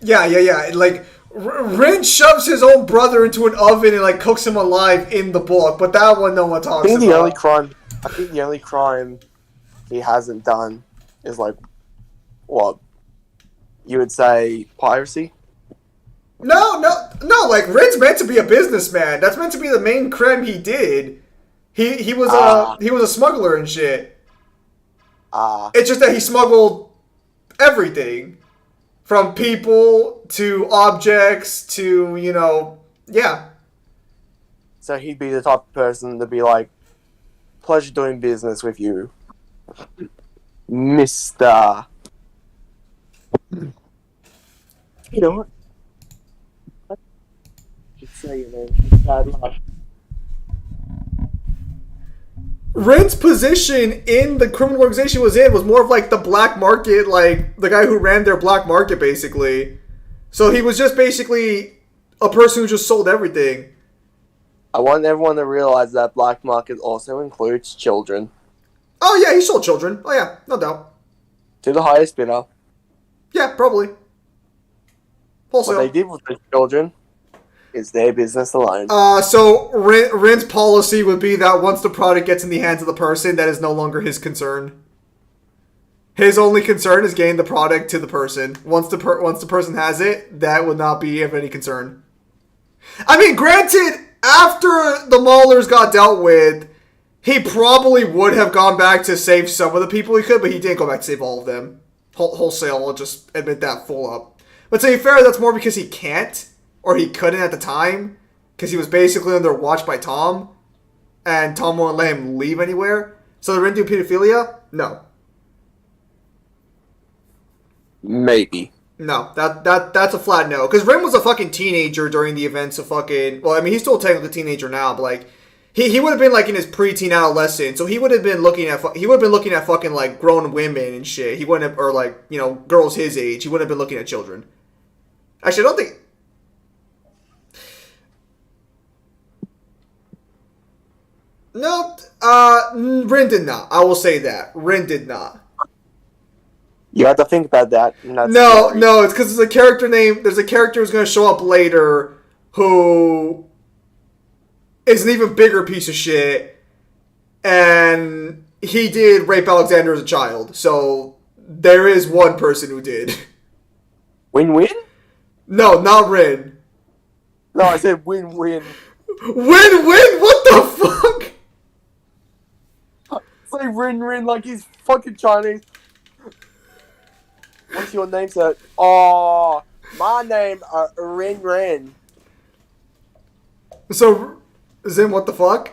Yeah. Like, Rin shoves his own brother into an oven and like cooks him alive in the book, but that one no one talks about. I think the only crime he hasn't done is like, what? You would say piracy? No. Like Rin's meant to be a businessman. That's meant to be the main crime he did. He was a smuggler and shit. It's just that he smuggled everything, from people to objects to yeah. So he'd be the type of person to be like, pleasure doing business with you, Mister. You know what? I should say your name. It's bad luck. Rin's position in the criminal organization was more of like the black market, like the guy who ran their black market basically. So he was just basically a person who just sold everything. I want everyone to realize that black market also includes children. Oh yeah, he sold children. Oh yeah, no doubt. To the highest bidder. Yeah, probably. Wholesale. What they did with the children is their business alone. So Rin's policy would be that once the product gets in the hands of the person, that is no longer his concern. His only concern is getting the product to the person. Once the person has it, that would not be of any concern. I mean, granted, after the Maulers got dealt with, he probably would have gone back to save some of the people he could, but he didn't go back to save all of them. Wholesale, I'll just admit that full up. But to be fair, that's more because he can't, or he couldn't at the time, because he was basically under watch by Tom, and Tom won't let him leave anywhere. So the Rin do pedophilia? No. Maybe. No, that's a flat no. Because Rin was a fucking teenager during the events of fucking... Well, I mean, he's still technically a teenager now, but like... He would have been like in his preteen adolescent, so he would have been looking at fucking like grown women and shit. He wouldn't have, or like girls his age. He wouldn't have been looking at children. Actually, I don't think. No, Rin did not. I will say that Rin did not. You have to think about that. No, it's because there's a character name. There's a character who's going to show up later who is an even bigger piece of shit, and he did rape Alexander as a child. So there is one person who did. Win-win? No, not Rin. No, I said win-win. Win-win? What the fuck? Say Rin like he's fucking Chinese. What's your name, sir? Oh, my name Rin. So, Zim, what the fuck?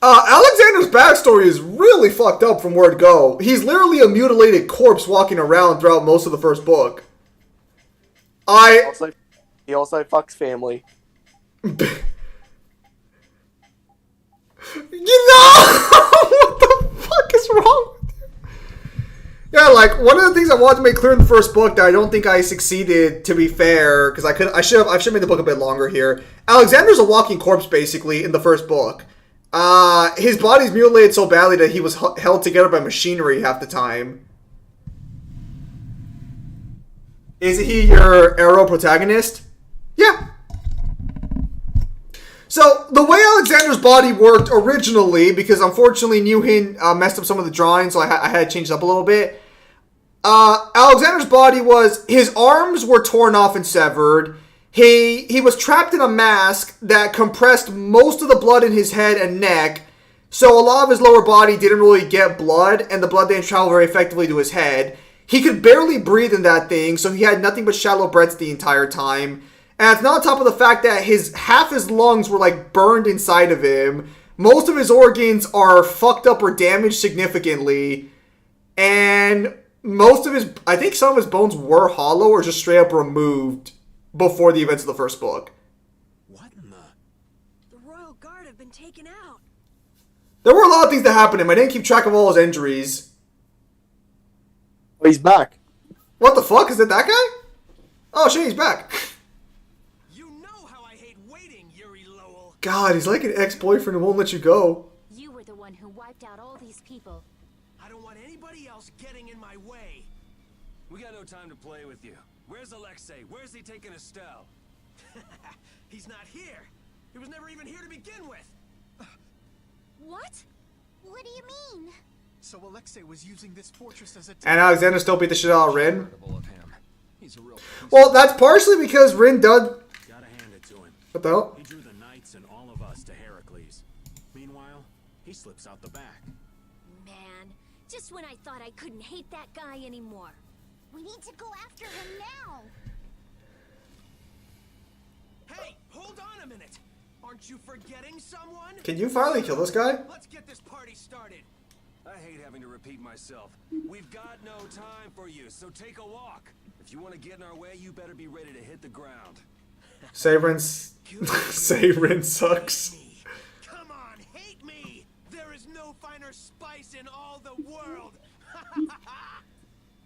Alexander's backstory is really fucked up from word go. He's literally a mutilated corpse walking around throughout most of the first book. He also fucks family. What the fuck is wrong with you? Yeah, like one of the things I wanted to make clear in the first book that I don't think I succeeded. To be fair, because I should have made the book a bit longer here. Alexander's a walking corpse basically in the first book. His body's mutilated so badly that he was held together by machinery half the time. Is he your Arrow protagonist? Yeah. So, the way Alexander's body worked originally, because unfortunately Newhin messed up some of the drawings, so I had to change it up a little bit. Alexander's body was, his arms were torn off and severed. He was trapped in a mask that compressed most of the blood in his head and neck, so a lot of his lower body didn't really get blood, and the blood didn't travel very effectively to his head. He could barely breathe in that thing, so he had nothing but shallow breaths the entire time. And it's not on top of the fact that half his lungs were like burned inside of him. Most of his organs are fucked up or damaged significantly. And most of his, I think some of his bones were hollow or just straight up removed before the events of the first book. What in the... The Royal Guard have been taken out. There were a lot of things that happened to him. I didn't keep track of all his injuries. Oh, he's back. What the fuck? Is it that guy? Oh shit, he's back. God, he's like an ex-boyfriend who won't let you go. You were the one who wiped out all these people. I don't want anybody else getting in my way. We got no time to play with you. Where's Alexei? Where's he taking Estelle? He's not here. He was never even here to begin with. What? What do you mean? So Alexei was using this fortress as a... And Alexander still beat the shit out of Rin. He's a real... Well, that's partially because Rin did... Gotta hand it to him. What the hell? He drew the knights and all of us to Heracles. Meanwhile, he slips out the back. Man, just when I thought I couldn't hate that guy anymore. We need to go after him now. Hey, hold on a minute. Aren't you forgetting someone? Can you finally kill this guy? Let's get this party started. I hate having to repeat myself. We've got no time for you, so take a walk. If you want to get in our way, you better be ready to hit the ground. Say Rin sucks. Come on, hate me. There is no finer spice in all the world.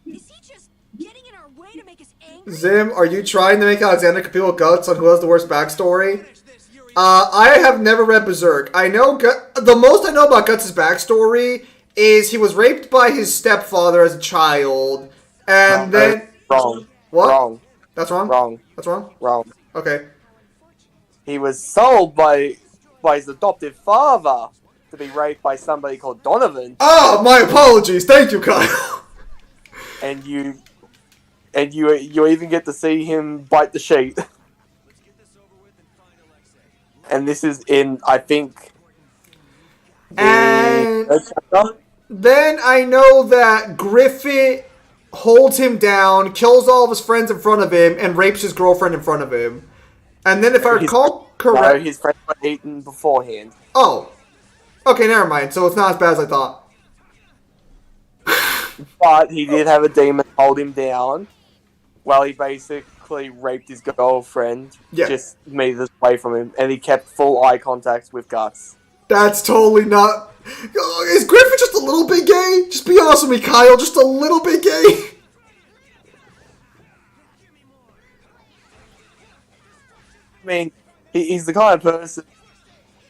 Is he just getting in our way to make us angry? Zim, are you trying to make Alexander compete with Guts on who has the worst backstory? I have never read Berserk. I know the most I know about Guts' backstory is he was raped by his stepfather as a child, and then wrong. What? Wrong. That's wrong. Wrong. That's wrong. Wrong. Okay. He was sold by his adoptive father to be raped by somebody called Donovan. Oh, my apologies. Thank you, Kyle. And you even get to see him bite the sheet. And this is in, I think, and third chapter. Then I know that Griffith holds him down, kills all of his friends in front of him, and rapes his girlfriend in front of him. And then if I recall correct... No, his friends were eaten beforehand. Oh. Okay, never mind. So it's not as bad as I thought. But he did have a demon hold him down while he basically raped his girlfriend. Yeah. Just meters away from him. And he kept full eye contact with Guts. That's totally not... Is Griffith just a little bit gay? Just be honest with me, Kyle. Just a little bit gay? I mean, he's the kind of person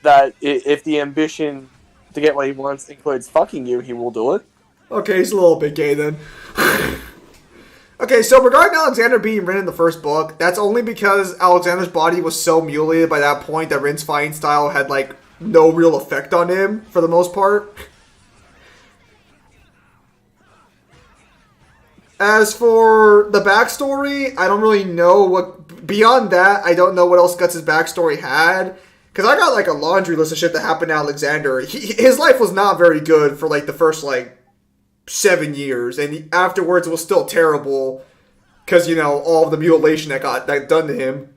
that if the ambition to get what he wants includes fucking you, he will do it. Okay, he's a little bit gay then. Okay, so regarding Alexander being Rin in the first book, that's only because Alexander's body was so mutilated by that point that Rin's fighting style had, like, no real effect on him, for the most part. As for the backstory, I don't really know what... Beyond that, I don't know what else Guts' backstory had. Because I got, like, a laundry list of shit that happened to Alexander. His life was not very good for, like, the first, like, 7 years. And afterwards, it was still terrible. Because, you know, all of the mutilation that got done to him.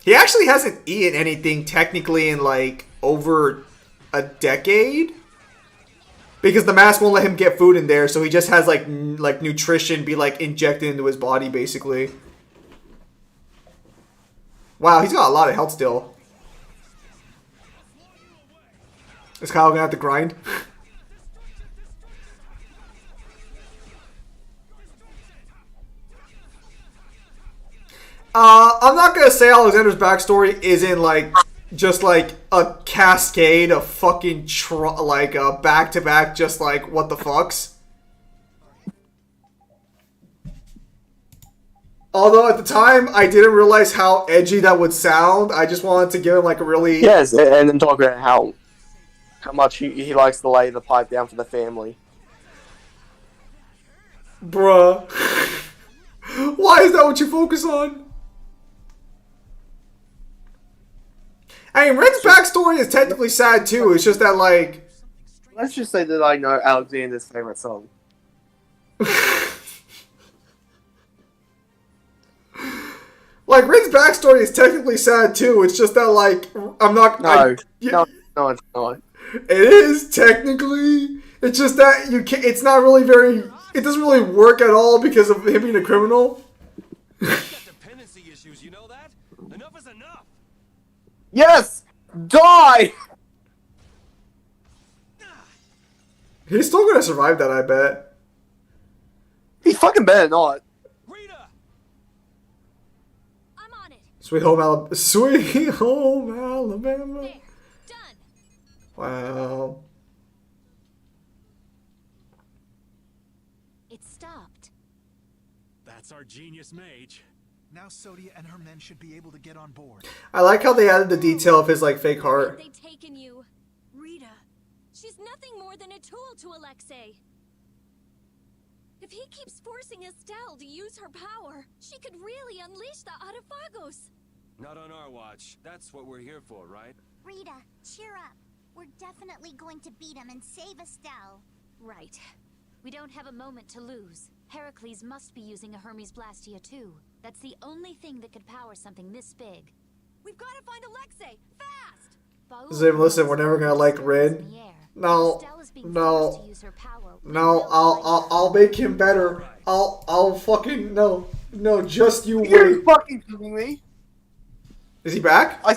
He actually hasn't eaten anything technically in, like, over a decade. Because the mask won't let him get food in there, so he just has, like nutrition be, like, injected into his body, basically. Wow, he's got a lot of health still. Is Kyle gonna have to grind? gonna say Alexander's backstory isn't like just like a cascade of fucking back to back, just like what the fucks. Although at the time I didn't realize how edgy that would sound. I just wanted to give him like a really Yes, and then talk about how much he likes to lay the pipe down for the family. bruh. Why is that what you focus on? I mean, Ren's backstory is technically sad too. It's just that like, Let's just say that I know Alexander's favorite song. like Ren's backstory is technically sad too. It's just that like I'm not. No, no, it's not. It is technically. It's just that you can't. It's not really very. It doesn't really work at all because of him being a criminal. Got dependency issues, you know that? Enough is enough. Yes! Die! He's still gonna survive that, I bet. He fucking better not. Rita! I'm on it. Sweet home Alabama. Sweet home Alabama. There. Done. Wow. It stopped. That's our genius mage. Now Sodia and her men should be able to get on board. I like how they added the detail of his like fake Where heart. have they taken you? Rita. She's nothing more than a tool to Alexei. If he keeps forcing Estelle to use her power, she could really unleash the Autophagos. Not on our watch. That's what we're here for, right? Rita, cheer up. We're definitely going to beat him and save Estelle. Right. We don't have a moment to lose. Heracles must be using a Hermes Blastia too. That's the only thing that could power something this big. We've got to find Alexei, fast! Zim, listen, we're never gonna like Rin. No, no, no. I'll make him better. I'll fucking no, just you You're wait. fucking kidding me. Is he back? I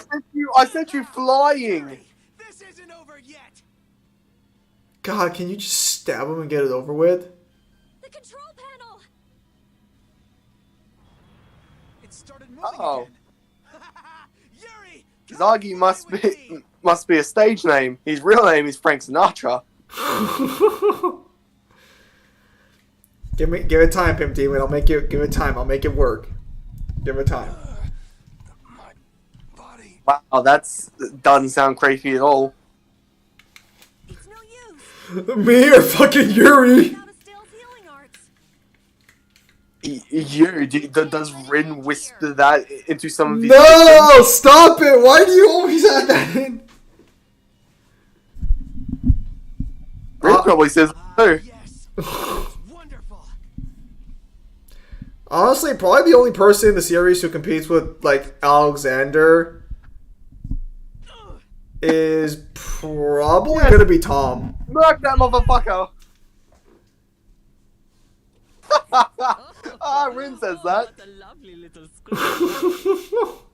sent you flying. This isn't over yet. God, can you just stab him and get it over with? The control panel! It started moving Oh. again. Yuri! Zagi must be a stage name. His real name is Frank Sinatra. Give it time, Pimp Demon. Give it time. I'll make it work. Give it time. My body. Wow, that doesn't sound creepy at all. It's no use. Me or fucking Yuri? Out of Estelle's healing arts. Does Rin whisper that into some of his No! Stop it! Why do you always add that in? Rin probably says no. Yes. Wonderful. Honestly, probably the only person in the series who competes with like Alexander is probably gonna be Tom. Murk that motherfucker! Ah, Rin says that. What a lovely little squirrel.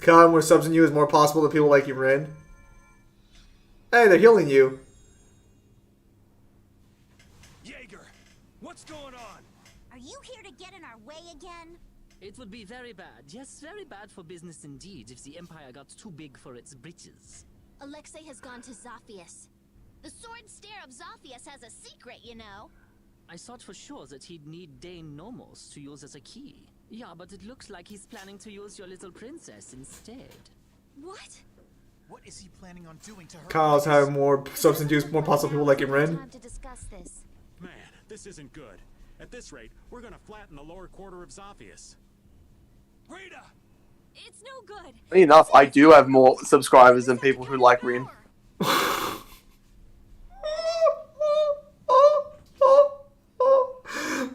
Con where subs in you is more possible to people like you, Rin. Hey, they're healing you. Jaeger, what's going on? Are you here to get in our way again? It would be very bad, yes, very bad for business indeed if the Empire got too big for its britches. Alexei has gone to Zophius. The sword stare of Zophius has a secret, you know. I thought for sure that he'd need Dane Nomos to use as a key. Yeah, but it looks like he's planning to use your little princess instead. What? What is he planning on doing to her? Kyle's having more subs in you, more possible people like you, Rin. Time to discuss this. Man, this isn't good. At this rate, we're gonna flatten the lower quarter of Zophius. Rita! It's no good. Funny enough, I do have more subscribers than people who like Rin.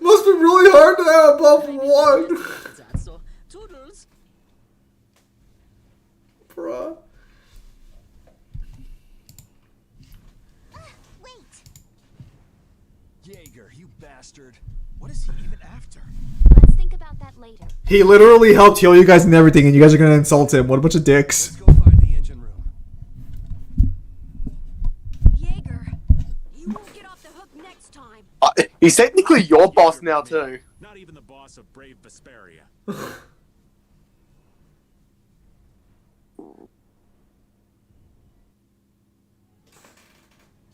Must be really hard to have above one. That's so. Toodles. Bruh. Wait. Jaeger, you bastard. What is he even after? Let's think about that later. He literally helped heal you guys and everything, and you guys are gonna insult him. What a bunch of dicks. Let's go find the engine room. Jaeger, you won't get off the hook next time. He's technically your boss now too. Not even the boss boss of brave Vesperia.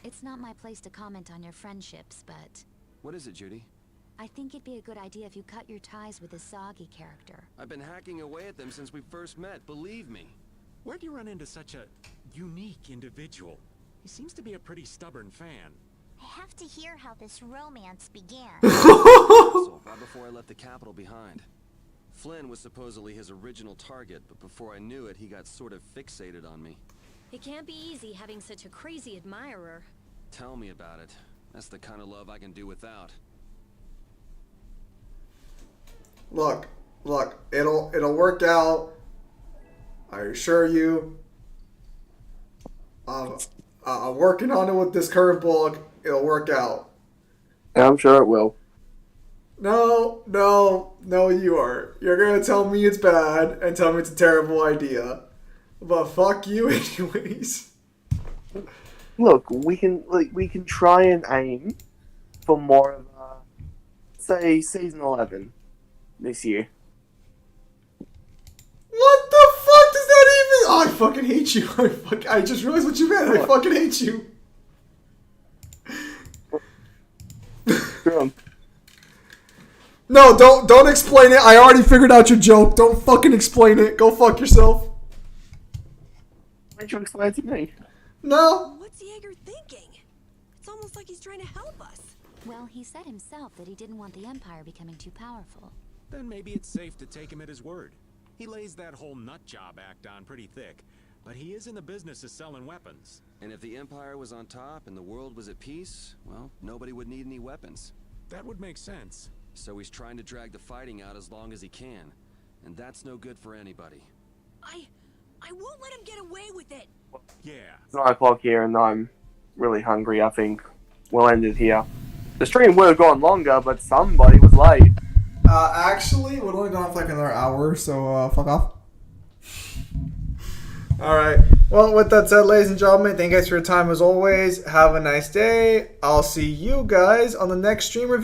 It's not my place to comment on your friendships, but What is it, Judy? I think it'd be a good idea if you cut your ties with the Soggy character. I've been hacking away at them since we first met, believe me. Where'd you run into such a unique individual? He seems to be a pretty stubborn fan. I have to hear how this romance began. So, right before I left the capital behind. Flynn was supposedly his original target, but before I knew it, he got sort of fixated on me. It can't be easy having such a crazy admirer. Tell me about it. That's the kind of love I can do without. Look, it'll work out. I assure you. I'm working on it with this current book. It'll work out. I'm sure it will. No, you are. You're gonna tell me it's bad and tell me it's a terrible idea. But fuck you anyways. Look, we can try and aim for more of say season 11 this year. What the fuck does that even? Oh, I fucking hate you. I just realized what you meant. I fucking hate you. Drunk. No, don't explain it. I already figured out your joke. Don't fucking explain it. Go fuck yourself. Why don't you explain it to me? No. What's Jaeger thinking? It's almost like he's trying to help us. Well, he said himself that he didn't want the Empire becoming too powerful. Then maybe it's safe to take him at his word. He lays that whole nut job act on pretty thick, but he is in the business of selling weapons. And if the Empire was on top and the world was at peace, well, nobody would need any weapons. That would make sense. So he's trying to drag the fighting out as long as he can. And that's no good for anybody. I won't let him get away with it. Yeah. It's 9 o'clock here and I'm really hungry. I think we'll end it here. The stream would have gone longer, but somebody was late. Actually, we're only going for like another hour, so fuck off. Alright. Well, with that said, ladies and gentlemen, thank you guys for your time as always. Have a nice day. I'll see you guys on the next stream review.